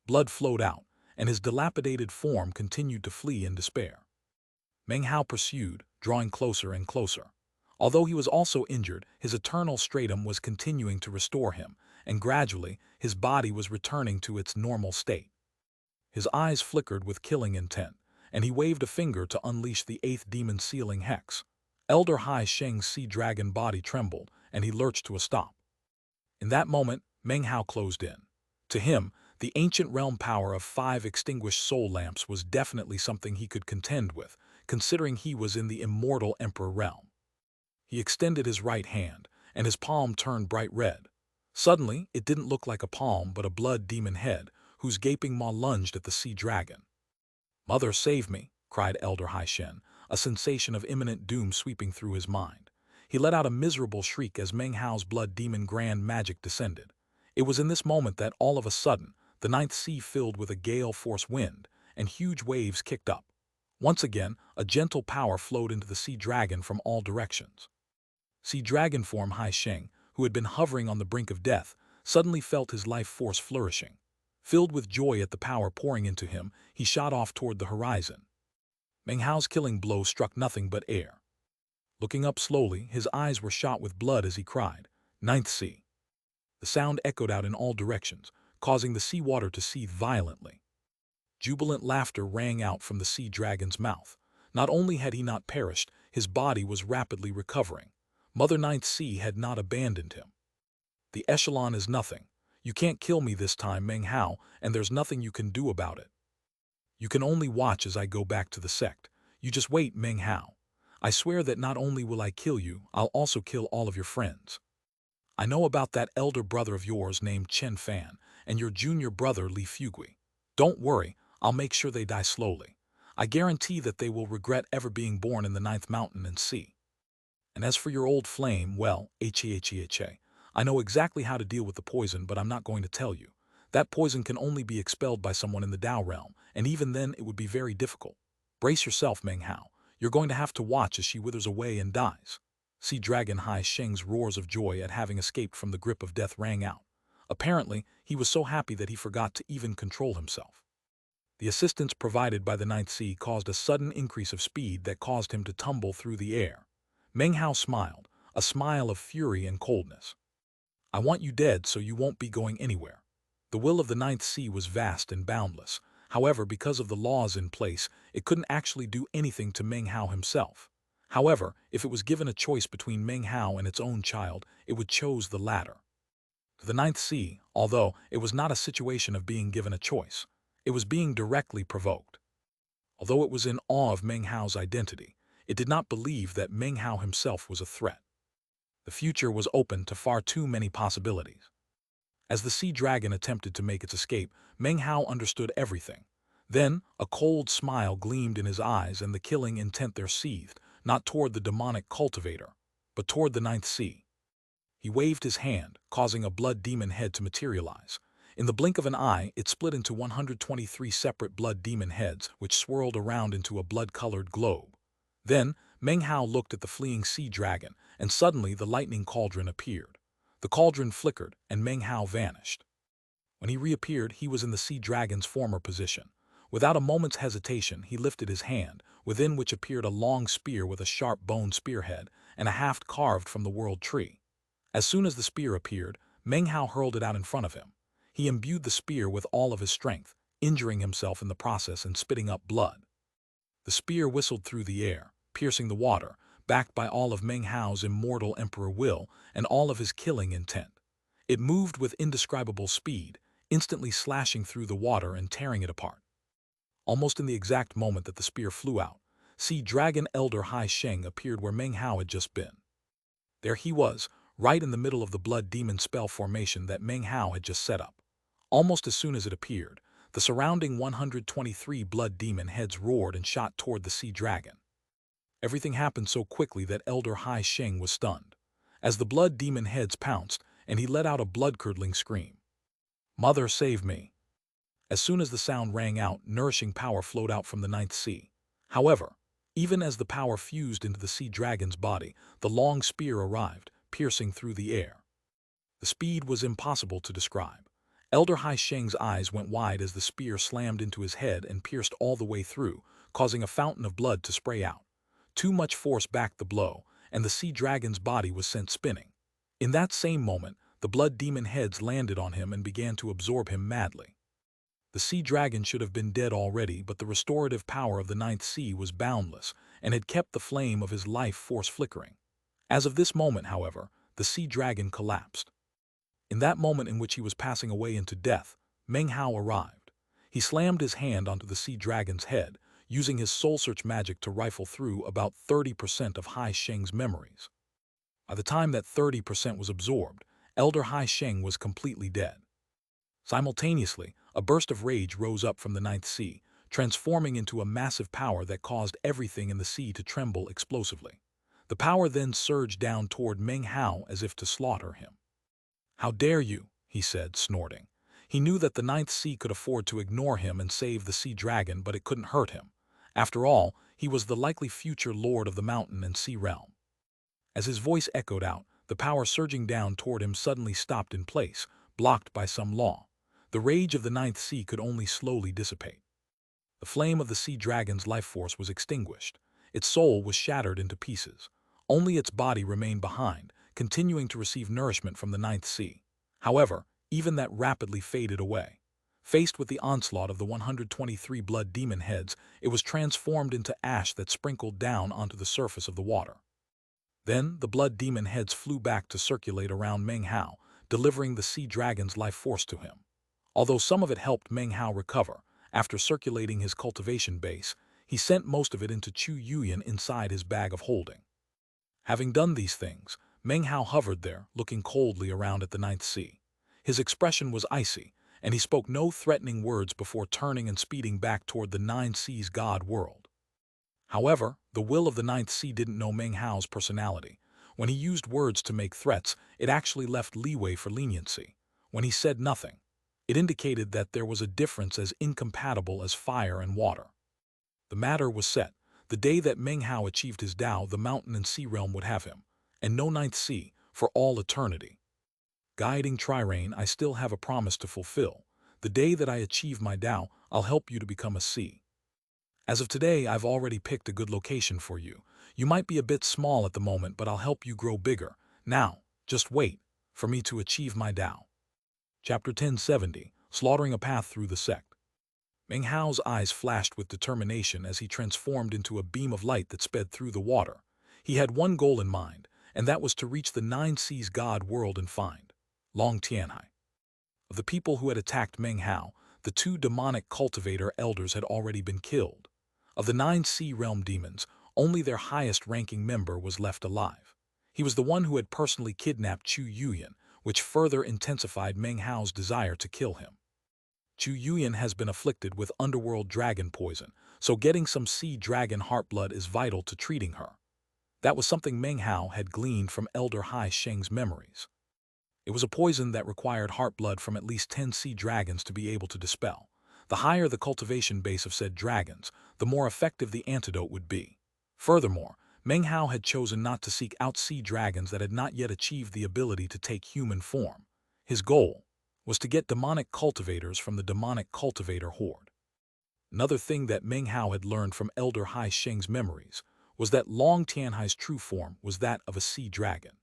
Blood flowed out, and his dilapidated form continued to flee in despair. Meng Hao pursued, drawing closer and closer. Although he was also injured, his eternal stratum was continuing to restore him, and gradually his body was returning to its normal state. His eyes flickered with killing intent, and he waved a finger to unleash the eighth demon sealing hex. Elder Hai Sheng's sea dragon body trembled, and he lurched to a stop. In that moment, Meng Hao closed in. To him, the ancient realm power of 5 extinguished soul lamps was definitely something he could contend with, considering he was in the immortal Emperor realm. He extended his right hand, and his palm turned bright red. Suddenly, it didn't look like a palm but a blood demon head, whose gaping maw lunged at the sea dragon. "Mother, save me!" cried Elder Hai Shen, a sensation of imminent doom sweeping through his mind. He let out a miserable shriek as Meng Hao's blood demon grand magic descended. It was in this moment that all of a sudden, the Ninth Sea filled with a gale-force wind, and huge waves kicked up. Once again, a gentle power flowed into the sea dragon from all directions. Sea dragon form Hai Sheng, who had been hovering on the brink of death, suddenly felt his life force flourishing. Filled with joy at the power pouring into him, he shot off toward the horizon. Meng Hao's killing blow struck nothing but air. Looking up slowly, his eyes were shot with blood as he cried, "Ninth Sea." The sound echoed out in all directions, causing the sea water to seethe violently. Jubilant laughter rang out from the sea dragon's mouth. Not only had he not perished, his body was rapidly recovering. Mother Ninth Sea had not abandoned him. "The Echelon is nothing. You can't kill me this time, Meng Hao, and there's nothing you can do about it. You can only watch as I go back to the sect. You just wait, Meng Hao. I swear that not only will I kill you, I'll also kill all of your friends. I know about that elder brother of yours named Chen Fan, and your junior brother Li Fugui. Don't worry, I'll make sure they die slowly. I guarantee that they will regret ever being born in the Ninth Mountain and Sea. And as for your old flame, well, I know exactly how to deal with the poison, but I'm not going to tell you. That poison can only be expelled by someone in the Tao realm, and even then it would be very difficult. Brace yourself, Meng Hao. You're going to have to watch as she withers away and dies." Sea Dragon Hai Sheng's roars of joy at having escaped from the grip of death rang out. Apparently, he was so happy that he forgot to even control himself. The assistance provided by the Ninth Sea caused a sudden increase of speed that caused him to tumble through the air. Meng Hao smiled, a smile of fury and coldness. "I want you dead so you won't be going anywhere." The will of the Ninth Sea was vast and boundless. However, because of the laws in place, it couldn't actually do anything to Meng Hao himself. However, if it was given a choice between Meng Hao and its own child, it would choose the latter. To the Ninth Sea, although it was not a situation of being given a choice, it was being directly provoked. Although it was in awe of Meng Hao's identity, it did not believe that Meng Hao himself was a threat. The future was open to far too many possibilities. As the sea dragon attempted to make its escape, Meng Hao understood everything. Then, a cold smile gleamed in his eyes and the killing intent there seethed, not toward the demonic cultivator, but toward the Ninth Sea. He waved his hand, causing a blood demon head to materialize. In the blink of an eye, it split into 123 separate blood demon heads, which swirled around into a blood-colored globe. Then, Meng Hao looked at the fleeing sea dragon, and suddenly the lightning cauldron appeared. The cauldron flickered, and Meng Hao vanished. When he reappeared, he was in the sea dragon's former position. Without a moment's hesitation, he lifted his hand, within which appeared a long spear with a sharp bone spearhead and a haft carved from the world tree. As soon as the spear appeared, Meng Hao hurled it out in front of him. He imbued the spear with all of his strength, injuring himself in the process and spitting up blood. The spear whistled through the air, piercing the water, backed by all of Meng Hao's immortal emperor will and all of his killing intent. It moved with indescribable speed, instantly slashing through the water and tearing it apart. Almost in the exact moment that the spear flew out, Sea Dragon Elder Hai Sheng appeared where Meng Hao had just been. There he was, right in the middle of the blood demon spell formation that Meng Hao had just set up. Almost as soon as it appeared, the surrounding 123 blood demon heads roared and shot toward the sea dragon. Everything happened so quickly that Elder Hai Sheng was stunned, as the blood demon heads pounced, and he let out a blood-curdling scream. "Mother, save me!" As soon as the sound rang out, nourishing power flowed out from the ninth sea. However, even as the power fused into the sea dragon's body, the long spear arrived, piercing through the air. The speed was impossible to describe. Elder Hai Sheng's eyes went wide as the spear slammed into his head and pierced all the way through, causing a fountain of blood to spray out. Too much force backed the blow, and the sea dragon's body was sent spinning. In that same moment, the blood demon heads landed on him and began to absorb him madly. The sea dragon should have been dead already, but the restorative power of the ninth sea was boundless and had kept the flame of his life force flickering. As of this moment, however, the sea dragon collapsed. In that moment in which he was passing away into death, Meng Hao arrived. He slammed his hand onto the sea dragon's head, using his soul search magic to rifle through about 30% of Hai Sheng's memories. By the time that 30% was absorbed, Elder Hai Sheng was completely dead. Simultaneously, a burst of rage rose up from the ninth sea, transforming into a massive power that caused everything in the sea to tremble explosively. The power then surged down toward Meng Hao as if to slaughter him. "How dare you?" he said, snorting. He knew that the ninth sea could afford to ignore him and save the sea dragon, but it couldn't hurt him. After all, he was the likely future lord of the mountain and sea realm. As his voice echoed out, the power surging down toward him suddenly stopped in place, blocked by some law. The rage of the ninth sea could only slowly dissipate. The flame of the sea dragon's life force was extinguished. Its soul was shattered into pieces. Only its body remained behind, continuing to receive nourishment from the ninth sea. However, even that rapidly faded away. Faced with the onslaught of the 123 blood demon heads, it was transformed into ash that sprinkled down onto the surface of the water. Then, the blood demon heads flew back to circulate around Meng Hao, delivering the sea dragon's life force to him. Although some of it helped Meng Hao recover, after circulating his cultivation base, he sent most of it into Chu Yuyan inside his bag of holding. Having done these things, Meng Hao hovered there, looking coldly around at the ninth sea. His expression was icy, and he spoke no threatening words before turning and speeding back toward the nine seas god world. However, the will of the ninth sea didn't know Meng Hao's personality. When he used words to make threats, it actually left leeway for leniency. When he said nothing, it indicated that there was a difference as incompatible as fire and water. The matter was set. The day that Meng Hao achieved his Tao, the mountain and sea realm would have him, and no ninth sea, for all eternity. Guiding Trirane, I still have a promise to fulfill. The day that I achieve my Tao, I'll help you to become a sea. As of today, I've already picked a good location for you. You might be a bit small at the moment, but I'll help you grow bigger. Now, just wait for me to achieve my Tao. Chapter 1070, Slaughtering a Path Through the Sect. Meng Hao's eyes flashed with determination as he transformed into a beam of light that sped through the water. He had one goal in mind, and that was to reach the nine seas god world and find Long Tianhai. Of the people who had attacked Meng Hao, the two demonic cultivator elders had already been killed. Of the nine sea realm demons, only their highest-ranking member was left alive. He was the one who had personally kidnapped Chu Yuyan, which further intensified Meng Hao's desire to kill him. Chu Yuyan has been afflicted with underworld dragon poison, so getting some sea dragon heartblood is vital to treating her. That was something Meng Hao had gleaned from Elder Hai Sheng's memories. It was a poison that required heartblood from at least 10 sea dragons to be able to dispel. The higher the cultivation base of said dragons, the more effective the antidote would be. Furthermore, Meng Hao had chosen not to seek out sea dragons that had not yet achieved the ability to take human form. His goal was to get demonic cultivators from the demonic cultivator horde. Another thing that Meng Hao had learned from Elder Hai Sheng's memories was that Long Tianhai's true form was that of a sea dragon.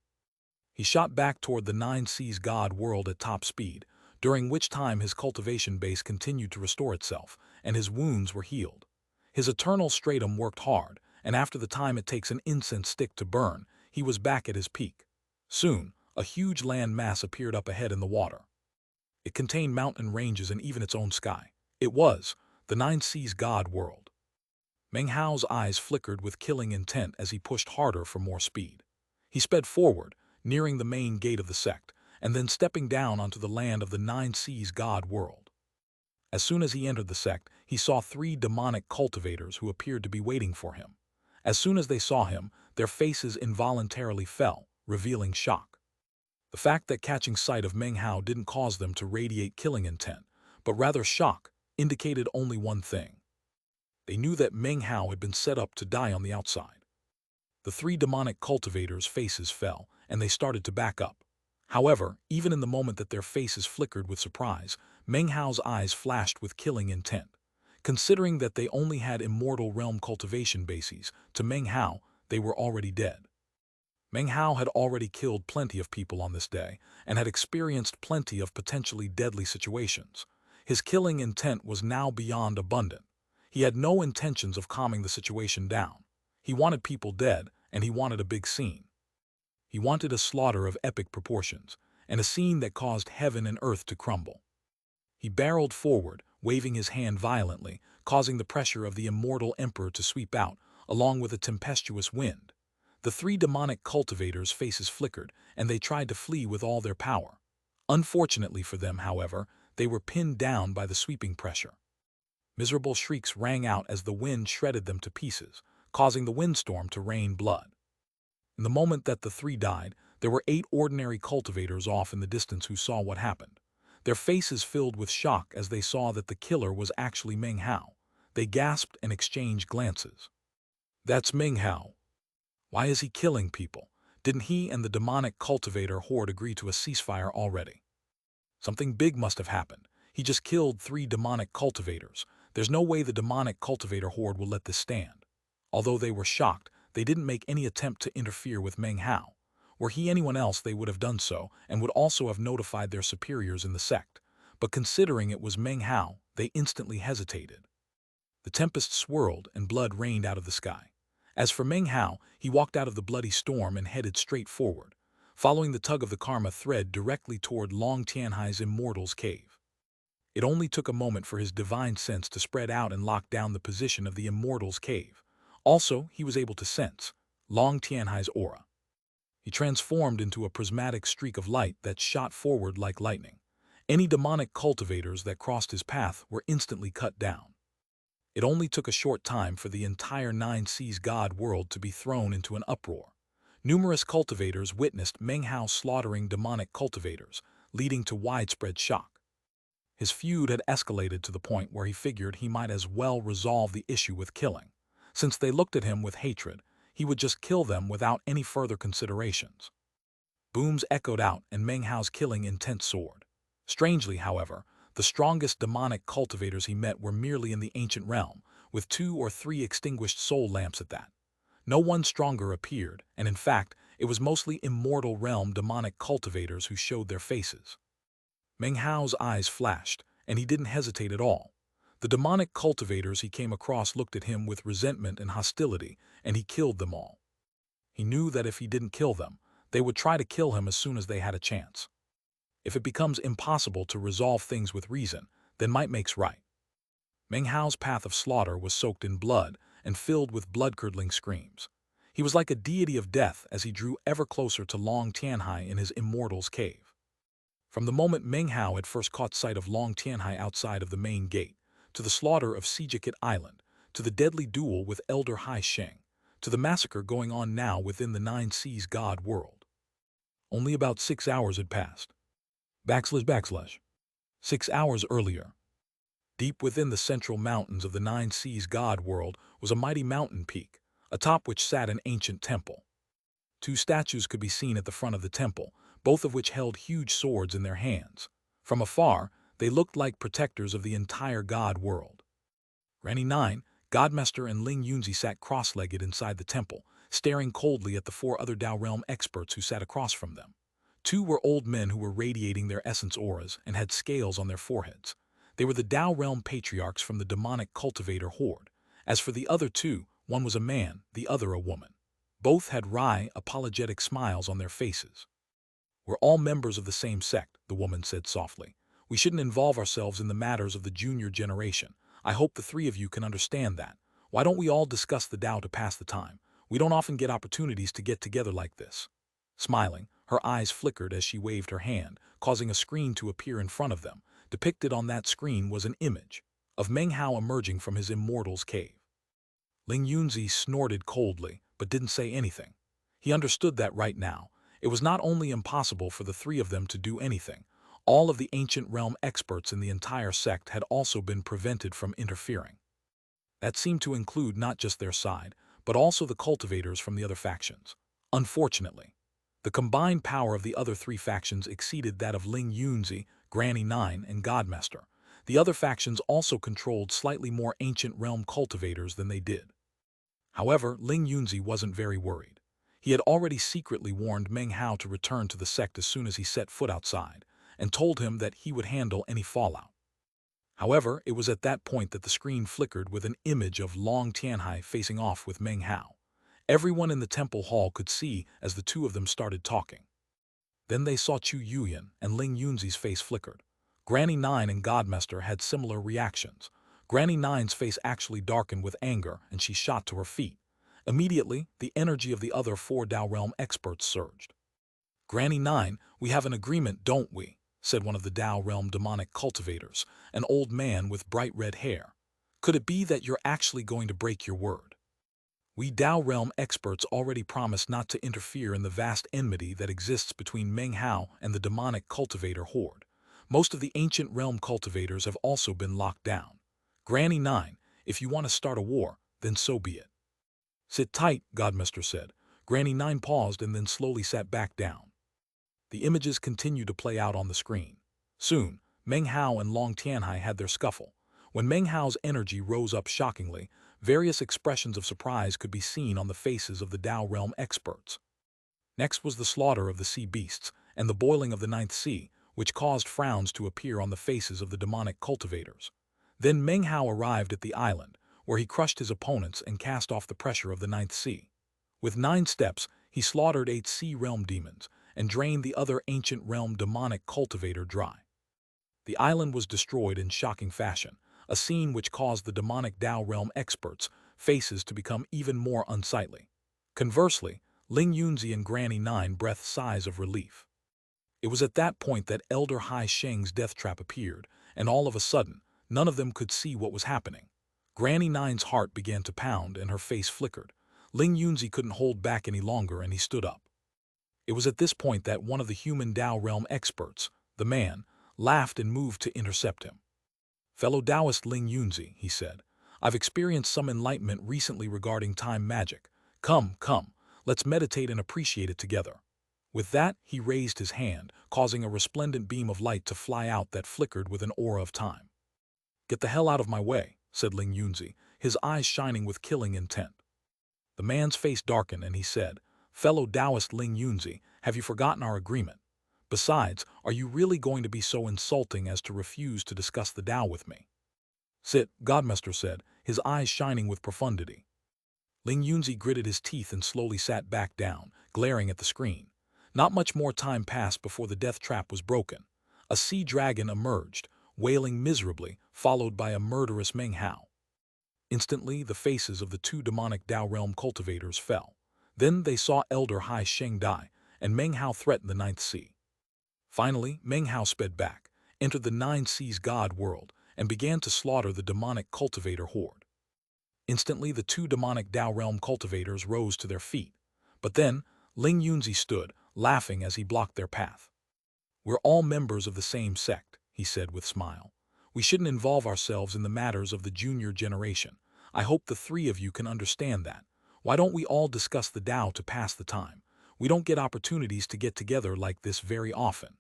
He shot back toward the nine seas god world at top speed, during which time his cultivation base continued to restore itself, and his wounds were healed. His eternal stratum worked hard, and after the time it takes an incense stick to burn, he was back at his peak. Soon, A huge land mass appeared up ahead in the water. It contained mountain ranges and even its own sky. It was the Nine Seas God world. Meng Hao's eyes flickered with killing intent as he pushed harder for more speed. He sped forward, nearing the main gate of the sect, and then stepping down onto the land of the Nine Seas God world. As soon as he entered the sect, he saw 3 demonic cultivators who appeared to be waiting for him. As soon as they saw him, their faces involuntarily fell, revealing shock. The fact that catching sight of Meng Hao didn't cause them to radiate killing intent, but rather shock, indicated only one thing. They knew that Meng Hao had been set up to die on the outside. The 3 demonic cultivators' faces fell, and they started to back up. However, even in the moment that their faces flickered with surprise, Meng Hao's eyes flashed with killing intent. Considering that they only had immortal realm cultivation bases, to Meng Hao, they were already dead. Meng Hao had already killed plenty of people on this day, and had experienced plenty of potentially deadly situations. His killing intent was now beyond abundant. He had no intentions of calming the situation down. He wanted people dead, and he wanted a big scene. He wanted a slaughter of epic proportions, and a scene that caused heaven and earth to crumble. He barreled forward, waving his hand violently, causing the pressure of the immortal emperor to sweep out, along with a tempestuous wind. The 3 demonic cultivators' faces flickered, and they tried to flee with all their power. Unfortunately for them, however, they were pinned down by the sweeping pressure. Miserable shrieks rang out as the wind shredded them to pieces, causing the windstorm to rain blood. In the moment that the 3 died, there were 8 ordinary cultivators off in the distance who saw what happened. Their faces filled with shock as they saw that the killer was actually Meng Hao. They gasped and exchanged glances. That's Meng Hao. Why is he killing people? Didn't he and the demonic cultivator horde agree to a ceasefire already? Something big must have happened. He just killed 3 demonic cultivators. There's no way the demonic cultivator horde will let this stand. Although they were shocked, they didn't make any attempt to interfere with Meng Hao. Were he anyone else, they would have done so, and would also have notified their superiors in the sect. But considering it was Meng Hao, they instantly hesitated. The tempest swirled and blood rained out of the sky. As for Meng Hao, he walked out of the bloody storm and headed straight forward, following the tug of the karma thread directly toward Long Tianhai's immortal's cave. It only took a moment for his divine sense to spread out and lock down the position of the immortal's cave. Also, he was able to sense Long Tianhai's aura. He transformed into a prismatic streak of light that shot forward like lightning. Any demonic cultivators that crossed his path were instantly cut down. It only took a short time for the entire Nine Seas God world to be thrown into an uproar. Numerous cultivators witnessed Meng Hao slaughtering demonic cultivators, leading to widespread shock. His feud had escalated to the point where he figured he might as well resolve the issue with killing. Since they looked at him with hatred, he would just kill them without any further considerations. Booms echoed out and Meng Hao's killing intent soared. Strangely, however, the strongest demonic cultivators he met were merely in the ancient realm, with 2 or 3 extinguished soul lamps at that. No one stronger appeared, and in fact, it was mostly immortal realm demonic cultivators who showed their faces. Meng Hao's eyes flashed, and he didn't hesitate at all. The demonic cultivators he came across looked at him with resentment and hostility, and he killed them all. He knew that if he didn't kill them, they would try to kill him as soon as they had a chance. If it becomes impossible to resolve things with reason, then might makes right. Meng Hao's path of slaughter was soaked in blood and filled with blood-curdling screams. He was like a deity of death as he drew ever closer to Long Tianhai in his immortal's cave. From the moment Meng Hao had first caught sight of Long Tianhai outside of the main gate, to the slaughter of Sijikit Island, to the deadly duel with Elder Hai Sheng, to the massacre going on now within the Nine Seas God world. Only about 6 hours had passed. // 6 hours earlier. Deep within the central mountains of the Nine Seas God world was a mighty mountain peak, atop which sat an ancient temple. 2 statues could be seen at the front of the temple, both of which held huge swords in their hands. From afar, they looked like protectors of the entire God world. Granny 9, Godmaster and Ling Yunzi sat cross-legged inside the temple, staring coldly at the 4 other Dao Realm experts who sat across from them. 2 were old men who were radiating their essence auras and had scales on their foreheads. They were the Dao Realm patriarchs from the demonic cultivator horde. As for the other 2, one was a man, the other a woman. Both had wry, apologetic smiles on their faces. We're all members of the same sect, the woman said softly. We shouldn't involve ourselves in the matters of the junior generation. I hope the three of you can understand that. Why don't we all discuss the Tao to pass the time? We don't often get opportunities to get together like this. Smiling, her eyes flickered as she waved her hand, causing a screen to appear in front of them. Depicted on that screen was an image of Meng Hao emerging from his immortal's cave. Ling Yunzi snorted coldly, but didn't say anything. He understood that right now, it was not only impossible for the three of them to do anything, all of the ancient realm experts in the entire sect had also been prevented from interfering. That seemed to include not just their side, but also the cultivators from the other factions. Unfortunately, the combined power of the other three factions exceeded that of Ling Yunzi, Granny Nine, and Godmaster. The other factions also controlled slightly more ancient realm cultivators than they did. However, Ling Yunzi wasn't very worried. He had already secretly warned Meng Hao to return to the sect as soon as he set foot outside, and told him that he would handle any fallout. However, it was at that point that the screen flickered with an image of Long Tianhai facing off with Meng Hao. Everyone in the temple hall could see as the two of them started talking. Then they saw Chu Yuyan, and Ling Yunzi's face flickered. Granny Nine and Godmaster had similar reactions. Granny Nine's face actually darkened with anger, and she shot to her feet. Immediately, the energy of the other four Dao Realm experts surged. Granny Nine, we have an agreement, don't we? Said one of the Dao Realm demonic cultivators, an old man with bright red hair. Could it be that you're actually going to break your word? We Dao Realm experts already promised not to interfere in the vast enmity that exists between Meng Hao and the demonic cultivator horde. Most of the ancient realm cultivators have also been locked down. Granny Nine, if you want to start a war, then so be it. Sit tight, Godmaster said. Granny Nine paused and then slowly sat back down. The images continued to play out on the screen. Soon, Meng Hao and Long Tianhai had their scuffle. When Meng Hao's energy rose up shockingly, various expressions of surprise could be seen on the faces of the Dao Realm experts. Next was the slaughter of the sea beasts and the boiling of the ninth sea, which caused frowns to appear on the faces of the demonic cultivators. Then Meng Hao arrived at the island, where he crushed his opponents and cast off the pressure of the ninth sea. With 9 steps, he slaughtered 8 sea realm demons and drained the other ancient realm demonic cultivator dry. The island was destroyed in shocking fashion, a scene which caused the demonic Dao Realm experts' faces to become even more unsightly. Conversely, Ling Yunzi and Granny Nine breathed sighs of relief. It was at that point that Elder Hai Sheng's death trap appeared, and all of a sudden, none of them could see what was happening. Granny Nine's heart began to pound and her face flickered. Ling Yunzi couldn't hold back any longer and he stood up. It was at this point that one of the human Dao Realm experts, the man, laughed and moved to intercept him. Fellow Taoist Ling Yunzi, he said, I've experienced some enlightenment recently regarding time magic. Come, let's meditate and appreciate it together. With that, he raised his hand, causing a resplendent beam of light to fly out that flickered with an aura of time. Get the hell out of my way, said Ling Yunzi, his eyes shining with killing intent. The man's face darkened and he said, Fellow Taoist Ling Yunzi, have you forgotten our agreement? Besides, are you really going to be so insulting as to refuse to discuss the Tao with me? Sit, Godmaster said, his eyes shining with profundity. Ling Yunzi gritted his teeth and slowly sat back down, glaring at the screen. Not much more time passed before the death trap was broken. A sea dragon emerged, wailing miserably, followed by a murderous Meng Hao. Instantly, the faces of the 2 demonic Dao Realm cultivators fell. Then they saw Elder Hai Sheng die, and Meng Hao threaten the 9th sea. Finally, Meng Hao sped back, entered the 9 seas god world, and began to slaughter the demonic cultivator horde. Instantly, the 2 demonic Dao Realm cultivators rose to their feet. But then, Ling Yunzi stood, laughing as he blocked their path. We're all members of the same sect, he said with a smile. We shouldn't involve ourselves in the matters of the junior generation. I hope the 3 of you can understand that. Why don't we all discuss the Tao to pass the time? We don't get opportunities to get together like this very often.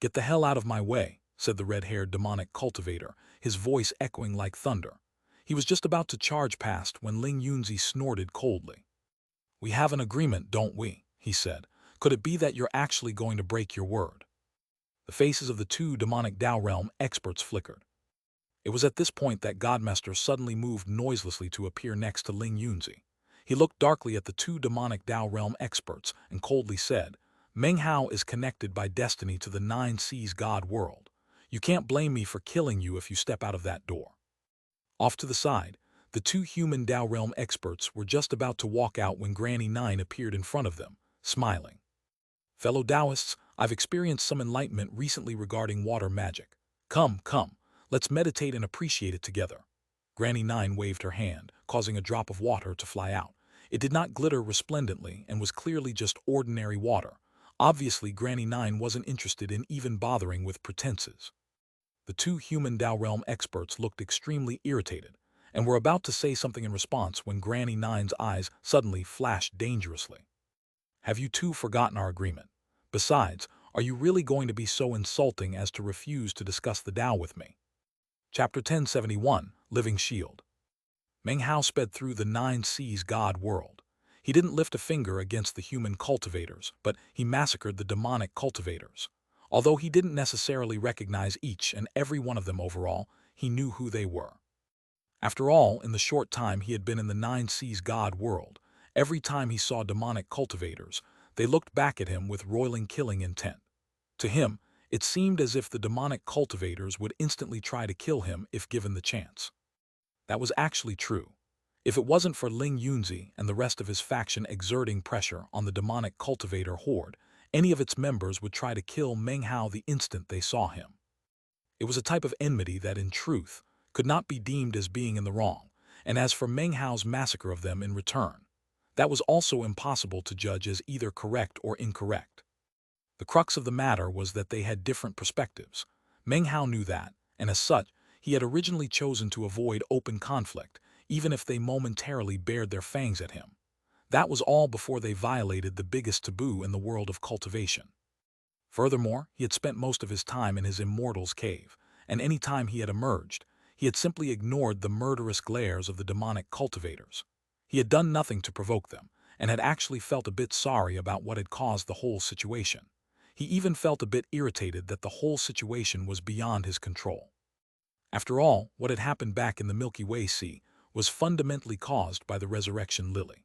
Get the hell out of my way, said the red-haired demonic cultivator, his voice echoing like thunder. He was just about to charge past when Ling Yunzi snorted coldly. We have an agreement, don't we? He said. Could it be that you're actually going to break your word? The faces of the 2 demonic Dao Realm experts flickered. It was at this point that Godmaster suddenly moved noiselessly to appear next to Ling Yunzi. He looked darkly at the 2 demonic Dao Realm experts and coldly said, Meng Hao is connected by destiny to the Nine Seas God world. You can't blame me for killing you if you step out of that door. Off to the side, the two human Dao Realm experts were just about to walk out when Granny Nine appeared in front of them, smiling. Fellow Taoists, I've experienced some enlightenment recently regarding water magic. Come, come, let's meditate and appreciate it together. Granny Nine waved her hand, causing a drop of water to fly out. It did not glitter resplendently and was clearly just ordinary water. Obviously, Granny Nine wasn't interested in even bothering with pretenses. The two human Dao Realm experts looked extremely irritated and were about to say something in response when Granny Nine's eyes suddenly flashed dangerously. Have you two forgotten our agreement? Besides, are you really going to be so insulting as to refuse to discuss the Tao with me? Chapter 1071, Living Shield. Meng Hao sped through the Nine Seas God world. He didn't lift a finger against the human cultivators, but he massacred the demonic cultivators. Although he didn't necessarily recognize each and every one of them overall, he knew who they were. After all, in the short time he had been in the Nine Seas God world, every time he saw demonic cultivators, they looked back at him with roiling killing intent. To him, it seemed as if the demonic cultivators would instantly try to kill him if given the chance. That was actually true. If it wasn't for Ling Yunzi and the rest of his faction exerting pressure on the demonic cultivator horde, any of its members would try to kill Meng Hao the instant they saw him. It was a type of enmity that, in truth, could not be deemed as being in the wrong, and as for Meng Hao's massacre of them in return, that was also impossible to judge as either correct or incorrect. The crux of the matter was that they had different perspectives. Meng Hao knew that, and as such, he had originally chosen to avoid open conflict, even if they momentarily bared their fangs at him. That was all before they violated the biggest taboo in the world of cultivation. Furthermore, he had spent most of his time in his immortal's cave, and any time he had emerged, he had simply ignored the murderous glares of the demonic cultivators. He had done nothing to provoke them, and had actually felt a bit sorry about what had caused the whole situation. He even felt a bit irritated that the whole situation was beyond his control. After all, what had happened back in the Milky Way Sea was fundamentally caused by the Resurrection Lily.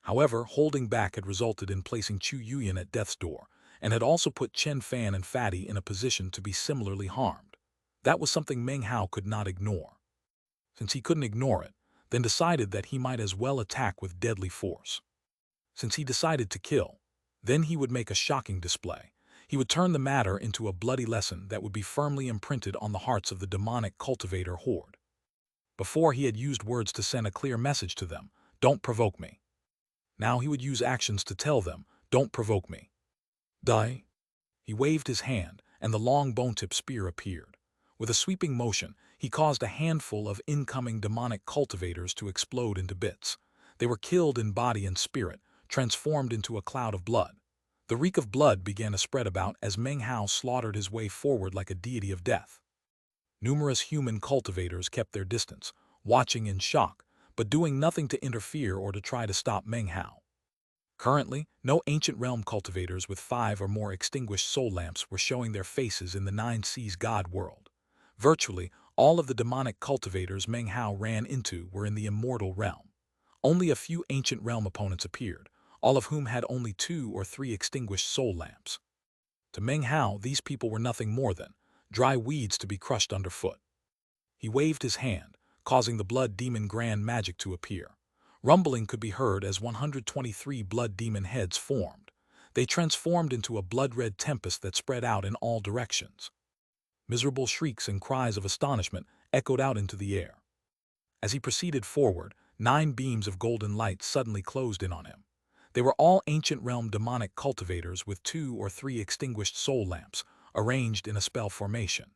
However, holding back had resulted in placing Chu Yuyan at death's door, and had also put Chen Fan and Fatty in a position to be similarly harmed. That was something Meng Hao could not ignore. Since he couldn't ignore it, then decided that he might as well attack with deadly force. Since he decided to kill, then he would make a shocking display. He would turn the matter into a bloody lesson that would be firmly imprinted on the hearts of the demonic cultivator horde. Before, he had used words to send a clear message to them, "Don't provoke me." Now he would use actions to tell them, "Don't provoke me." Die. He waved his hand, and the long bone-tip spear appeared. With a sweeping motion, he caused a handful of incoming demonic cultivators to explode into bits. They were killed in body and spirit, transformed into a cloud of blood. The reek of blood began to spread about as Meng Hao slaughtered his way forward like a deity of death. Numerous human cultivators kept their distance, watching in shock, but doing nothing to interfere or to try to stop Meng Hao. Currently, no ancient realm cultivators with 5 or more extinguished soul lamps were showing their faces in the Nine Seas God world. Virtually, all of the demonic cultivators Meng Hao ran into were in the immortal realm. Only a few ancient realm opponents appeared, all of whom had only 2 or 3 extinguished soul lamps. To Meng Hao, these people were nothing more than dry weeds to be crushed underfoot. He waved his hand, causing the blood demon grand magic to appear. Rumbling could be heard as 123 blood demon heads formed. They transformed into a blood-red tempest that spread out in all directions. Miserable shrieks and cries of astonishment echoed out into the air. As he proceeded forward, 9 beams of golden light suddenly closed in on him. They were all ancient realm demonic cultivators with 2 or 3 extinguished soul lamps, arranged in a spell formation.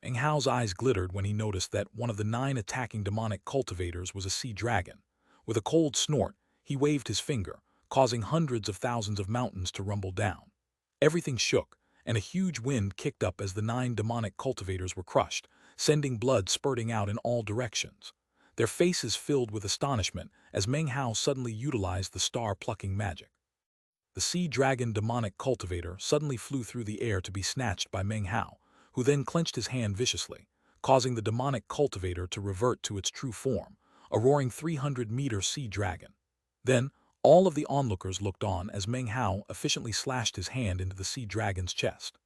Meng Hao's eyes glittered when he noticed that one of the 9 attacking demonic cultivators was a sea dragon. With a cold snort, he waved his finger, causing hundreds of thousands of mountains to rumble down. Everything shook, and a huge wind kicked up as the 9 demonic cultivators were crushed, sending blood spurting out in all directions. Their faces filled with astonishment as Meng Hao suddenly utilized the star-plucking magic. The sea dragon demonic cultivator suddenly flew through the air to be snatched by Meng Hao, who then clenched his hand viciously, causing the demonic cultivator to revert to its true form, a roaring 300-meter sea dragon. Then, All of the onlookers looked on as Meng Hao efficiently slashed his hand into the sea dragon's chest.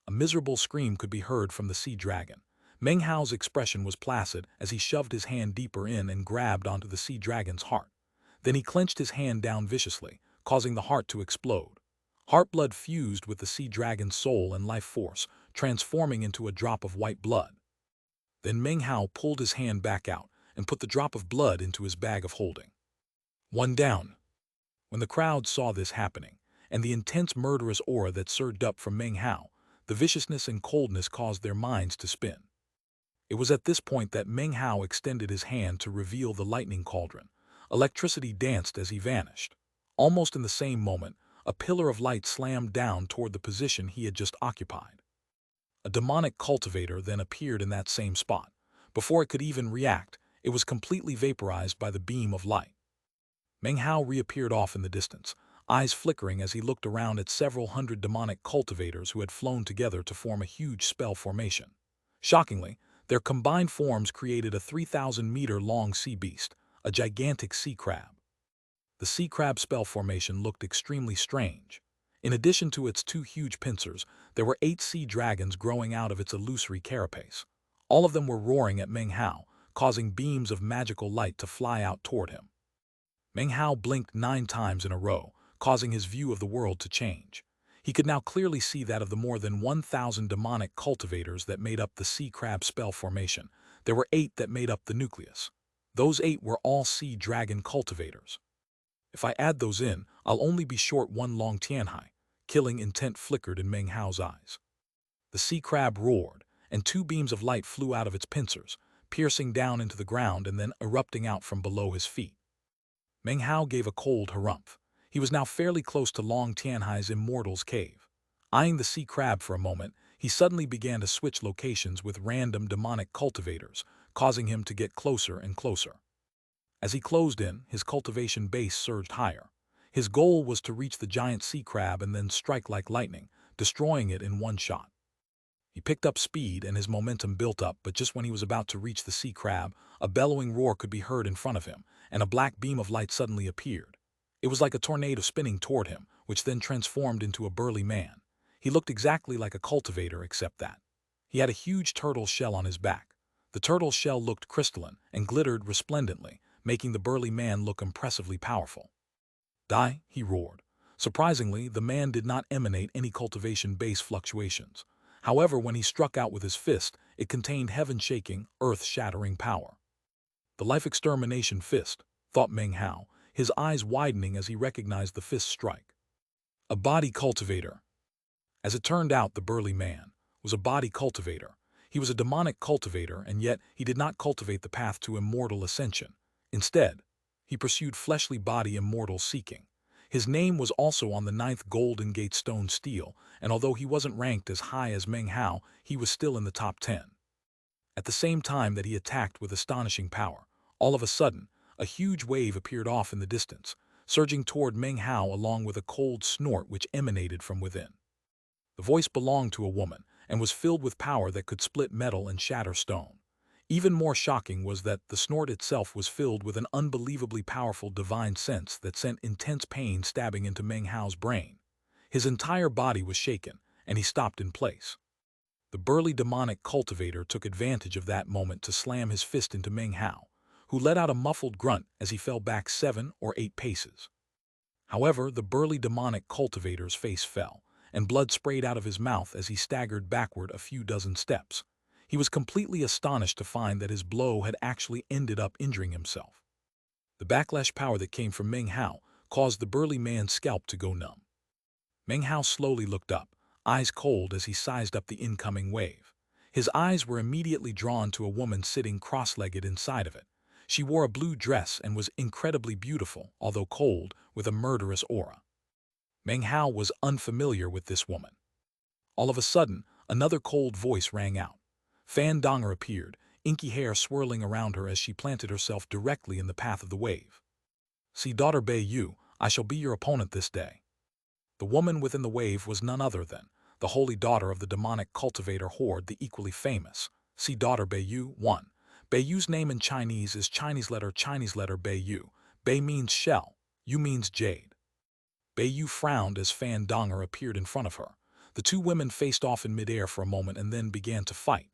A miserable scream could be heard from the sea dragon. Meng Hao's expression was placid as he shoved his hand deeper in and grabbed onto the sea dragon's heart. Then he clenched his hand down viciously, causing the heart to explode. Heart blood fused with the sea dragon's soul and life force, transforming into a drop of white blood. Then Meng Hao pulled his hand back out and put the drop of blood into his bag of holding. One down. When the crowd saw this happening, and the intense murderous aura that surged up from Meng Hao, the viciousness and coldness caused their minds to spin. It was at this point that Meng Hao extended his hand to reveal the lightning cauldron. Electricity danced as he vanished. Almost in the same moment, a pillar of light slammed down toward the position he had just occupied. A demonic cultivator then appeared in that same spot. Before it could even react, it was completely vaporized by the beam of light. Meng Hao reappeared off in the distance, eyes flickering as he looked around at several hundred demonic cultivators who had flown together to form a huge spell formation. Shockingly, their combined forms created a 3,000-meter-long sea beast, a gigantic sea crab. The sea crab spell formation looked extremely strange. In addition to its two huge pincers, there were 8 sea dragons growing out of its illusory carapace. All of them were roaring at Meng Hao, causing beams of magical light to fly out toward him. Meng Hao blinked 9 times in a row, causing his view of the world to change. He could now clearly see that of the more than 1,000 demonic cultivators that made up the sea crab spell formation, there were 8 that made up the nucleus. Those 8 were all sea dragon cultivators. If I add those in, I'll only be short 1 long Tianhai. Killing intent flickered in Meng Hao's eyes. The sea crab roared, and 2 beams of light flew out of its pincers, piercing down into the ground and then erupting out from below his feet. Meng Hao gave a cold harumph. He was now fairly close to Long Tianhai's immortal's cave. Eyeing the sea crab for a moment, he suddenly began to switch locations with random demonic cultivators, causing him to get closer and closer. As he closed in, his cultivation base surged higher. His goal was to reach the giant sea crab and then strike like lightning, destroying it in one shot. He picked up speed and his momentum built up, but just when he was about to reach the sea crab, a bellowing roar could be heard in front of him, and a black beam of light suddenly appeared. It was like a tornado spinning toward him, which then transformed into a burly man. He looked exactly like a cultivator except that he had a huge turtle shell on his back. The turtle shell looked crystalline and glittered resplendently, making the burly man look impressively powerful. Die, he roared. Surprisingly, the man did not emanate any cultivation-based fluctuations. However, when he struck out with his fist, it contained heaven-shaking, earth-shattering power. The life extermination fist, thought Meng Hao, his eyes widening as he recognized the fist's strike. A body cultivator. As it turned out, the burly man was a body cultivator. He was a demonic cultivator, and yet he did not cultivate the path to immortal ascension. Instead, he pursued fleshly body immortal seeking. His name was also on the 9th Golden Gate Stone Steel, and although he wasn't ranked as high as Meng Hao, he was still in the top 10. At the same time that he attacked with astonishing power, all of a sudden, a huge wave appeared off in the distance, surging toward Meng Hao along with a cold snort which emanated from within. The voice belonged to a woman and was filled with power that could split metal and shatter stone. Even more shocking was that the snort itself was filled with an unbelievably powerful divine sense that sent intense pain stabbing into Meng Hao's brain. His entire body was shaken, and he stopped in place. The burly demonic cultivator took advantage of that moment to slam his fist into Meng Hao, who let out a muffled grunt as he fell back 7 or 8 paces. However, the burly demonic cultivator's face fell, and blood sprayed out of his mouth as he staggered backward a few dozen steps. He was completely astonished to find that his blow had actually ended up injuring himself. The backlash power that came from Meng Hao caused the burly man's scalp to go numb. Meng Hao slowly looked up, eyes cold as he sized up the incoming wave. His eyes were immediately drawn to a woman sitting cross-legged inside of it. She wore a blue dress and was incredibly beautiful, although cold, with a murderous aura. Meng Hao was unfamiliar with this woman. All of a sudden, another cold voice rang out. Fan Donger appeared, inky hair swirling around her as she planted herself directly in the path of the wave. See, daughter Bei Yu, I shall be your opponent this day. The woman within the wave was none other than the holy daughter of the demonic cultivator horde, the equally famous. See, daughter Bei Yu 1. Bei Yu's name in Chinese is Chinese letter Bei Yu. Bei means shell, You means Jade. Beiyu frowned as Fan Donger appeared in front of her. The two women faced off in midair for a moment and then began to fight.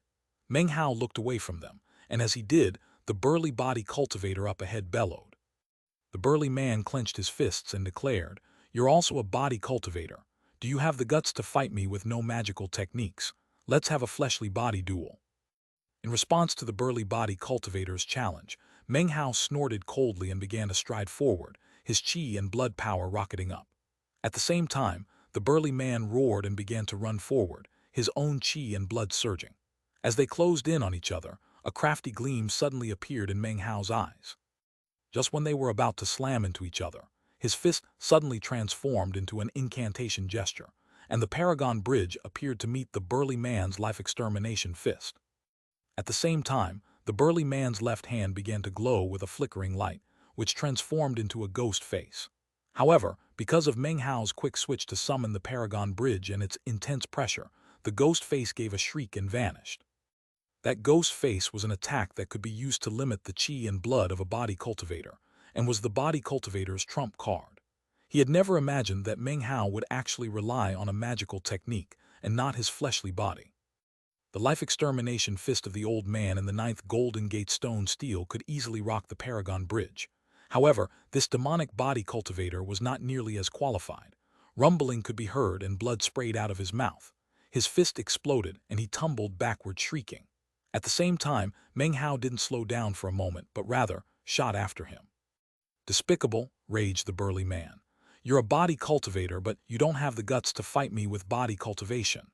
Meng Hao looked away from them, and as he did, the burly body cultivator up ahead bellowed. The burly man clenched his fists and declared, "You're also a body cultivator. Do you have the guts to fight me with no magical techniques? Let's have a fleshly body duel." In response to the burly body cultivator's challenge, Meng Hao snorted coldly and began to stride forward, his chi and blood power rocketing up. At the same time, the burly man roared and began to run forward, his own chi and blood surging. As they closed in on each other, a crafty gleam suddenly appeared in Meng Hao's eyes. Just when they were about to slam into each other, his fist suddenly transformed into an incantation gesture, and the Paragon Bridge appeared to meet the burly man's life extermination fist. At the same time, the burly man's left hand began to glow with a flickering light, which transformed into a ghost face. However, because of Meng Hao's quick switch to summon the Paragon Bridge and its intense pressure, the ghost face gave a shriek and vanished. That ghost face was an attack that could be used to limit the chi and blood of a body cultivator, and was the body cultivator's trump card. He had never imagined that Meng Hao would actually rely on a magical technique and not his fleshly body. The life extermination fist of the old man in the 9th Golden Gate stone steel could easily rock the Paragon Bridge. However, this demonic body cultivator was not nearly as qualified. Rumbling could be heard and blood sprayed out of his mouth. His fist exploded and he tumbled backward shrieking. At the same time, Meng Hao didn't slow down for a moment, but rather shot after him. "Despicable," raged the burly man. "You're a body cultivator, but you don't have the guts to fight me with body cultivation.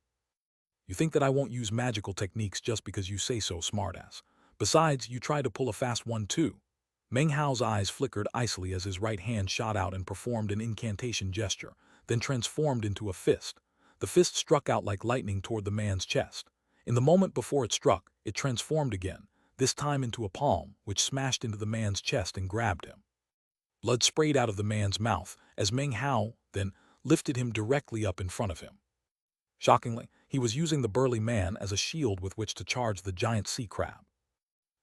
You think that I won't use magical techniques just because you say so, smartass. Besides, you tried to pull a fast one too." Meng Hao's eyes flickered icily as his right hand shot out and performed an incantation gesture, then transformed into a fist. The fist struck out like lightning toward the man's chest. In the moment before it struck, it transformed again, this time into a palm, which smashed into the man's chest and grabbed him. Blood sprayed out of the man's mouth as Meng Hao then lifted him directly up in front of him. Shockingly, he was using the burly man as a shield with which to charge the giant sea crab.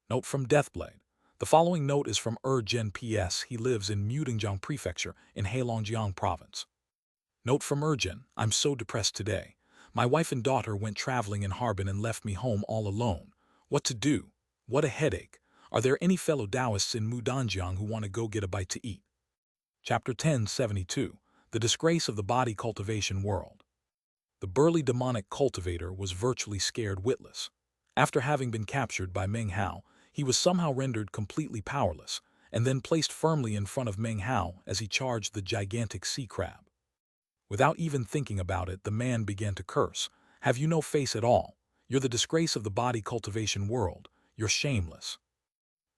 Note from Deathblade. The following note is from Gen PS. He lives in Mudingjiang Prefecture in Heilongjiang Province. Note from Urgen. I'm so depressed today. My wife and daughter went traveling in Harbin and left me home all alone. What to do? What a headache. Are there any fellow Taoists in Mudanjiang who want to go get a bite to eat? Chapter 1072. The Disgrace of the Body Cultivation World. The burly demonic cultivator was virtually scared witless. After having been captured by Meng Hao, he was somehow rendered completely powerless, and then placed firmly in front of Meng Hao as he charged the gigantic sea crab. Without even thinking about it, the man began to curse. "Have you no face at all? You're the disgrace of the body cultivation world. You're shameless."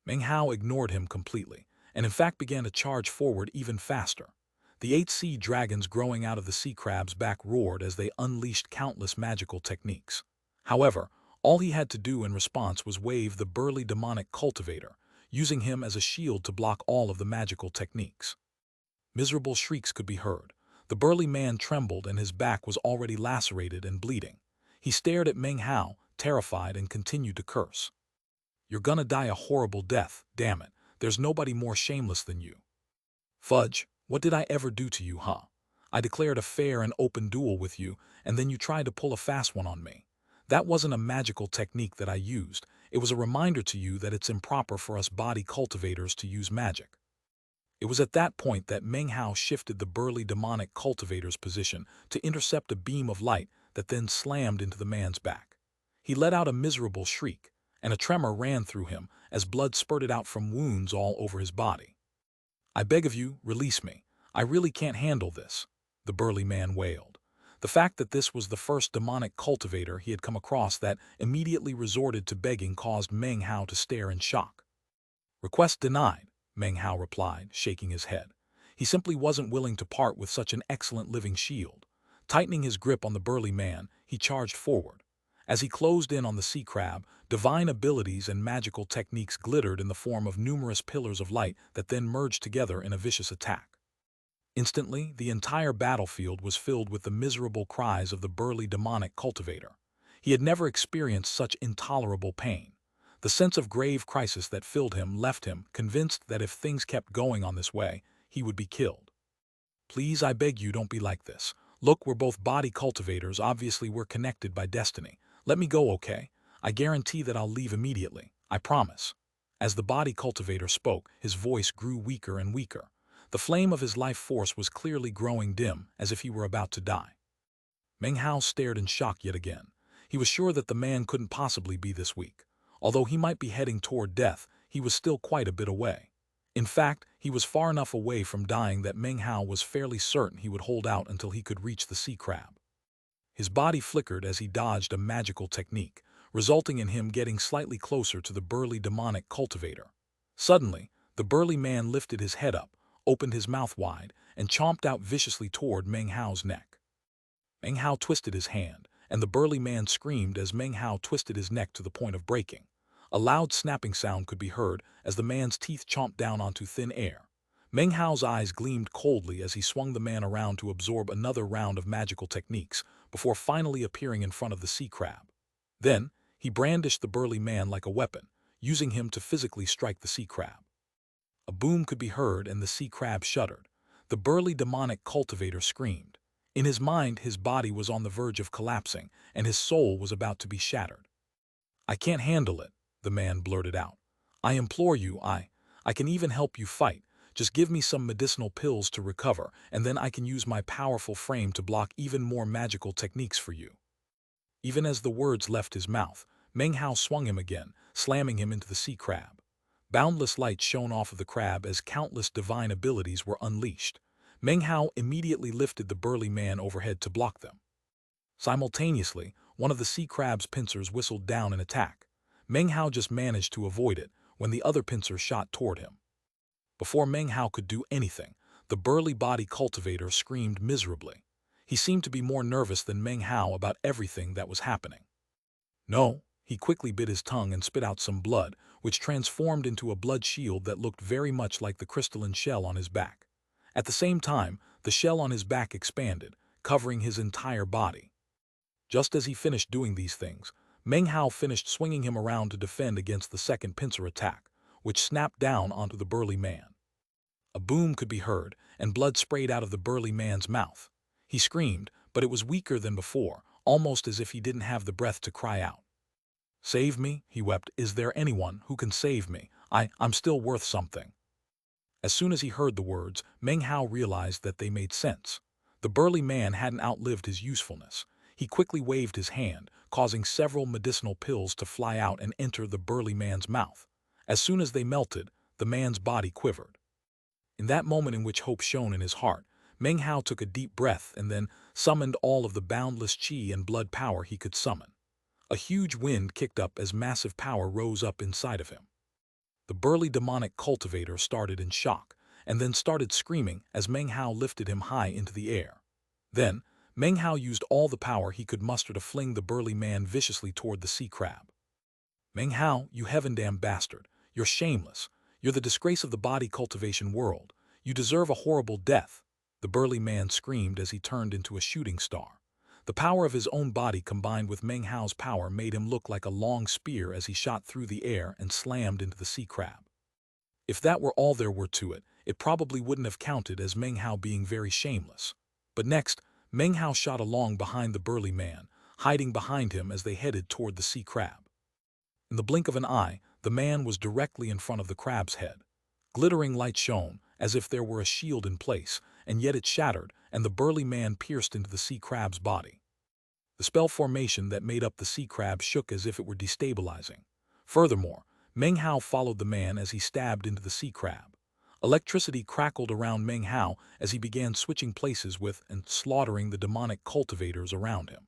Meng Hao ignored him completely, and in fact began to charge forward even faster. The 8 sea dragons growing out of the sea crab's back roared as they unleashed countless magical techniques. However, all he had to do in response was wave the burly demonic cultivator, using him as a shield to block all of the magical techniques. Miserable shrieks could be heard. The burly man trembled and his back was already lacerated and bleeding. He stared at Meng Hao, terrified, and continued to curse. "You're gonna die a horrible death, damn it. There's nobody more shameless than you. Fudge, what did I ever do to you, huh? I declared a fair and open duel with you, and then you tried to pull a fast one on me. That wasn't a magical technique that I used. It was a reminder to you that it's improper for us body cultivators to use magic." It was at that point that Meng Hao shifted the burly demonic cultivator's position to intercept a beam of light that then slammed into the man's back. He let out a miserable shriek, and a tremor ran through him as blood spurted out from wounds all over his body. "I beg of you, release me. I really can't handle this," the burly man wailed. The fact that this was the first demonic cultivator he had come across that immediately resorted to begging caused Meng Hao to stare in shock. "Request denied," Meng Hao replied, shaking his head. He simply wasn't willing to part with such an excellent living shield. Tightening his grip on the burly man, he charged forward. As he closed in on the sea crab, divine abilities and magical techniques glittered in the form of numerous pillars of light that then merged together in a vicious attack. Instantly, the entire battlefield was filled with the miserable cries of the burly demonic cultivator. He had never experienced such intolerable pain. The sense of grave crisis that filled him left him convinced that if things kept going on this way, he would be killed. Please, I beg you, don't be like this. Look, we're both body cultivators, obviously we're connected by destiny. Let me go, okay? I guarantee that I'll leave immediately. I promise. As the body cultivator spoke, his voice grew weaker and weaker. The flame of his life force was clearly growing dim, as if he were about to die. Meng Hao stared in shock yet again. He was sure that the man couldn't possibly be this weak. Although he might be heading toward death, he was still quite a bit away. In fact, he was far enough away from dying that Meng Hao was fairly certain he would hold out until he could reach the sea crab. His body flickered as he dodged a magical technique, resulting in him getting slightly closer to the burly demonic cultivator. Suddenly, the burly man lifted his head up, opened his mouth wide, and chomped out viciously toward Meng Hao's neck. Meng Hao twisted his hand, and the burly man screamed as Meng Hao twisted his neck to the point of breaking. A loud snapping sound could be heard as the man's teeth chomped down onto thin air. Meng Hao's eyes gleamed coldly as he swung the man around to absorb another round of magical techniques before finally appearing in front of the sea crab. Then, he brandished the burly man like a weapon, using him to physically strike the sea crab. A boom could be heard and the sea crab shuddered. The burly demonic cultivator screamed. In his mind, his body was on the verge of collapsing, and his soul was about to be shattered. I can't handle it, the man blurted out. I implore you, I can even help you fight. Just give me some medicinal pills to recover, and then I can use my powerful frame to block even more magical techniques for you. Even as the words left his mouth, Meng Hao swung him again, slamming him into the sea crab. Boundless light shone off of the crab as countless divine abilities were unleashed. Meng Hao immediately lifted the burly man overhead to block them. Simultaneously, one of the sea crab's pincers whistled down in attack. Meng Hao just managed to avoid it when the other pincer shot toward him. Before Meng Hao could do anything, the burly body cultivator screamed miserably. He seemed to be more nervous than Meng Hao about everything that was happening. No, he quickly bit his tongue and spit out some blood, which transformed into a blood shield that looked very much like the crystalline shell on his back. At the same time, the shell on his back expanded, covering his entire body. Just as he finished doing these things, Meng Hao finished swinging him around to defend against the second pincer attack, which snapped down onto the burly man. A boom could be heard, and blood sprayed out of the burly man's mouth. He screamed, but it was weaker than before, almost as if he didn't have the breath to cry out. Save me, he wept. Is there anyone who can save me? I'm still worth something. As soon as he heard the words, Meng Hao realized that they made sense. The burly man hadn't outlived his usefulness. He quickly waved his hand, causing several medicinal pills to fly out and enter the burly man's mouth. As soon as they melted, the man's body quivered. In that moment in which hope shone in his heart, Meng Hao took a deep breath and then summoned all of the boundless qi and blood power he could summon. A huge wind kicked up as massive power rose up inside of him. The burly demonic cultivator started in shock, and then started screaming as Meng Hao lifted him high into the air. Then, Meng Hao used all the power he could muster to fling the burly man viciously toward the sea crab. Meng Hao, you heaven-damned bastard, you're shameless. You're the disgrace of the body cultivation world. You deserve a horrible death, the burly man screamed as he turned into a shooting star. The power of his own body combined with Meng Hao's power made him look like a long spear as he shot through the air and slammed into the sea crab. If that were all there were to it, it probably wouldn't have counted as Meng Hao being very shameless. But next, Meng Hao shot along behind the burly man, hiding behind him as they headed toward the sea crab. In the blink of an eye, the man was directly in front of the crab's head. Glittering light shone, as if there were a shield in place, and yet it shattered, and the burly man pierced into the sea crab's body. The spell formation that made up the sea crab shook as if it were destabilizing. Furthermore, Meng Hao followed the man as he stabbed into the sea crab. Electricity crackled around Meng Hao as he began switching places with and slaughtering the demonic cultivators around him.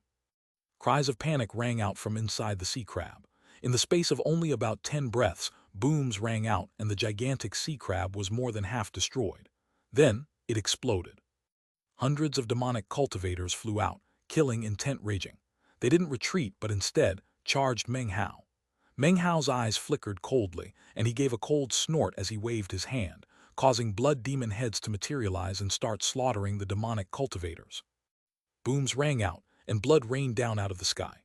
Cries of panic rang out from inside the sea crab. In the space of only about 10 breaths, booms rang out and the gigantic sea crab was more than half destroyed. Then, it exploded. Hundreds of demonic cultivators flew out, killing intent raging. They didn't retreat but instead charged Meng Hao. Meng Hao's eyes flickered coldly, and he gave a cold snort as he waved his hand, causing blood demon heads to materialize and start slaughtering the demonic cultivators. Booms rang out, and blood rained down out of the sky.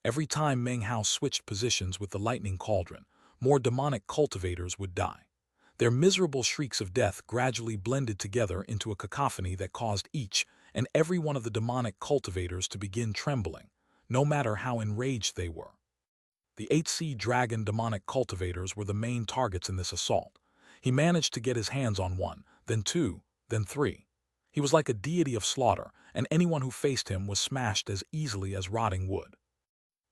Every time Meng Hao switched positions with the lightning cauldron, more demonic cultivators would die. Their miserable shrieks of death gradually blended together into a cacophony that caused each and every one of the demonic cultivators to begin trembling, no matter how enraged they were. The 8 dragon demonic cultivators were the main targets in this assault. He managed to get his hands on one, then two, then three. He was like a deity of slaughter, and anyone who faced him was smashed as easily as rotting wood.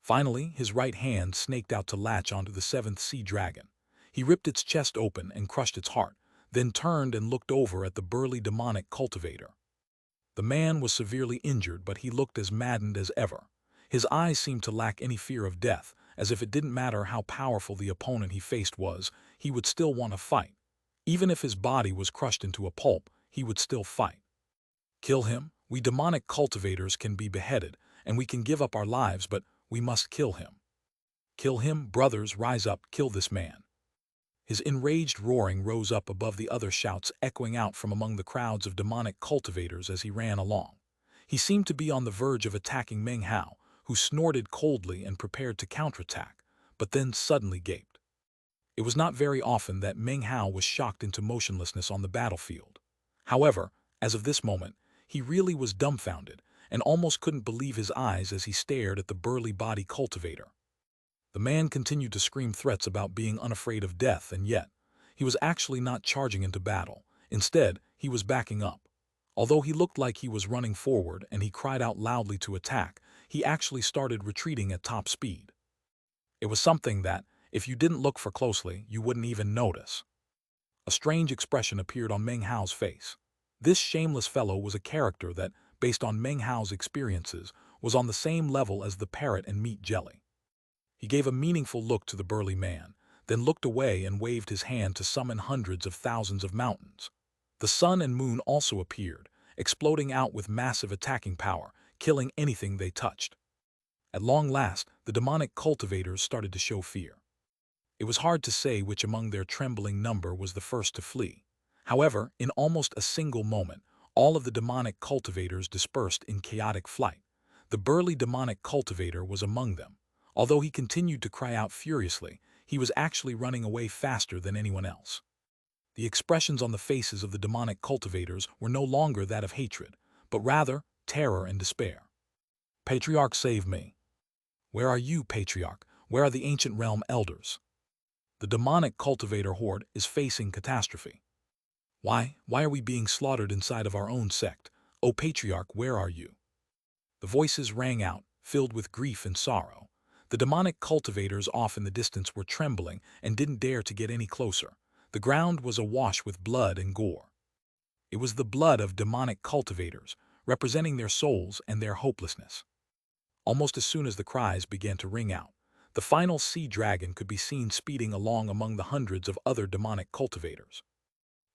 Finally, his right hand snaked out to latch onto the 7th sea dragon. He ripped its chest open and crushed its heart, then turned and looked over at the burly demonic cultivator. The man was severely injured, but he looked as maddened as ever. His eyes seemed to lack any fear of death, as if it didn't matter how powerful the opponent he faced was, he would still want to fight. Even if his body was crushed into a pulp, he would still fight. Kill him? We demonic cultivators can be beheaded, and we can give up our lives, but we must kill him. Kill him, brothers, rise up, kill this man. His enraged roaring rose up above the other shouts echoing out from among the crowds of demonic cultivators as he ran along. He seemed to be on the verge of attacking Meng Hao, who snorted coldly and prepared to counterattack, but then suddenly gaped. It was not very often that Meng Hao was shocked into motionlessness on the battlefield. However, as of this moment, he really was dumbfounded and almost couldn't believe his eyes as he stared at the burly body cultivator. The man continued to scream threats about being unafraid of death, and yet, he was actually not charging into battle. Instead, he was backing up. Although he looked like he was running forward and he cried out loudly to attack, he actually started retreating at top speed. It was something that, if you didn't look for closely, you wouldn't even notice. A strange expression appeared on Meng Hao's face. This shameless fellow was a character that, based on Meng Hao's experiences, was on the same level as the parrot and meat jelly. He gave a meaningful look to the burly man, then looked away and waved his hand to summon hundreds of thousands of mountains. The sun and moon also appeared, exploding out with massive attacking power, killing anything they touched. At long last, the demonic cultivators started to show fear. It was hard to say which among their trembling number was the first to flee. However, in almost a single moment, all of the demonic cultivators dispersed in chaotic flight. The burly demonic cultivator was among them. Although he continued to cry out furiously, he was actually running away faster than anyone else. The expressions on the faces of the demonic cultivators were no longer that of hatred, but rather terror and despair. Patriarch, save me. Where are you, Patriarch? Where are the ancient realm elders? The demonic cultivator horde is facing catastrophe. Why are we being slaughtered inside of our own sect? O Patriarch, where are you? The voices rang out, filled with grief and sorrow. The demonic cultivators off in the distance were trembling and didn't dare to get any closer. The ground was awash with blood and gore. It was the blood of demonic cultivators, representing their souls and their hopelessness. Almost as soon as the cries began to ring out, the final sea dragon could be seen speeding along among the hundreds of other demonic cultivators.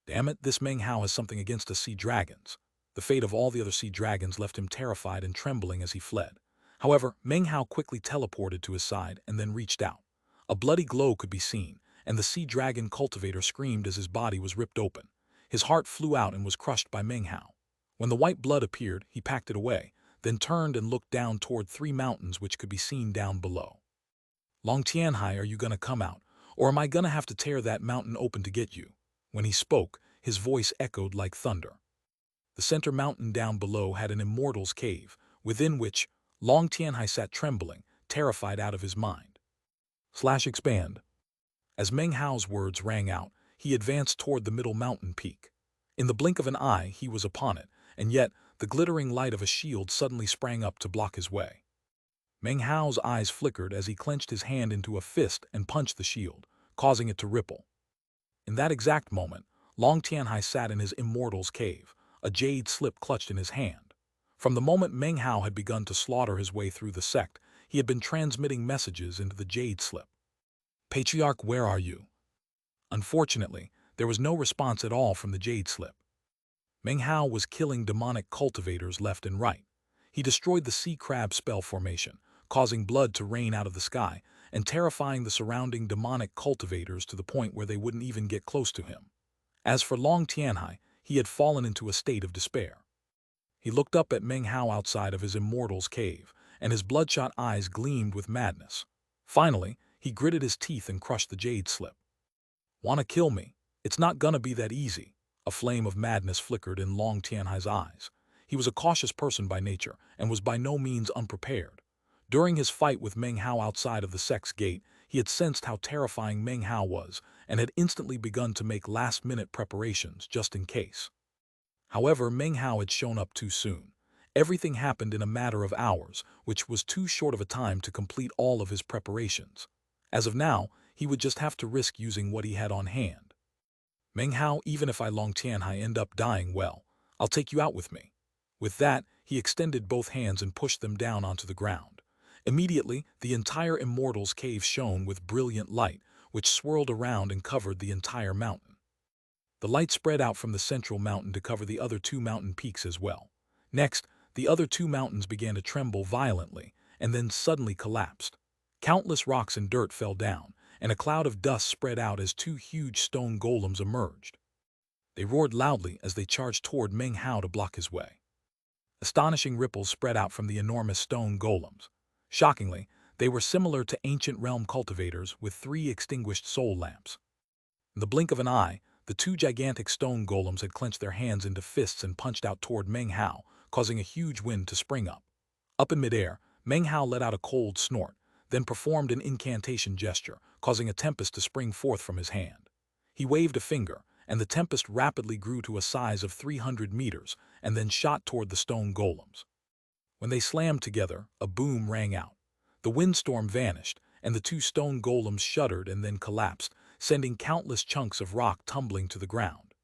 Damn it, this Meng Hao has something against the sea dragons. The fate of all the other sea dragons left him terrified and trembling as he fled. However, Meng Hao quickly teleported to his side and then reached out. A bloody glow could be seen, and the sea dragon cultivator screamed as his body was ripped open. His heart flew out and was crushed by Meng Hao. When the white blood appeared, he packed it away, then turned and looked down toward 3 mountains which could be seen down below. Long Tianhai, are you gonna come out, or am I gonna have to tear that mountain open to get you? When he spoke, his voice echoed like thunder. The center mountain down below had an immortal's cave, within which Long Tianhai sat trembling, terrified out of his mind. /expand. As Meng Hao's words rang out, he advanced toward the middle mountain peak. In the blink of an eye, he was upon it, and yet the glittering light of a shield suddenly sprang up to block his way. Meng Hao's eyes flickered as he clenched his hand into a fist and punched the shield, causing it to ripple. In that exact moment, Long Tianhai sat in his immortal's cave, a jade slip clutched in his hand. From the moment Meng Hao had begun to slaughter his way through the sect, he had been transmitting messages into the jade slip. Patriarch, where are you? Unfortunately, there was no response at all from the jade slip. Meng Hao was killing demonic cultivators left and right. He destroyed the sea crab spell formation, causing blood to rain out of the sky, and terrifying the surrounding demonic cultivators to the point where they wouldn't even get close to him. As for Long Tianhai, he had fallen into a state of despair. He looked up at Meng Hao outside of his immortal's cave, and his bloodshot eyes gleamed with madness. Finally, he gritted his teeth and crushed the jade slip. Wanna kill me? It's not gonna be that easy. A flame of madness flickered in Long Tianhai's eyes. He was a cautious person by nature and was by no means unprepared. During his fight with Meng Hao outside of the sex gate, he had sensed how terrifying Meng Hao was and had instantly begun to make last-minute preparations just in case. However, Meng Hao had shown up too soon. Everything happened in a matter of hours, which was too short of a time to complete all of his preparations. As of now, he would just have to risk using what he had on hand. Meng Hao, even if I Long Tianhai end up dying, well, I'll take you out with me. With that, he extended both hands and pushed them down onto the ground. Immediately, the entire Immortal's cave shone with brilliant light, which swirled around and covered the entire mountain. The light spread out from the central mountain to cover the other two mountain peaks as well. Next, the other two mountains began to tremble violently, and then suddenly collapsed. Countless rocks and dirt fell down, and a cloud of dust spread out as two huge stone golems emerged. They roared loudly as they charged toward Meng Hao to block his way. Astonishing ripples spread out from the enormous stone golems. Shockingly, they were similar to ancient realm cultivators with 3 extinguished soul lamps. In the blink of an eye, the 2 gigantic stone golems had clenched their hands into fists and punched out toward Meng Hao, causing a huge wind to spring up. Up in midair, Meng Hao let out a cold snort, then performed an incantation gesture, causing a tempest to spring forth from his hand. He waved a finger, and the tempest rapidly grew to a size of 300 meters, and then shot toward the stone golems. When they slammed together, a boom rang out. The windstorm vanished, and the 2 stone golems shuddered and then collapsed, sending countless chunks of rock tumbling to the ground.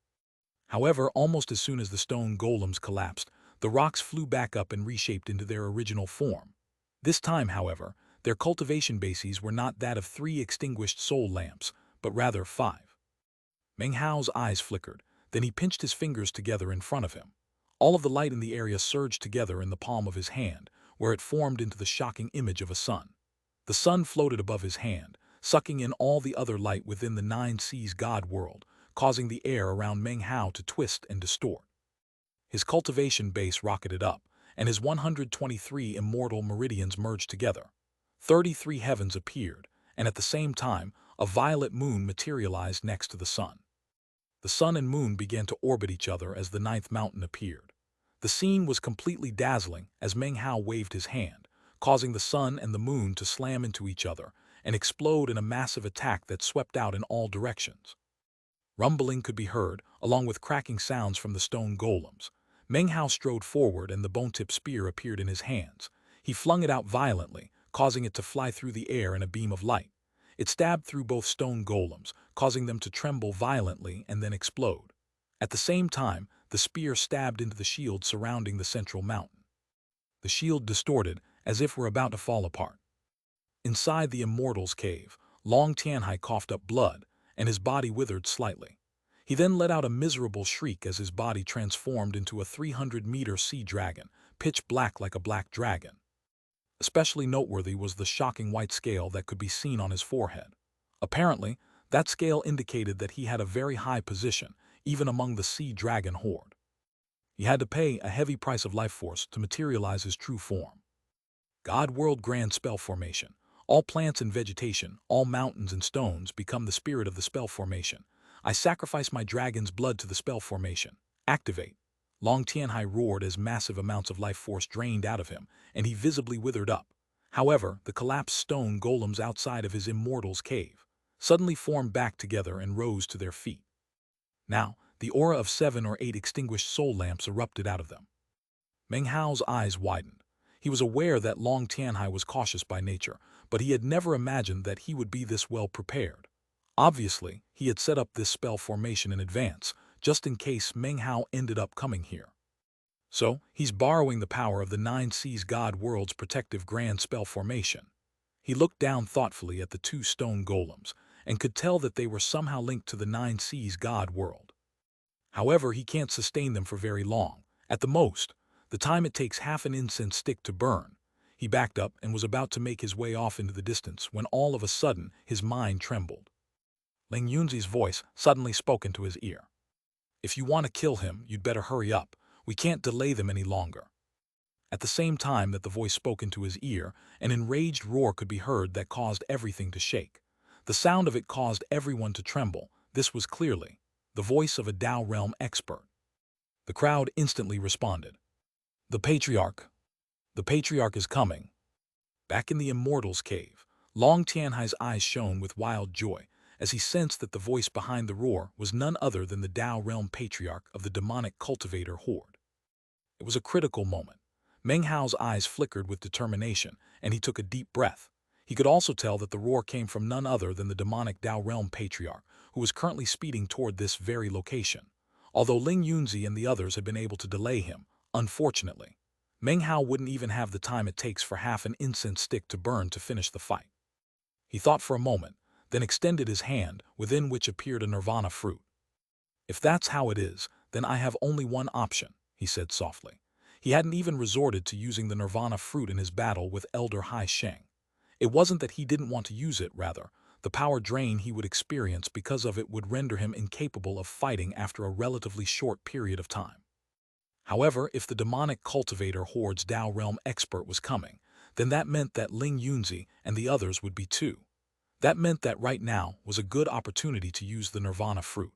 However, almost as soon as the stone golems collapsed, the rocks flew back up and reshaped into their original form. This time, however, their cultivation bases were not that of 3 extinguished soul lamps, but rather 5. Meng Hao's eyes flickered, then he pinched his fingers together in front of him. All of the light in the area surged together in the palm of his hand, where it formed into the shocking image of a sun. The sun floated above his hand, sucking in all the other light within the 9 seas god world, causing the air around Meng Hao to twist and distort. His cultivation base rocketed up, and his 123 immortal meridians merged together. 33 heavens appeared, and at the same time, a violet moon materialized next to the sun. The sun and moon began to orbit each other as the 9th mountain appeared. The scene was completely dazzling as Meng Hao waved his hand, causing the sun and the moon to slam into each other and explode in a massive attack that swept out in all directions. Rumbling could be heard, along with cracking sounds from the stone golems. Meng Hao strode forward and the bone-tipped spear appeared in his hands. He flung it out violently, causing it to fly through the air in a beam of light. It stabbed through both stone golems, causing them to tremble violently and then explode. At the same time, the spear stabbed into the shield surrounding the central mountain. The shield distorted, as if were about to fall apart. Inside the Immortal's cave, Long Tianhai coughed up blood, and his body withered slightly. He then let out a miserable shriek as his body transformed into a 300-meter sea dragon, pitch black like a black dragon. Especially noteworthy was the shocking white scale that could be seen on his forehead. Apparently, that scale indicated that he had a very high position, even among the sea dragon horde. He had to pay a heavy price of life force to materialize his true form. God World Grand Spell Formation. All plants and vegetation, all mountains and stones become the spirit of the spell formation. I sacrifice my dragon's blood to the spell formation. Activate. Long Tianhai roared as massive amounts of life force drained out of him, and he visibly withered up. However, the collapsed stone golems outside of his Immortal's cave suddenly formed back together and rose to their feet. Now, the aura of 7 or 8 extinguished soul lamps erupted out of them. Meng Hao's eyes widened. He was aware that Long Tianhai was cautious by nature, but he had never imagined that he would be this well prepared. Obviously, he had set up this spell formation in advance, just in case Meng Hao ended up coming here. So, he's borrowing the power of the 9 seas god world's protective grand spell formation. He looked down thoughtfully at the 2 stone golems, and could tell that they were somehow linked to the 9 seas god world. However, he can't sustain them for very long. At the most, the time it takes half an incense stick to burn. He backed up and was about to make his way off into the distance when all of a sudden his mind trembled. Ling Yunzi's voice suddenly spoke into his ear. If you want to kill him, you'd better hurry up. We can't delay them any longer. At the same time that the voice spoke into his ear, an enraged roar could be heard that caused everything to shake. The sound of it caused everyone to tremble. This was clearly the voice of a Tao realm expert. The crowd instantly responded. The Patriarch. The Patriarch is coming. Back in the Immortal's cave, Long Tianhai's eyes shone with wild joy as he sensed that the voice behind the roar was none other than the Tao realm patriarch of the demonic cultivator horde. It was a critical moment. Meng Hao's eyes flickered with determination, and he took a deep breath. He could also tell that the roar came from none other than the demonic Tao realm patriarch, who was currently speeding toward this very location. Although Ling Yunzi and the others had been able to delay him, unfortunately, Meng Hao wouldn't even have the time it takes for half an incense stick to burn to finish the fight. He thought for a moment, then extended his hand, within which appeared a nirvana fruit. If that's how it is, then I have only one option, he said softly. He hadn't even resorted to using the nirvana fruit in his battle with Elder Hai Sheng. It wasn't that he didn't want to use it, rather, the power drain he would experience because of it would render him incapable of fighting after a relatively short period of time. However, if the demonic cultivator horde's Tao realm expert was coming, then that meant that Ling Yunzi and the others would be too. That meant that right now was a good opportunity to use the nirvana fruit.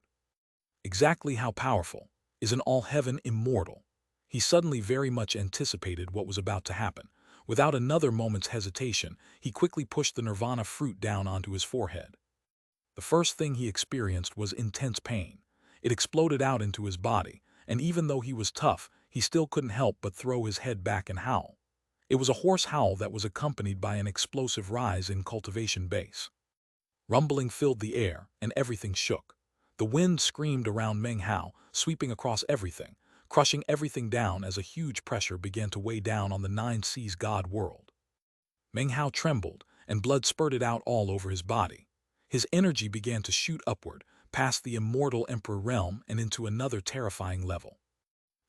Exactly how powerful is an all-heaven immortal? He suddenly very much anticipated what was about to happen. Without another moment's hesitation, he quickly pushed the nirvana fruit down onto his forehead. The first thing he experienced was intense pain. It exploded out into his body, and even though he was tough, he still couldn't help but throw his head back and howl. It was a hoarse howl that was accompanied by an explosive rise in cultivation base. Rumbling filled the air, and everything shook. The wind screamed around Meng Hao, sweeping across everything, crushing everything down as a huge pressure began to weigh down on the Nine Seas God world. Meng Hao trembled, and blood spurted out all over his body. His energy began to shoot upward, past the immortal Emperor realm and into another terrifying level.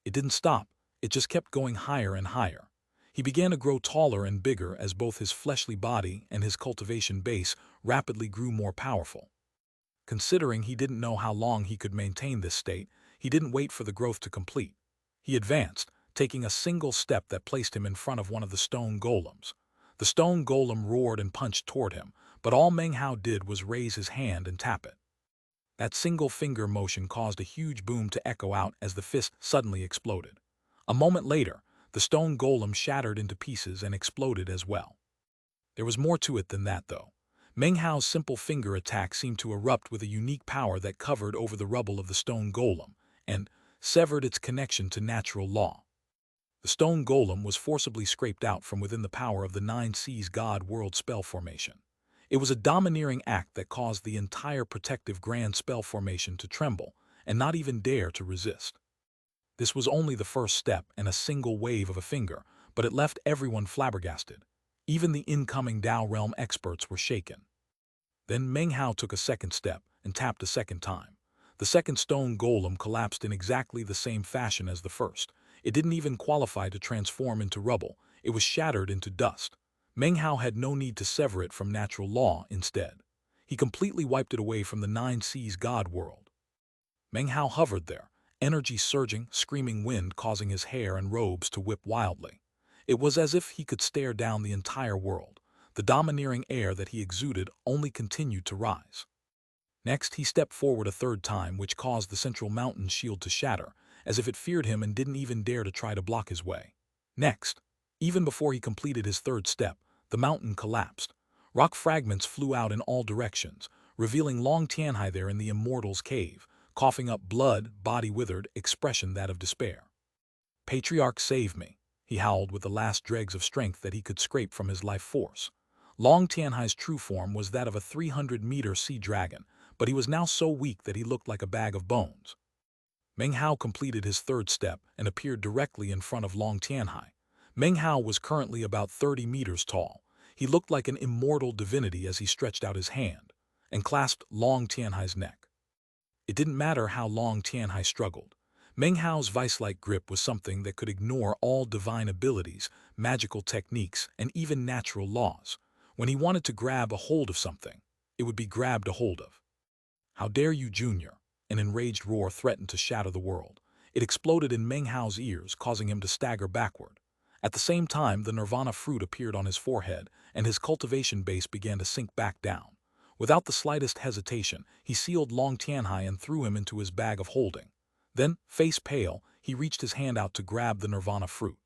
It didn't stop, it just kept going higher and higher. He began to grow taller and bigger as both his fleshly body and his cultivation base rapidly grew more powerful. Considering he didn't know how long he could maintain this state, he didn't wait for the growth to complete. He advanced, taking a single step that placed him in front of one of the stone golems. The stone golem roared and punched toward him, but all Meng Hao did was raise his hand and tap it. That single finger motion caused a huge boom to echo out as the fist suddenly exploded. A moment later, the stone golem shattered into pieces and exploded as well. There was more to it than that, though. Meng Hao's simple finger attack seemed to erupt with a unique power that covered over the rubble of the stone golem and severed its connection to natural law. The stone golem was forcibly scraped out from within the power of the Nine Seas God world spell formation. It was a domineering act that caused the entire protective grand spell formation to tremble and not even dare to resist. This was only the first step and a single wave of a finger, but it left everyone flabbergasted. Even the incoming Tao realm experts were shaken. Then Meng Hao took a second step and tapped a second time. The second stone golem collapsed in exactly the same fashion as the first. It didn't even qualify to transform into rubble. It was shattered into dust. Meng Hao had no need to sever it from natural law instead. He completely wiped it away from the Nine Seas God world. Meng Hao hovered there, energy surging, screaming wind causing his hair and robes to whip wildly. It was as if he could stare down the entire world. The domineering air that he exuded only continued to rise. Next, he stepped forward a third time, which caused the central mountain shield to shatter, as if it feared him and didn't even dare to try to block his way. Next, even before he completed his third step, the mountain collapsed. Rock fragments flew out in all directions, revealing Long Tianhai there in the Immortal's cave, coughing up blood, body withered, expression that of despair. "Patriarch, save me," he howled with the last dregs of strength that he could scrape from his life force. Long Tianhai's true form was that of a 300-meter sea dragon, but he was now so weak that he looked like a bag of bones. Meng Hao completed his third step and appeared directly in front of Long Tianhai. Meng Hao was currently about 30 meters tall. He looked like an immortal divinity as he stretched out his hand and clasped Long Tianhai's neck. It didn't matter how Long Tianhai struggled. Meng Hao's vice-like grip was something that could ignore all divine abilities, magical techniques, and even natural laws. When he wanted to grab a hold of something, it would be grabbed a hold of. "How dare you, Junior?" An enraged roar threatened to shatter the world. It exploded in Meng Hao's ears, causing him to stagger backward. At the same time, the nirvana fruit appeared on his forehead, and his cultivation base began to sink back down. Without the slightest hesitation, he sealed Long Tianhai and threw him into his bag of holding. Then, face pale, he reached his hand out to grab the nirvana fruit.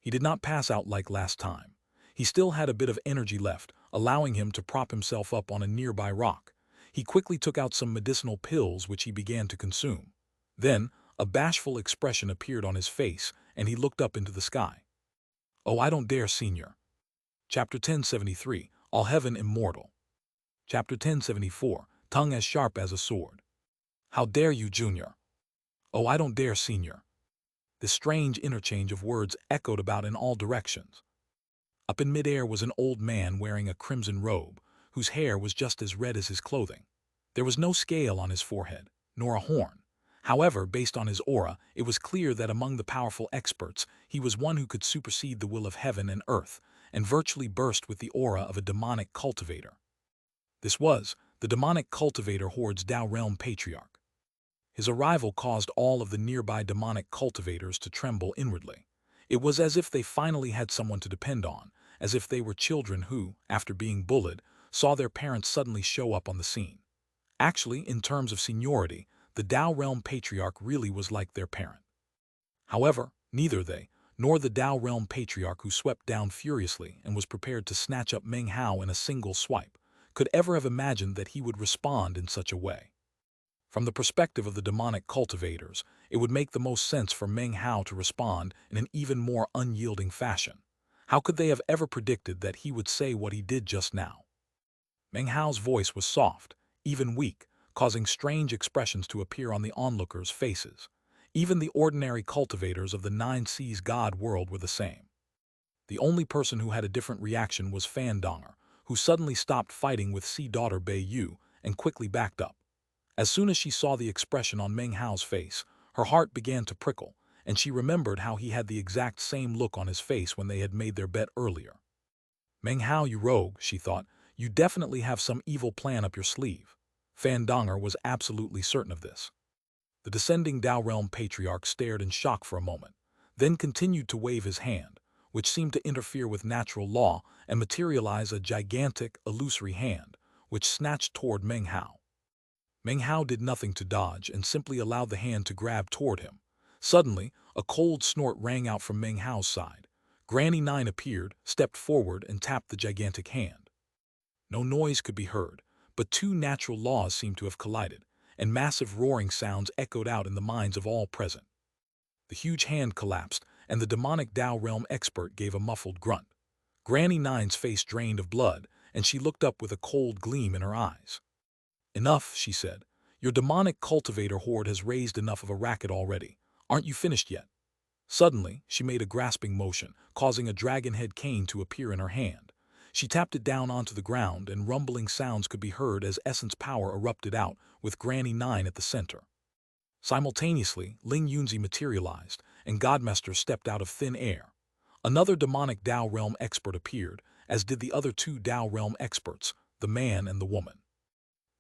He did not pass out like last time. He still had a bit of energy left, allowing him to prop himself up on a nearby rock. He quickly took out some medicinal pills which he began to consume. Then, a bashful expression appeared on his face, and he looked up into the sky. "Oh, I don't dare, Senior." Chapter 1073, All Heaven Immortal. Chapter 1074, Tongue as Sharp as a Sword. "How dare you, Junior?" "Oh, I don't dare, Senior." This strange interchange of words echoed about in all directions. Up in midair was an old man wearing a crimson robe, whose hair was just as red as his clothing. There was no scale on his forehead, nor a horn. However, based on his aura, it was clear that among the powerful experts, he was one who could supersede the will of heaven and earth, and virtually burst with the aura of a demonic cultivator. This was the demonic cultivator Horde's Tao Realm Patriarch. His arrival caused all of the nearby demonic cultivators to tremble inwardly. It was as if they finally had someone to depend on, as if they were children who, after being bullied, saw their parents suddenly show up on the scene. Actually, in terms of seniority, the Tao Realm Patriarch really was like their parent. However, neither they, nor the Tao Realm Patriarch who swept down furiously and was prepared to snatch up Meng Hao in a single swipe, could ever have imagined that he would respond in such a way. From the perspective of the demonic cultivators, it would make the most sense for Meng Hao to respond in an even more unyielding fashion. How could they have ever predicted that he would say what he did just now? Meng Hao's voice was soft, even weak, causing strange expressions to appear on the onlookers' faces. Even the ordinary cultivators of the Nine Seas God world were the same. The only person who had a different reaction was Fandonger, who suddenly stopped fighting with Sea Daughter Bei Yu and quickly backed up. As soon as she saw the expression on Meng Hao's face, her heart began to prickle, and she remembered how he had the exact same look on his face when they had made their bet earlier. "Meng Hao, you rogue," she thought, "you definitely have some evil plan up your sleeve." Fandonger was absolutely certain of this. The descending Tao Realm Patriarch stared in shock for a moment, then continued to wave his hand, which seemed to interfere with natural law and materialize a gigantic, illusory hand, which snatched toward Meng Hao. Meng Hao did nothing to dodge and simply allowed the hand to grab toward him. Suddenly, a cold snort rang out from Meng Hao's side. Granny Nine appeared, stepped forward, and tapped the gigantic hand. No noise could be heard, but two natural laws seemed to have collided, and massive roaring sounds echoed out in the minds of all present. The huge hand collapsed, and the demonic Tao Realm expert gave a muffled grunt. Granny Nine's face drained of blood, and she looked up with a cold gleam in her eyes. "Enough," she said. "Your demonic cultivator horde has raised enough of a racket already. Aren't you finished yet?" Suddenly, she made a grasping motion, causing a dragon-head cane to appear in her hand. She tapped it down onto the ground, and rumbling sounds could be heard as essence power erupted out, with Granny Nine at the center. Simultaneously, Ling Yunzi materialized, and Godmaster stepped out of thin air. Another demonic Tao Realm expert appeared, as did the other two Tao Realm experts, the man and the woman.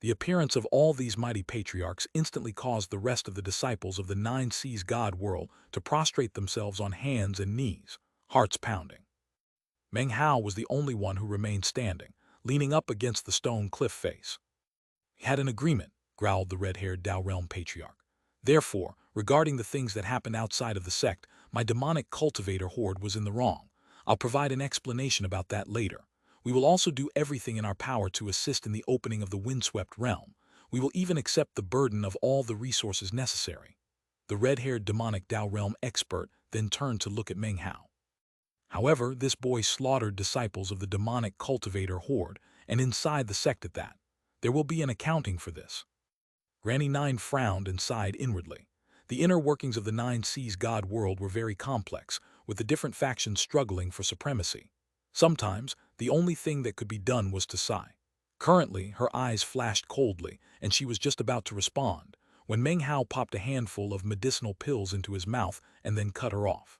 The appearance of all these mighty patriarchs instantly caused the rest of the disciples of the Nine Seas God world to prostrate themselves on hands and knees, hearts pounding. Meng Hao was the only one who remained standing, leaning up against the stone cliff face. "We had an agreement," growled the red-haired Tao Realm Patriarch. "Therefore, regarding the things that happened outside of the sect, my demonic cultivator horde was in the wrong. I'll provide an explanation about that later. We will also do everything in our power to assist in the opening of the windswept realm. We will even accept the burden of all the resources necessary." The red-haired demonic Tao Realm expert then turned to look at Meng Hao. However, this boy slaughtered disciples of the demonic cultivator horde, and inside the sect at that. There will be an accounting for this. Granny Nine frowned and sighed inwardly. The inner workings of the Nine Seas God world were very complex, with the different factions struggling for supremacy. Sometimes, the only thing that could be done was to sigh. Currently, her eyes flashed coldly, and she was just about to respond, when Meng Hao popped a handful of medicinal pills into his mouth and then cut her off.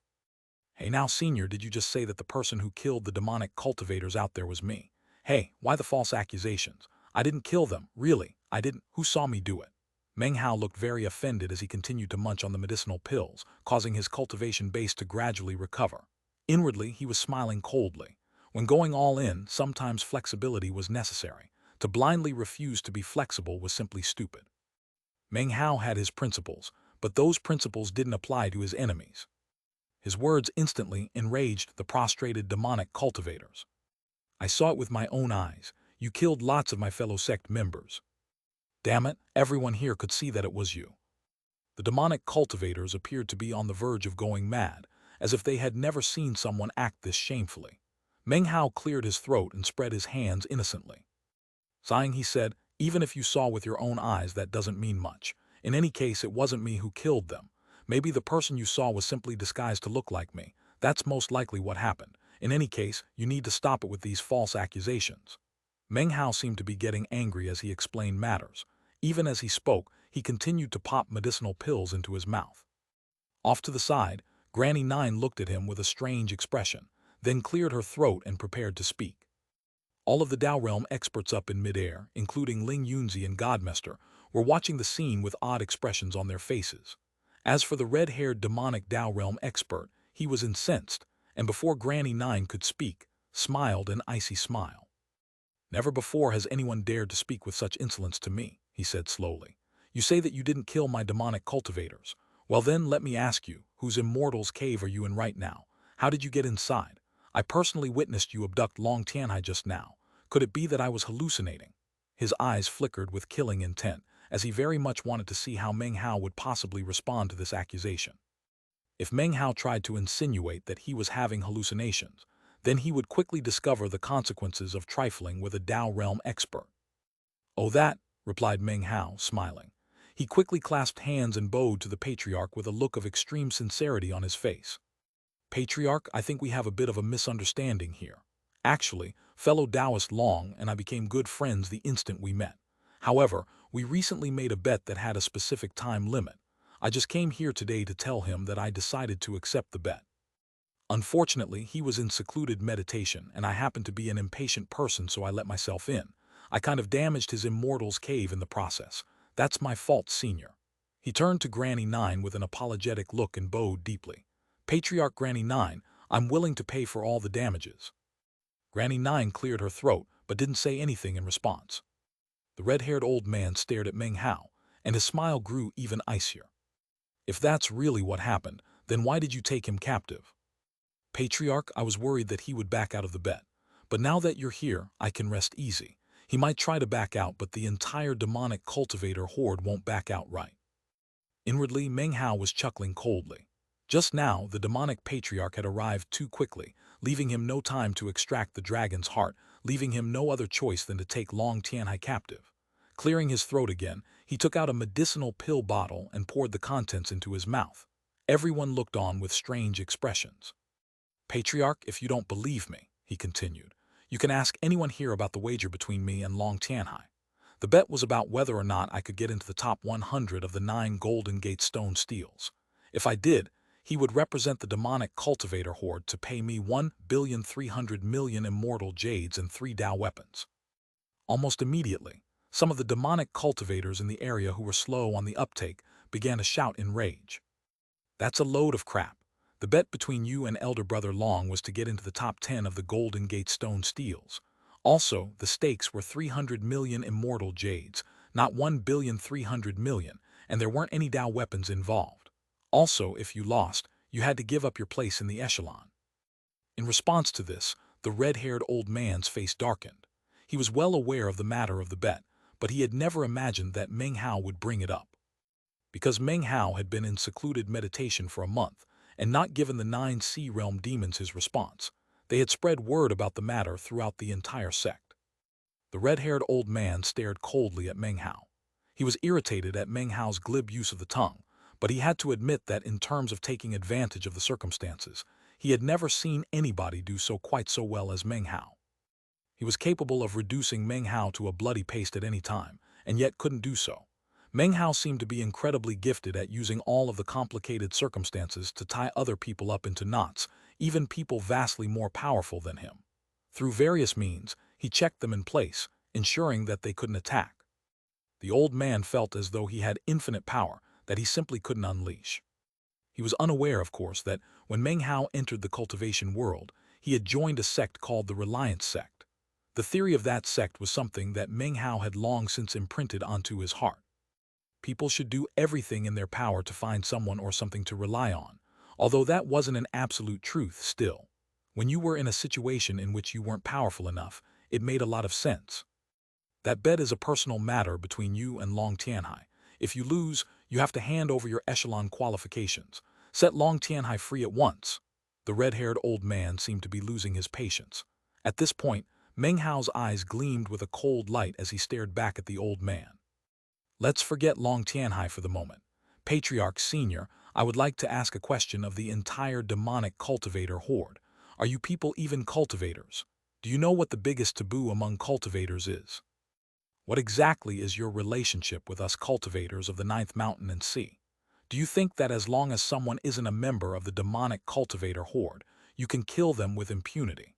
"Hey now, Senior, did you just say that the person who killed the demonic cultivators out there was me? Hey, why the false accusations? I didn't kill them, really, I didn't. Who saw me do it?" Meng Hao looked very offended as he continued to munch on the medicinal pills, causing his cultivation base to gradually recover. Inwardly, he was smiling coldly. When going all in, sometimes flexibility was necessary. To blindly refuse to be flexible was simply stupid. Meng Hao had his principles, but those principles didn't apply to his enemies. His words instantly enraged the prostrated demonic cultivators. I saw it with my own eyes. You killed lots of my fellow sect members. Damn it, everyone here could see that it was you. The demonic cultivators appeared to be on the verge of going mad, as if they had never seen someone act this shamefully. Meng Hao cleared his throat and spread his hands innocently. Sighing, he said, even if you saw with your own eyes, that doesn't mean much. In any case, it wasn't me who killed them. Maybe the person you saw was simply disguised to look like me. That's most likely what happened. In any case, you need to stop it with these false accusations. Meng Hao seemed to be getting angry as he explained matters. Even as he spoke, he continued to pop medicinal pills into his mouth. Off to the side, Granny Nine looked at him with a strange expression, then cleared her throat and prepared to speak. All of the Dao Realm experts up in midair, including Ling Yunzi and Godmester, were watching the scene with odd expressions on their faces. As for the red-haired demonic Dao Realm expert, he was incensed, and before Granny Nine could speak, smiled an icy smile. Never before has anyone dared to speak with such insolence to me, he said slowly. You say that you didn't kill my demonic cultivators. Well then, let me ask you, whose immortal's cave are you in right now? How did you get inside? I personally witnessed you abduct Long Tianhai just now. Could it be that I was hallucinating? His eyes flickered with killing intent, as he very much wanted to see how Meng Hao would possibly respond to this accusation. If Meng Hao tried to insinuate that he was having hallucinations, then he would quickly discover the consequences of trifling with a Dao Realm expert. Oh that, replied Meng Hao, smiling. He quickly clasped hands and bowed to the Patriarch with a look of extreme sincerity on his face. Patriarch, I think we have a bit of a misunderstanding here. Actually, fellow Taoist Long and I became good friends the instant we met. However, we recently made a bet that had a specific time limit. I just came here today to tell him that I decided to accept the bet. Unfortunately, he was in secluded meditation, and I happened to be an impatient person, so I let myself in. I kind of damaged his immortal's cave in the process. That's my fault, Senior. He turned to Granny Nine with an apologetic look and bowed deeply. Patriarch Granny Nine, I'm willing to pay for all the damages. Granny Nine cleared her throat, but didn't say anything in response. The red-haired old man stared at Meng Hao, and his smile grew even icier. If that's really what happened, then why did you take him captive? Patriarch, I was worried that he would back out of the bet. But now that you're here, I can rest easy. He might try to back out, but the entire demonic cultivator horde won't back out right. Inwardly, Meng Hao was chuckling coldly. Just now, the demonic patriarch had arrived too quickly, leaving him no time to extract the dragon's heart, leaving him no other choice than to take Long Tianhai captive. Clearing his throat again, he took out a medicinal pill bottle and poured the contents into his mouth. Everyone looked on with strange expressions. Patriarch, if you don't believe me, he continued, you can ask anyone here about the wager between me and Long Tianhai. The bet was about whether or not I could get into the top 100 of the 9 Golden Gate stone steals. If I did, he would represent the demonic cultivator horde to pay me 1,300,000,000 immortal jades and 3 Dao weapons. Almost immediately, some of the demonic cultivators in the area who were slow on the uptake began to shout in rage. That's a load of crap. The bet between you and elder brother Long was to get into the top 10 of the Golden Gate stone steals. Also, the stakes were 300,000,000 immortal jades, not 1,300,000,000, and there weren't any Dao weapons involved. Also, if you lost, you had to give up your place in the echelon. In response to this, the red-haired old man's face darkened. He was well aware of the matter of the bet, but he had never imagined that Meng Hao would bring it up. Because Meng Hao had been in secluded meditation for a month, and not given the 9 Sea Realm demons his response, they had spread word about the matter throughout the entire sect. The red-haired old man stared coldly at Meng Hao. He was irritated at Meng Hao's glib use of the tongue, but he had to admit that in terms of taking advantage of the circumstances, he had never seen anybody do so quite so well as Meng Hao. He was capable of reducing Meng Hao to a bloody paste at any time, and yet couldn't do so. Meng Hao seemed to be incredibly gifted at using all of the complicated circumstances to tie other people up into knots, even people vastly more powerful than him. Through various means, he checked them in place, ensuring that they couldn't attack. The old man felt as though he had infinite power that he simply couldn't unleash. He was unaware, of course, that when Meng Hao entered the cultivation world, he had joined a sect called the Reliance sect. The theory of that sect was something that Meng Hao had long since imprinted onto his heart. People should do everything in their power to find someone or something to rely on, although that wasn't an absolute truth still. When you were in a situation in which you weren't powerful enough, it made a lot of sense. That bet is a personal matter between you and Long Tianhai. If you lose, you have to hand over your echelon qualifications. Set Long Tianhai free at once. The red-haired old man seemed to be losing his patience. At this point, Meng Hao's eyes gleamed with a cold light as he stared back at the old man. Let's forget Long Tianhai for the moment. Patriarch Senior, I would like to ask a question of the entire demonic cultivator horde. Are you people even cultivators? Do you know what the biggest taboo among cultivators is? What exactly is your relationship with us cultivators of the Ninth Mountain and Sea? Do you think that as long as someone isn't a member of the demonic cultivator horde, you can kill them with impunity?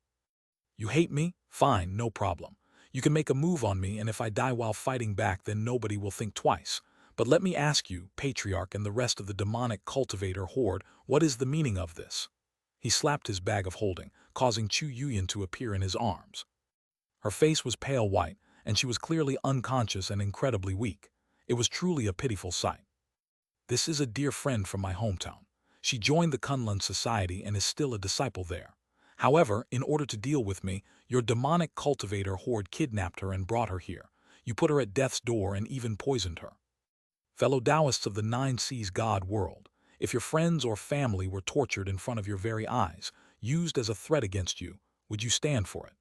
You hate me? Fine, no problem. You can make a move on me, and if I die while fighting back, then nobody will think twice. But let me ask you, Patriarch and the rest of the demonic cultivator horde, what is the meaning of this? He slapped his bag of holding, causing Chu Yuyan to appear in his arms. Her face was pale white, and she was clearly unconscious and incredibly weak. It was truly a pitiful sight. This is a dear friend from my hometown. She joined the Kunlun Society and is still a disciple there. However, in order to deal with me, your demonic cultivator horde kidnapped her and brought her here. You put her at death's door and even poisoned her. Fellow Taoists of the Nine Seas God world, if your friends or family were tortured in front of your very eyes, used as a threat against you, would you stand for it?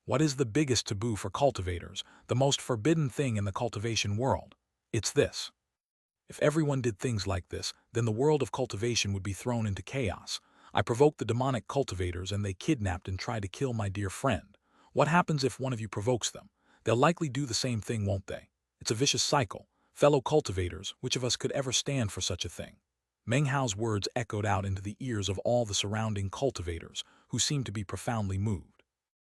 What is the biggest taboo for cultivators, the most forbidden thing in the cultivation world? It's this. If everyone did things like this, then the world of cultivation would be thrown into chaos. I provoked the demonic cultivators and they kidnapped and tried to kill my dear friend. What happens if one of you provokes them? They'll likely do the same thing, won't they? It's a vicious cycle. Fellow cultivators, which of us could ever stand for such a thing? Meng Hao's words echoed out into the ears of all the surrounding cultivators, who seemed to be profoundly moved.